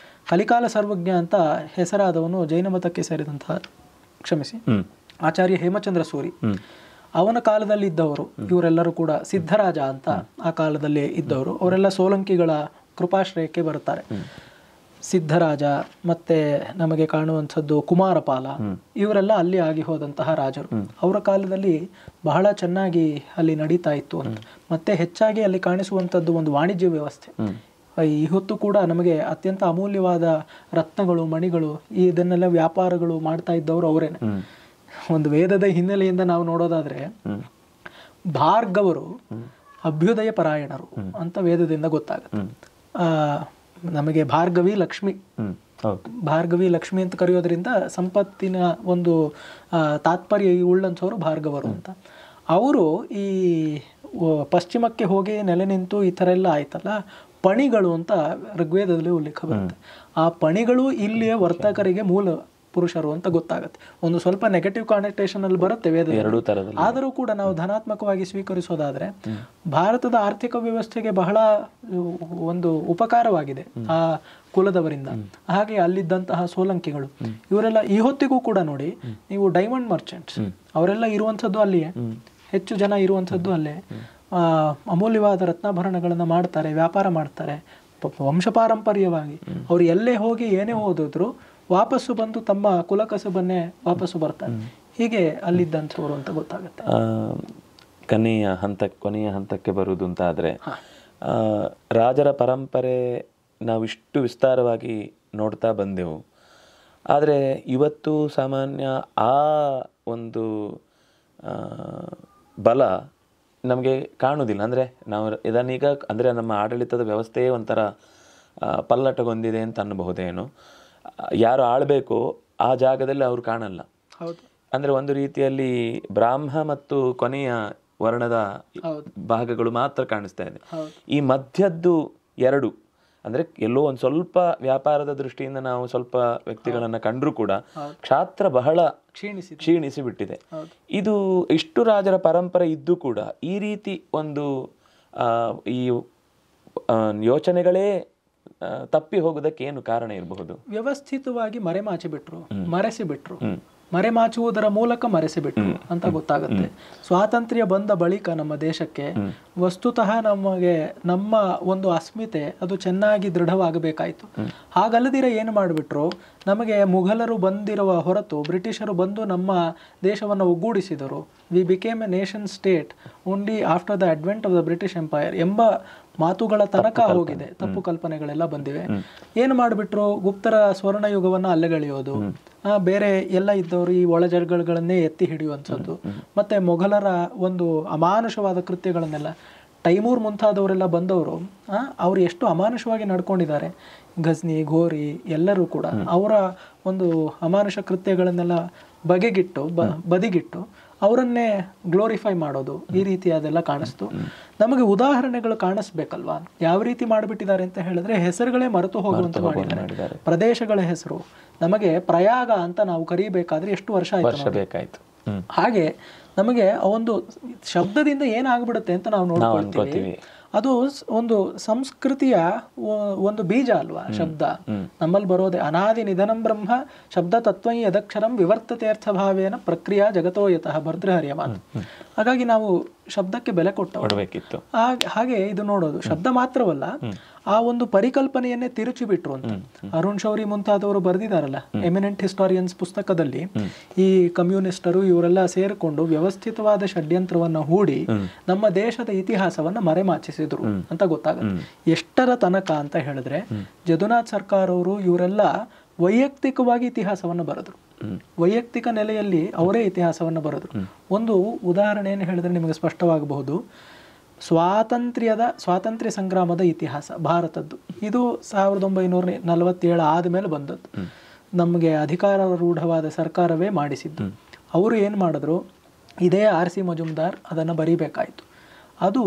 Speaker 2: ಕಲಿಕಾಲ ಸರ್ವಜ್ಞ ಅಂತ ಹೆಸರಾದವನು ಜೈನ ಮತಕ್ಕೆ ಸೇರಿದಂತಹ, ಕ್ಷಮಿಸಿ, ಆಚಾರ್ಯ ಹೇಮಚಂದ್ರ ಸೂರಿ, ಅವನ ಕಾಲದಲ್ಲಿ ಇದ್ದವರು ಇವರೆಲ್ಲರೂ ಕೂಡ ಸಿದ್ಧರಾಜ ಅಂತ ಆ ಕಾಲದಲ್ಲಿ ಇದ್ದವರು. ಅವರೆಲ್ಲ ಸೋಲಂಕಿಗಳ ಕೃಪಾಶ್ರಯಕ್ಕೆ ಬರುತ್ತಾರೆ. ಸಿದ್ಧರಾಜ ಮತ್ತೆ ನಮಗೆ ಕಾಣುವಂಥದ್ದು ಕುಮಾರಪಾಲ, ಇವರೆಲ್ಲ ಅಲ್ಲಿ ಆಗಿ ಹೋದಂತಹ ರಾಜರು. ಅವರ ಕಾಲದಲ್ಲಿ ಬಹಳ ಚೆನ್ನಾಗಿ ಅಲ್ಲಿ ನಡೀತಾ ಇತ್ತು ಅಂತ. ಮತ್ತೆ ಹೆಚ್ಚಾಗಿ ಅಲ್ಲಿ ಕಾಣಿಸುವಂಥದ್ದು ಒಂದು ವಾಣಿಜ್ಯ ವ್ಯವಸ್ಥೆ. ಈ ಹೊತ್ತು ಕೂಡ ನಮಗೆ ಅತ್ಯಂತ ಅಮೂಲ್ಯವಾದ ರತ್ನಗಳು, ಮಣಿಗಳು, ಇದನ್ನೆಲ್ಲ ವ್ಯಾಪಾರಗಳು ಮಾಡ್ತಾ ಇದ್ದವರು ಅವರೇನೆ. ಒಂದು ವೇದದ ಹಿನ್ನೆಲೆಯಿಂದ ನಾವು ನೋಡೋದಾದ್ರೆ ಭಾರ್ಗವರು ಅಭ್ಯುದಯ ಪರಾಯಣರು ಅಂತ ವೇದದಿಂದ ಗೊತ್ತಾಗುತ್ತೆ. ನಮಗೆ ಭಾರ್ಗವಿ ಲಕ್ಷ್ಮಿ, ಭಾರ್ಗವಿ ಲಕ್ಷ್ಮಿ ಅಂತ ಕರೆಯೋದ್ರಿಂದ ಸಂಪತ್ತಿನ ಒಂದು ತಾತ್ಪರ್ಯ ಉಳ್ಳಂಥವ್ರು ಭಾರ್ಗವರು ಅಂತ. ಅವರು ಈ ಪಶ್ಚಿಮಕ್ಕೆ ಹೋಗಿ ನೆಲೆ ನಿಂತು ಈ ಥರ ಎಲ್ಲ ಆಯ್ತಲ್ಲ, ಪಣಿಗಳು ಅಂತ ಋಗ್ವೇದದಲ್ಲಿ ಉಲ್ಲೇಖ ಬರುತ್ತೆ. ಆ ಪಣಿಗಳು ಇಲ್ಲಿಯ ವರ್ತಕರಿಗೆ ಮೂಲ ಪುರುಷರು ಅಂತ ಗೊತ್ತಾಗುತ್ತೆ. ಒಂದು ಸ್ವಲ್ಪ ನೆಗೆಟಿವ್ ಕಾನೆಕ್ಟೇಷನ್ ಅಲ್ಲಿ ಬರುತ್ತೆ ವೇದ, ಆದರೂ ಕೂಡ ನಾವು ಧನಾತ್ಮಕವಾಗಿ ಸ್ವೀಕರಿಸೋದಾದ್ರೆ ಭಾರತದ ಆರ್ಥಿಕ ವ್ಯವಸ್ಥೆಗೆ ಬಹಳ ಒಂದು ಉಪಕಾರವಾಗಿದೆ ಆ ಕುಲದವರಿಂದ. ಹಾಗೆ ಅಲ್ಲಿದ್ದಂತಹ ಸೋಲಂಕಿಗಳು ಇವರೆಲ್ಲ ಈ ಹೊತ್ತಿಗೂ ಕೂಡ ನೋಡಿ ನೀವು ಡೈಮಂಡ್ ಮರ್ಚೆಂಟ್ಸ್ ಅವರೆಲ್ಲ ಇರುವಂಥದ್ದು ಅಲ್ಲಿಯೇ, ಹೆಚ್ಚು ಜನ ಇರುವಂಥದ್ದು ಅಲ್ಲೇ. ಅಮೂಲ್ಯವಾದ ರತ್ನಾಭರಣಗಳನ್ನ ಮಾಡ್ತಾರೆ, ವ್ಯಾಪಾರ ಮಾಡ್ತಾರೆ ವಂಶಪಾರಂಪರ್ಯವಾಗಿ. ಅವ್ರು ಎಲ್ಲೇ ಹೋಗಿ ಏನೇ ಓದಿದ್ರು ವಾಪಸ್ಸು ಬಂದು ತಮ್ಮ ಕುಲಕಸಬನ್ನೇ ವಾಪಸ್ಸು ಬರ್ತಾರೆ. ಹೀಗೆ ಅಲ್ಲಿದ್ದಂಥವ್ರು ಅಂತ ಗೊತ್ತಾಗುತ್ತೆ.
Speaker 1: ಕೊನೆಯ ಹಂತಕ್ಕೆ ಬರುವುದು ಅಂತ ಆದರೆ ರಾಜರ ಪರಂಪರೆ ನಾವಿಷ್ಟು ವಿಸ್ತಾರವಾಗಿ ನೋಡ್ತಾ ಬಂದೆವು. ಆದರೆ ಇವತ್ತು ಸಾಮಾನ್ಯ ಆ ಒಂದು ಬಲ ನಮಗೆ ಕಾಣುವುದಿಲ್ಲ. ಅಂದರೆ ನಾವು ಇದನ್ನೀಗ ಅಂದರೆ ನಮ್ಮ ಆಡಳಿತದ ವ್ಯವಸ್ಥೆಯೇ ಒಂಥರ ಪಲ್ಲಟಗೊಂದಿದೆ ಅಂತ ಅನ್ನಬಹುದೇನು. ಯಾರು ಆಳಬೇಕು ಆ ಜಾಗದಲ್ಲಿ ಅವ್ರು ಕಾಣಲ್ಲ. ಅಂದರೆ ಒಂದು ರೀತಿಯಲ್ಲಿ ಬ್ರಾಹ್ಮ ಮತ್ತು ಕೊನೆಯ ವರ್ಣದ ಭಾಗಗಳು ಮಾತ್ರ ಕಾಣಿಸ್ತಾ ಇದೆ. ಈ ಮಧ್ಯದ್ದು ಎರಡು ಅಂದರೆ ಎಲ್ಲೋ ಒಂದು ಸ್ವಲ್ಪ ವ್ಯಾಪಾರದ ದೃಷ್ಟಿಯಿಂದ ನಾವು ಸ್ವಲ್ಪ ವ್ಯಕ್ತಿಗಳನ್ನು ಕಂಡ್ರೂ ಕೂಡ ಕ್ಷಾತ್ರ ಬಹಳ ಕ್ಷೀಣಿಸಿ ಬಿಟ್ಟಿದೆ. ಇದು ಇಷ್ಟು ರಾಜರ ಪರಂಪರೆ ಇದ್ದು ಕೂಡ ಈ ರೀತಿ ಒಂದು ಈ ಯೋಚನೆಗಳೇ ತಪ್ಪಿ ಹೋಗೋದಕ್ಕೆ ಏನು ಕಾರಣ ಇರಬಹುದು?
Speaker 2: ವ್ಯವಸ್ಥಿತವಾಗಿ ಮರೆಸಿಬಿಟ್ರು. ಮರೆಮಾಚುವುದರ ಮೂಲಕ ಮರೆಸಿಬಿಟ್ರು ಅಂತ ಗೊತ್ತಾಗುತ್ತೆ. ಸ್ವಾತಂತ್ರ್ಯ ಬಂದ ಬಳಿಕ ನಮ್ಮ ದೇಶಕ್ಕೆ ವಸ್ತುತಃ ನಮಗೆ ನಮ್ಮ ಒಂದು ಅಸ್ಮಿತೆ ಅದು ಚೆನ್ನಾಗಿ ದೃಢವಾಗಬೇಕಾಯ್ತು. ಹಾಗಲ್ಲದಿರ ಏನು ಮಾಡಿಬಿಟ್ರು, ನಮಗೆ ಮುಘಲರು ಬಂದಿರುವ ಹೊರತು ಬ್ರಿಟಿಷರು ಬಂದು ನಮ್ಮ ದೇಶವನ್ನು ಒಗ್ಗೂಡಿಸಿದರು. We became a nation state only after the advent of the British Empire ಎಂಬ ಮಾತುಗಳ ತನಕ ಹೋಗಿದೆ. ತಪ್ಪು ಕಲ್ಪನೆಗಳೆಲ್ಲ ಬಂದಿವೆ. ಏನು ಮಾಡಿಬಿಟ್ರು, ಗುಪ್ತರ ಸ್ವರ್ಣಯುಗವನ್ನು ಅಲ್ಲೆಗೆಳೆಯೋದು, ಬೇರೆ ಎಲ್ಲ ಇದ್ದವರು ಈ ಒಳಜಗಳನ್ನೇ ಎತ್ತಿ ಹಿಡಿಯುವಂಥದ್ದು, ಮತ್ತೆ ಮೊಘಲರ ಒಂದು ಅಮಾನುಷವಾದ ಕೃತ್ಯಗಳನ್ನೆಲ್ಲ ತೈಮೂರ್ ಮುಂತಾದವರೆಲ್ಲ ಬಂದವರು ಅವ್ರು ಎಷ್ಟು ಅಮಾನುಷವಾಗಿ ನಡ್ಕೊಂಡಿದ್ದಾರೆ. ಘಜ್ನಿ, ಘೋರಿ ಎಲ್ಲರೂ ಕೂಡ ಅವರ ಒಂದು ಅಮಾನುಷ ಕೃತ್ಯಗಳನ್ನೆಲ್ಲ ಬದಿಗಿಟ್ಟು ಅವರನ್ನೇ ಗ್ಲೋರಿಫೈ ಮಾಡೋದು, ಈ ರೀತಿಯಾದೆಲ್ಲ ಕಾಣಿಸ್ತು. ನಮಗೆ ಉದಾಹರಣೆಗಳು ಕಾಣಿಸ್ಬೇಕಲ್ವಾ, ಯಾವ ರೀತಿ ಮಾಡಿಬಿಟ್ಟಿದ್ದಾರೆ ಅಂತ ಹೇಳಿದ್ರೆ ಹೆಸರುಗಳೇ ಮರೆತು ಹೋಗುವಂತ ಮಾಡಿದ್ದಾರೆ. ಪ್ರದೇಶಗಳ ಹೆಸರು ನಮಗೆ ಪ್ರಯಾಗ ಅಂತ ನಾವು ಕರೀಬೇಕಾದ್ರೆ ಎಷ್ಟು ವರ್ಷ ಬೇಕಾಯ್ತು. ಹಾಗೆ ನಮಗೆ ಒಂದು ಶಬ್ದದಿಂದ ಏನಾಗ್ಬಿಡುತ್ತೆ ಅಂತ ನಾವು ನೋಡ್ಕೊಳ್ತೀವಿ. ಅದು ಒಂದು ಸಂಸ್ಕೃತಿಯ ಒಂದು ಬೀಜ ಅಲ್ವಾ ಶಬ್ದ. ನಮ್ಮಲ್ಲಿ ಬರೋದೆ ಅನಾದಿ ನಿಧನಂ ಬ್ರಹ್ಮ ಶಬ್ದ ತತ್ವಂ ಯದಕ್ಷರಂ ವಿವರ್ತತೆಯರ್ಥ ಭಾವೇನ ಪ್ರಕ್ರಿಯಾ ಜಗತೋಯತಃ ಭರ್ತೃಹರಿಯ ಮಾತು. ಹಾಗಾಗಿ ನಾವು ಶಬ್ದಕ್ಕೆ ಬೆಲೆ ಕೊಡಬೇಕಿತ್ತು. ಹಾಗೆ ಇದು ನೋಡೋದು ಶಬ್ದ ಮಾತ್ರವಲ್ಲ, ಆ ಒಂದು ಪರಿಕಲ್ಪನೆಯನ್ನೇ ತಿರುಚಿ ಬಿಟ್ರು ಅಂತ ಅರುಣ್ ಶೌರಿ ಮುಂತಾದವರು ಬರೆದಿದ್ದಾರಲ್ಲ ಎಮಿನೆಂಟ್ ಹಿಸ್ಟಾರಿಯನ್ಸ್ ಪುಸ್ತಕದಲ್ಲಿ. ಈ ಕಮ್ಯುನಿಸ್ಟರು ಇವರೆಲ್ಲ ಸೇರಿಕೊಂಡು ವ್ಯವಸ್ಥಿತವಾದ ಷಡ್ಯಂತ್ರವನ್ನ ಹೂಡಿ ನಮ್ಮ ದೇಶದ ಇತಿಹಾಸವನ್ನ ಮರೆಮಾಚಿಸಿದ್ರು ಅಂತ ಗೊತ್ತಾಗುತ್ತೆ. ಎಷ್ಟರ ತನಕ ಅಂತ ಹೇಳಿದ್ರೆ ಜದುನಾಥ್ ಸರ್ಕಾರ್ ಅವರು ಇವರೆಲ್ಲ ವೈಯಕ್ತಿಕವಾಗಿ ಇತಿಹಾಸವನ್ನು ಬರೆದ್ರು. ವೈಯಕ್ತಿಕ ನೆಲೆಯಲ್ಲಿ ಅವರೇ ಇತಿಹಾಸವನ್ನು ಬರೆದ್ರು. ಒಂದು ಉದಾಹರಣೆಯನ್ನು ಹೇಳಿದ್ರೆ ನಿಮಗೆ ಸ್ಪಷ್ಟವಾಗಬಹುದು. ಸ್ವಾತಂತ್ರ್ಯ ಸಂಗ್ರಾಮದ ಇತಿಹಾಸ ಭಾರತದ್ದು ಇದು 1947 ಆದಮೇಲೆ ಬಂದದ್ದು. ನಮಗೆ ಅಧಿಕಾರಾರೂಢವಾದ ಸರ್ಕಾರವೇ ಮಾಡಿಸಿದ್ದು. ಅವರು ಏನು ಮಾಡಿದ್ರು, ಇದೇ R.C. ಮಜುಮ್ದಾರ್ ಅದನ್ನು ಬರಿಬೇಕಾಯಿತು. ಅದು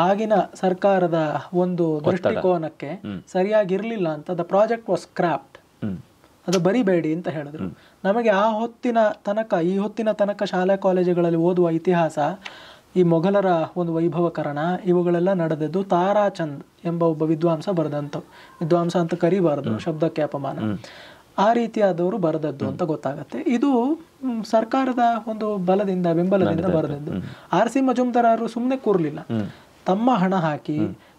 Speaker 2: ಆಗಿನ ಸರ್ಕಾರದ ಒಂದು ದೃಷ್ಟಿಕೋನಕ್ಕೆ ಸರಿಯಾಗಿರ್ಲಿಲ್ಲ ಅಂತ ದ ಪ್ರಾಜೆಕ್ಟ್ ವಾಸ್ ಸ್ಕ್ರಾಪ್ಡ್. ಅದು ಬರಿಬೇಡಿ ಅಂತ ಹೇಳಿದ್ರು. ನಮಗೆ ಈ ಹೊತ್ತಿನ ತನಕ ಶಾಲಾ ಕಾಲೇಜುಗಳಲ್ಲಿ ಓದುವ ಇತಿಹಾಸ, ಈ ಮೊಘಲರ ಒಂದು ವೈಭವಕರಣ ಇವುಗಳೆಲ್ಲ ನಡೆದದ್ದು ತಾರಾಚಂದ್ ಎಂಬ ಒಬ್ಬ ವಿದ್ವಾಂಸ ವಿದ್ವಾಂಸ ಅಂತ ಕರಿಬಾರದು, ಶಬ್ದಕ್ಕೆ ಅಪಮಾನ, ಆ ರೀತಿಯಾದವರು ಬರೆದದ್ದು ಅಂತ ಗೊತ್ತಾಗತ್ತೆ. ಇದು ಸರ್ಕಾರದ ಒಂದು ಬೆಂಬಲದಿಂದ ಬರೆದದ್ದು. R.C. ಮಜುಮ್ದಾರ್ ಸುಮ್ಮನೆ ಕೂರ್ಲಿಲ್ಲ, ತಮ್ಮ ಹಣ ಹಾಕಿ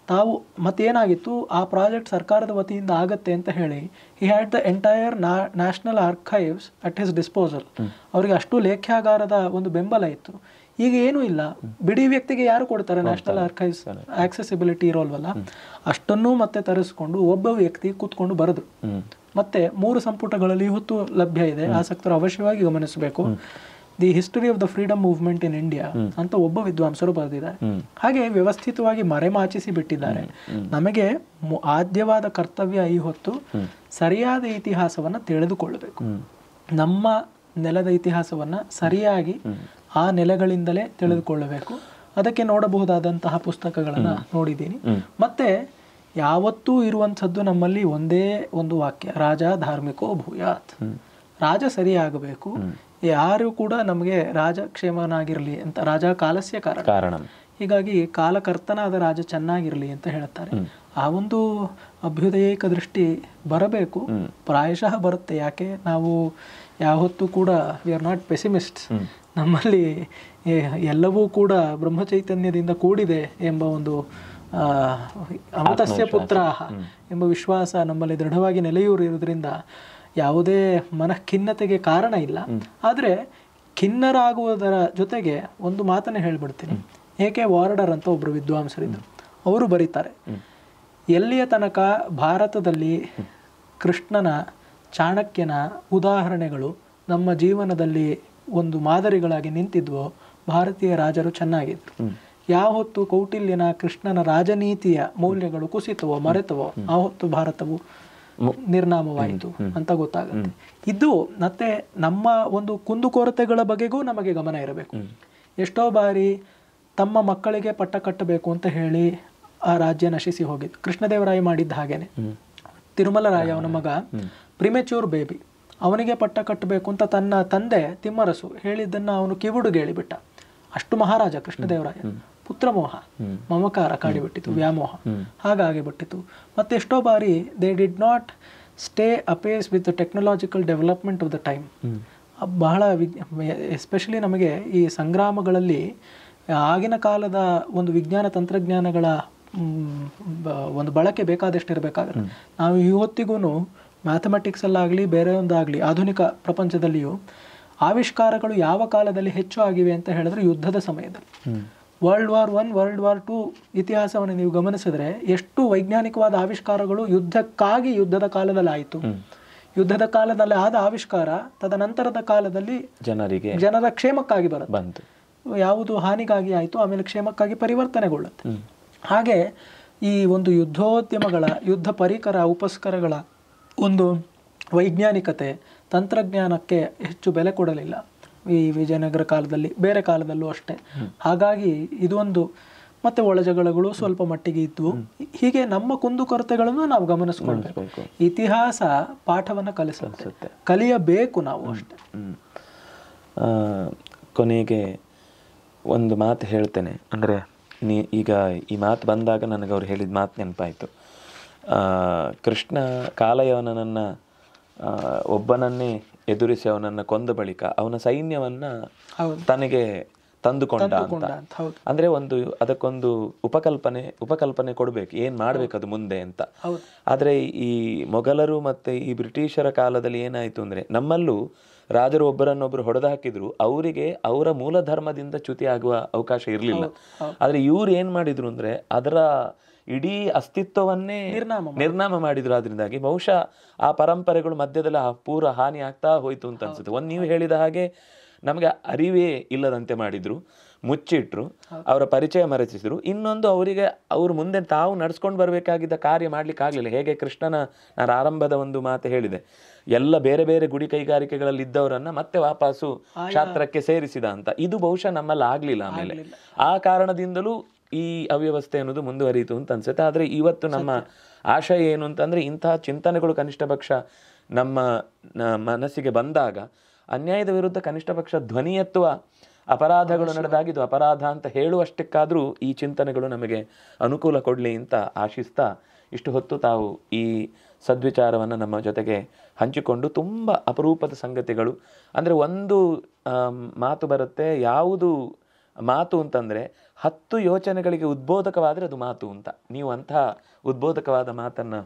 Speaker 2: ತಾವು ಮತ್ತೇನಾಗಿತ್ತು, ಆ ಪ್ರಾಜೆಕ್ಟ್ ಸರ್ಕಾರದ ವತಿಯಿಂದ ಆಗತ್ತೆ ಅಂತ ಹೇಳಿ he had the entire national archives at his disposal. ಅವರಿಗೆ ಅಷ್ಟು ಲೇಖ್ಯಾಗಾರದ ಒಂದು ಬೆಂಬಲ ಇತ್ತು. ಈಗ ಏನೂ ಇಲ್ಲ, ಬಿಡಿ ವ್ಯಕ್ತಿಗೆ ಯಾರು ಕೊಡ್ತಾರೆ? ನ್ಯಾಷನಲ್ ಆರ್ಕೈವ್ಸ್ ಆಕ್ಸೆಸಿಬಿಲಿಟಿ ಇರೋಲ್ವಲ್ಲ, ಅಷ್ಟನ್ನೂ ಮತ್ತೆ ತರಿಸ್ಕೊಂಡು ಒಬ್ಬ ವ್ಯಕ್ತಿ ಕೂತ್ಕೊಂಡು ಬರೆದ್ರು. ಮತ್ತೆ 3 ಸಂಪುಟಗಳಲ್ಲಿ ಇವತ್ತು ಲಭ್ಯ ಇದೆ, ಆಸಕ್ತರು ಅವಶ್ಯವಾಗಿ ಗಮನಿಸಬೇಕು. The history of the freedom movement in India ಅಂತ ಒಬ್ಬ ವಿದ್ವಾಂಸರು ಬರೆದಿದ್ದಾರೆ. ಹಾಗೆ ವ್ಯವಸ್ಥಿತವಾಗಿ ಮರೆಮಾಚಿಸಿ ಬಿಟ್ಟಿದ್ದಾರೆ. ನಮಗೆ ಆದ್ಯವಾದ ಕರ್ತವ್ಯ ಈ ಹೊತ್ತು ಸರಿಯಾದ ಇತಿಹಾಸವನ್ನ ತಿಳಿದುಕೊಳ್ಳಬೇಕು. ನಮ್ಮ ನೆಲದ ಇತಿಹಾಸವನ್ನ ಸರಿಯಾಗಿ ಆ ನೆಲೆಗಳಿಂದಲೇ ತಿಳಿದುಕೊಳ್ಳಬೇಕು. ಅದಕ್ಕೆ ನೋಡಬಹುದಾದಂತಹ ಪುಸ್ತಕಗಳನ್ನ ನೋಡಿದ್ದೀನಿ. ಮತ್ತೆ ಯಾವತ್ತೂ ಇರುವಂಥದ್ದು ನಮ್ಮಲ್ಲಿ ಒಂದೇ ಒಂದು ವಾಕ್ಯ, ರಾಜ ಧಾರ್ಮಿಕೋ ಭೂಯಾತ್. ರಾಜ ಸರಿಯಾಗಬೇಕು, ಯಾರು ಕೂಡ ನಮಗೆ ರಾಜ ಕ್ಷೇಮನಾಗಿರ್ಲಿ ಅಂತ. ರಾಜ ಕಾಲಸ್ಯ ಕಾರಣ, ಹೀಗಾಗಿ ಕಾಲಕರ್ತನಾದ ರಾಜ ಚೆನ್ನಾಗಿರ್ಲಿ ಅಂತ ಹೇಳ್ತಾರೆ. ಆ ಒಂದು ಅಭ್ಯುದಯಿಕ ದೃಷ್ಟಿ ಬರಬೇಕು, ಪ್ರಾಯಶಃ ಬರುತ್ತೆ. ಯಾಕೆ ನಾವು ಯಾವತ್ತೂ ಕೂಡ ವಿ ಆರ್ ನಾಟ್ ಪೆಸಿಮಿಸ್ಟ್ಸ್. ನಮ್ಮಲ್ಲಿ ಎಲ್ಲವೂ ಕೂಡ ಬ್ರಹ್ಮಚೈತನ್ಯದಿಂದ ಕೂಡಿದೆ ಎಂಬ ಒಂದು ಅಮೃತಸ್ಯ ಪುತ್ರ ಎಂಬ ವಿಶ್ವಾಸ ನಮ್ಮಲ್ಲಿ ದೃಢವಾಗಿ ನೆಲೆಯೂರಿರುವುದರಿಂದ ಯಾವುದೇ ಮನಃಖಿನ್ನತೆಗೆ ಕಾರಣ ಇಲ್ಲ. ಆದರೆ ಖಿನ್ನರಾಗುವುದರ ಜೊತೆಗೆ ಒಂದು ಮಾತನ್ನೇ ಹೇಳ್ಬಿಡ್ತೀನಿ. A.K. ವಾರ್ಡರ್ ಅಂತ ಒಬ್ಬರು ವಿದ್ವಾಂಸರಿದ್ದರು. ಅವರು ಬರೀತಾರೆ, ಎಲ್ಲಿಯ ತನಕ ಭಾರತದಲ್ಲಿ ಕೃಷ್ಣನ, ಚಾಣಕ್ಯನ ಉದಾಹರಣೆಗಳು ನಮ್ಮ ಜೀವನದಲ್ಲಿ ಒಂದು ಮಾದರಿಗಳಾಗಿ ನಿಂತಿದ್ವೋ ಭಾರತೀಯ ರಾಜರು ಚೆನ್ನಾಗಿದ್ರು. ಯಾವ ಹೊತ್ತು ಕೌಟಿಲ್ಯನ, ಕೃಷ್ಣನ ರಾಜನೀತಿಯ ಮೌಲ್ಯಗಳು ಕುಸಿತವೋ ಮರೆತವೋ ಆ ಹೊತ್ತು ಭಾರತವು ನಿರ್ನಾಮವಾಯಿತು ಅಂತ ಗೊತ್ತಾಗುತ್ತೆ. ಇದು ಮತ್ತೆ ನಮ್ಮ ಒಂದು ಕುಂದುಕೊರತೆಗಳ ಬಗೆಗೂ ನಮಗೆ ಗಮನ ಇರಬೇಕು. ಎಷ್ಟೋ ಬಾರಿ ತಮ್ಮ ಮಕ್ಕಳಿಗೆ ಪಟ್ಟ ಕಟ್ಟಬೇಕು ಅಂತ ಹೇಳಿ ಆ ರಾಜ್ಯ ನಶಿಸಿ ಹೋಗಿತ್ತು. ಕೃಷ್ಣದೇವರಾಯ ಮಾಡಿದ್ದ ಹಾಗೇನೆ. ತಿರುಮಲರಾಯ ಅವನ ಮಗ ಪ್ರಿಮೆಚ್ಯೂರ್ ಬೇಬಿ, ಅವನಿಗೆ ಪಟ್ಟ ಕಟ್ಟಬೇಕು ಅಂತ ತನ್ನ ತಂದೆ ತಿಮ್ಮರಸು ಹೇಳಿದ್ದನ್ನ ಅವನು ಕಿವುಡುಗೆ ಹೇಳಿಬಿಟ್ಟ. ಅಷ್ಟು ಮಹಾರಾಜ ಕೃಷ್ಣದೇವರಾಯ. ಪುತ್ರಮೋಹ, ಮಮಕಾರ ಕಾಡಿಬಿಟ್ಟಿತು, ವ್ಯಾಮೋಹ ಹಾಗಾಗಿ ಬಿಟ್ಟಿತು. ಮತ್ತೆ ಎಷ್ಟೋ ಬಾರಿ they did not stay abreast with technological development of the time. ಬಹಳ ಎಸ್ಪೆಷಲಿ ನಮಗೆ ಈ ಸಂಗ್ರಾಮಗಳಲ್ಲಿ ಆಗಿನ ಕಾಲದ ಒಂದು ವಿಜ್ಞಾನ ತಂತ್ರಜ್ಞಾನಗಳ ಒಂದು ಬಳಕೆ ಬೇಕಾದಷ್ಟು ಇರಬೇಕಾಗುತ್ತೆ. ನಾವು ಇವತ್ತಿಗೂ ಮ್ಯಾಥಮೆಟಿಕ್ಸಲ್ಲಾಗಲಿ ಬೇರೆ ಒಂದಾಗಲಿ ಆಧುನಿಕ ಪ್ರಪಂಚದಲ್ಲಿಯೂ ಆವಿಷ್ಕಾರಗಳು ಯಾವ ಕಾಲದಲ್ಲಿ ಹೆಚ್ಚು ಆಗಿವೆ ಅಂತ ಹೇಳಿದ್ರೆ ಯುದ್ಧದ ಸಮಯದಲ್ಲಿ. World War I, World War II ಇತಿಹಾಸವನ್ನು ನೀವು ಗಮನಿಸಿದ್ರೆ ಎಷ್ಟು ವೈಜ್ಞಾನಿಕವಾದ ಆವಿಷ್ಕಾರಗಳು ಯುದ್ಧದ ಕಾಲದಲ್ಲಿ ಆಯಿತು. ಯುದ್ಧದ ಕಾಲದಲ್ಲಿ ಆದ ಆವಿಷ್ಕಾರ ತದನಂತರದ ಕಾಲದಲ್ಲಿ ಜನರ ಕ್ಷೇಮಕ್ಕಾಗಿ ಬಂತು. ಯಾವುದು ಹಾನಿಗಾಗಿ ಆಯಿತು ಆಮೇಲೆ ಕ್ಷೇಮಕ್ಕಾಗಿ ಪರಿವರ್ತನೆಗೊಳ್ಳುತ್ತೆ. ಹಾಗೆ ಈ ಒಂದು ಯುದ್ಧೋದ್ಯಮಗಳ, ಯುದ್ಧ ಪರಿಕರ ಉಪಸ್ಕರಗಳ ಒಂದು ವೈಜ್ಞಾನಿಕತೆ, ತಂತ್ರಜ್ಞಾನಕ್ಕೆ ಹೆಚ್ಚು ಬೆಲೆ ಕೊಡಲಿಲ್ಲ ಈ ವಿಜಯನಗರ ಕಾಲದಲ್ಲಿ, ಬೇರೆ ಕಾಲದಲ್ಲೂ ಅಷ್ಟೇ. ಹಾಗಾಗಿ ಇದೊಂದು ಮತ್ತೆ ಒಳಜಗಳಗಳು ಸ್ವಲ್ಪ ಮಟ್ಟಿಗೆ ಇದ್ವು. ಹೀಗೆ ನಮ್ಮ ಕುಂದುಕೊರತೆಗಳನ್ನು ನಾವು ಗಮನಿಸ್ಕೊಳ್ಬೇಕು. ಇತಿಹಾಸ ಪಾಠವನ್ನು ಕಲಿಸುತ್ತೆ, ಕಲಿಯಬೇಕು ನಾವು ಅಷ್ಟೇ.
Speaker 1: ಕೊನೆಗೆ ಒಂದು ಮಾತು ಹೇಳ್ತೇನೆ. ಅಂದರೆ ಈಗ ಈ ಮಾತು ಬಂದಾಗ ನನಗೆ ಅವ್ರು ಹೇಳಿದ ಮಾತು ನೆನಪಾಯಿತು. ಕೃಷ್ಣ ಕಾಲಯವನನ್ನು ಒಬ್ಬನನ್ನೇ ಎದುರಿಸಿ ಅವನನ್ನು ಕೊಂದ ಬಳಿಕ ಅವನ ಸೈನ್ಯವನ್ನ ತನಗೆ ತಂದುಕೊಂಡ ಅಂತ. ಅಂದ್ರೆ ಅದಕ್ಕೊಂದು ಉಪಕಲ್ಪನೆ ಕೊಡ್ಬೇಕು, ಏನ್ ಮಾಡ್ಬೇಕು ಅದು ಮುಂದೆ ಅಂತ. ಆದ್ರೆ ಈ ಮೊಘಲರು ಮತ್ತೆ ಈ ಬ್ರಿಟಿಷರ ಕಾಲದಲ್ಲಿ ಏನಾಯ್ತು ಅಂದ್ರೆ, ನಮ್ಮಲ್ಲೂ ರಾಜರು ಒಬ್ಬರನ್ನೊಬ್ಬರು ಹೊಡೆದು ಹಾಕಿದ್ರು, ಅವರಿಗೆ ಅವರ ಮೂಲ ಧರ್ಮದಿಂದ ಚ್ಯುತಿ ಆಗುವ ಅವಕಾಶ ಇರಲಿಲ್ಲ. ಆದ್ರೆ ಇವ್ರು ಏನ್ ಮಾಡಿದ್ರು ಅಂದ್ರೆ ಅದರ ಇಡೀ ಅಸ್ತಿತ್ವವನ್ನೇ ನಿರ್ನಾಮ ಮಾಡಿದ್ರು. ಅದರಿಂದಾಗಿ ಬಹುಶಃ ಆ ಪರಂಪರೆಗಳು ಮಧ್ಯದಲ್ಲಿ ಪೂರ ಹಾನಿ ಆಗ್ತಾ ಹೋಯ್ತು ಅಂತ ಅನ್ಸುತ್ತೆ. ನೀವು ಹೇಳಿದ ಹಾಗೆ ನಮಗೆ ಅರಿವೇ ಇಲ್ಲದಂತೆ ಮಾಡಿದ್ರು. ಮುಚ್ಚಿಟ್ರು, ಅವರ ಪರಿಚಯ ಮರೆಸಿದ್ರು. ಇನ್ನೊಂದು, ಅವರಿಗೆ ಅವ್ರು ಮುಂದೆ ತಾವು ನಡ್ಸ್ಕೊಂಡು ಬರಬೇಕಾಗಿದ್ದ ಕಾರ್ಯ ಮಾಡ್ಲಿಕ್ಕೆ ಆಗಲಿಲ್ಲ. ಹೇಗೆ ಕೃಷ್ಣನ, ನಾನು ಆರಂಭದ ಒಂದು ಮಾತು ಹೇಳಿದೆ, ಎಲ್ಲ ಬೇರೆ ಬೇರೆ ಗುಡಿ ಕೈಗಾರಿಕೆಗಳಲ್ಲಿ ಇದ್ದವರನ್ನ ಮತ್ತೆ ವಾಪಸ್ಸು ಕ್ಷಾತ್ರಕ್ಕೆ ಸೇರಿಸಿದ ಅಂತ. ಇದು ಬಹುಶಃ ನಮ್ಮಲ್ಲಿ ಆಗ್ಲಿಲ್ಲ. ಆಮೇಲೆ ಆ ಕಾರಣದಿಂದಲೂ ಈ ಅವ್ಯವಸ್ಥೆ ಅನ್ನೋದು ಮುಂದುವರಿಯಿತು ಅಂತ ಅನ್ಸುತ್ತೆ. ಆದರೆ ಇವತ್ತು ನಮ್ಮ ಆಶಯ ಏನು ಅಂತಂದ್ರೆ, ಇಂತಹ ಚಿಂತನೆಗಳು ಕನಿಷ್ಠ ಪಕ್ಷ ನಮ್ಮ ಮನಸ್ಸಿಗೆ ಬಂದಾಗ ಅನ್ಯಾಯದ ವಿರುದ್ಧ ಕನಿಷ್ಠ ಪಕ್ಷ ಧ್ವನಿ ಎತ್ತುವ, ಅಪರಾಧಗಳು ನಡೆದಾಗಿದ್ದು ಅಪರಾಧ ಅಂತ ಹೇಳುವಷ್ಟಕ್ಕಾದರೂ ಈ ಚಿಂತನೆಗಳು ನಮಗೆ ಅನುಕೂಲ ಕೊಡಲಿ ಅಂತ ಆಶಿಸ್ತಾ, ಇಷ್ಟು ಹೊತ್ತು ತಾವು ಈ ಸದ್ವಿಚಾರವನ್ನು ನಮ್ಮ ಜೊತೆಗೆ ಹಂಚಿಕೊಂಡು, ತುಂಬ ಅಪರೂಪದ ಸಂಗತಿಗಳು. ಅಂದರೆ ಒಂದು ಮಾತು ಬರುತ್ತೆ, ಯಾವುದು ಮಾತು ಅಂತಂದರೆ 10 ಯೋಚನೆಗಳಿಗೆ ಉದ್ಬೋಧಕವಾದರೆ ಅದು ಮಾತು ಅಂತ. ನೀವು ಅಂತಹ ಉದ್ಬೋಧಕವಾದ ಮಾತನ್ನು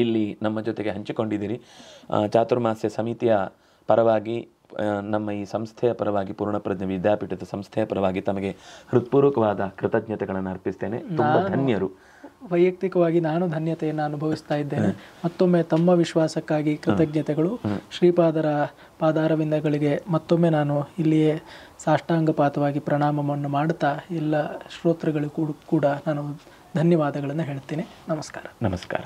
Speaker 1: ಇಲ್ಲಿ ನಮ್ಮ ಜೊತೆಗೆ ಹಂಚಿಕೊಂಡಿದ್ದೀರಿ. ಚಾತುರ್ಮಾಸ್ಯ ಸಮಿತಿಯ ಪರವಾಗಿ, ನಮ್ಮ ಈ ಸಂಸ್ಥೆಯ ಪರವಾಗಿ, ಪೂರ್ಣಪ್ರಜ್ಞೆ ವಿದ್ಯಾಪೀಠದ ಸಂಸ್ಥೆಯ ಪರವಾಗಿ ತಮಗೆ ಹೃತ್ಪೂರ್ವಕವಾದ ಕೃತಜ್ಞತೆಗಳನ್ನು ಅರ್ಪಿಸ್ತೇನೆ. ತುಂಬ ಧನ್ಯರು.
Speaker 2: ವೈಯಕ್ತಿಕವಾಗಿ ನಾನು ಧನ್ಯತೆಯನ್ನು ಅನುಭವಿಸ್ತಾ ಇದ್ದೇನೆ. ಮತ್ತೊಮ್ಮೆ ತಮ್ಮ ವಿಶ್ವಾಸಕ್ಕಾಗಿ ಕೃತಜ್ಞತೆಗಳು. ಶ್ರೀಪಾದರ ಪಾದಾರವಿಂದಗಳಿಗೆ ಮತ್ತೊಮ್ಮೆ ನಾನು ಇಲ್ಲಿಯೇ ಸಾಷ್ಟಾಂಗಪಾತವಾಗಿ ಪ್ರಣಾಮವನ್ನು ಮಾಡುತ್ತಾ ಎಲ್ಲ ಶ್ರೋತೃಗಳಿಗೂ ಕೂಡ ನಾನು ಧನ್ಯವಾದಗಳನ್ನು ಹೇಳ್ತೀನಿ. ನಮಸ್ಕಾರ.
Speaker 1: ನಮಸ್ಕಾರ.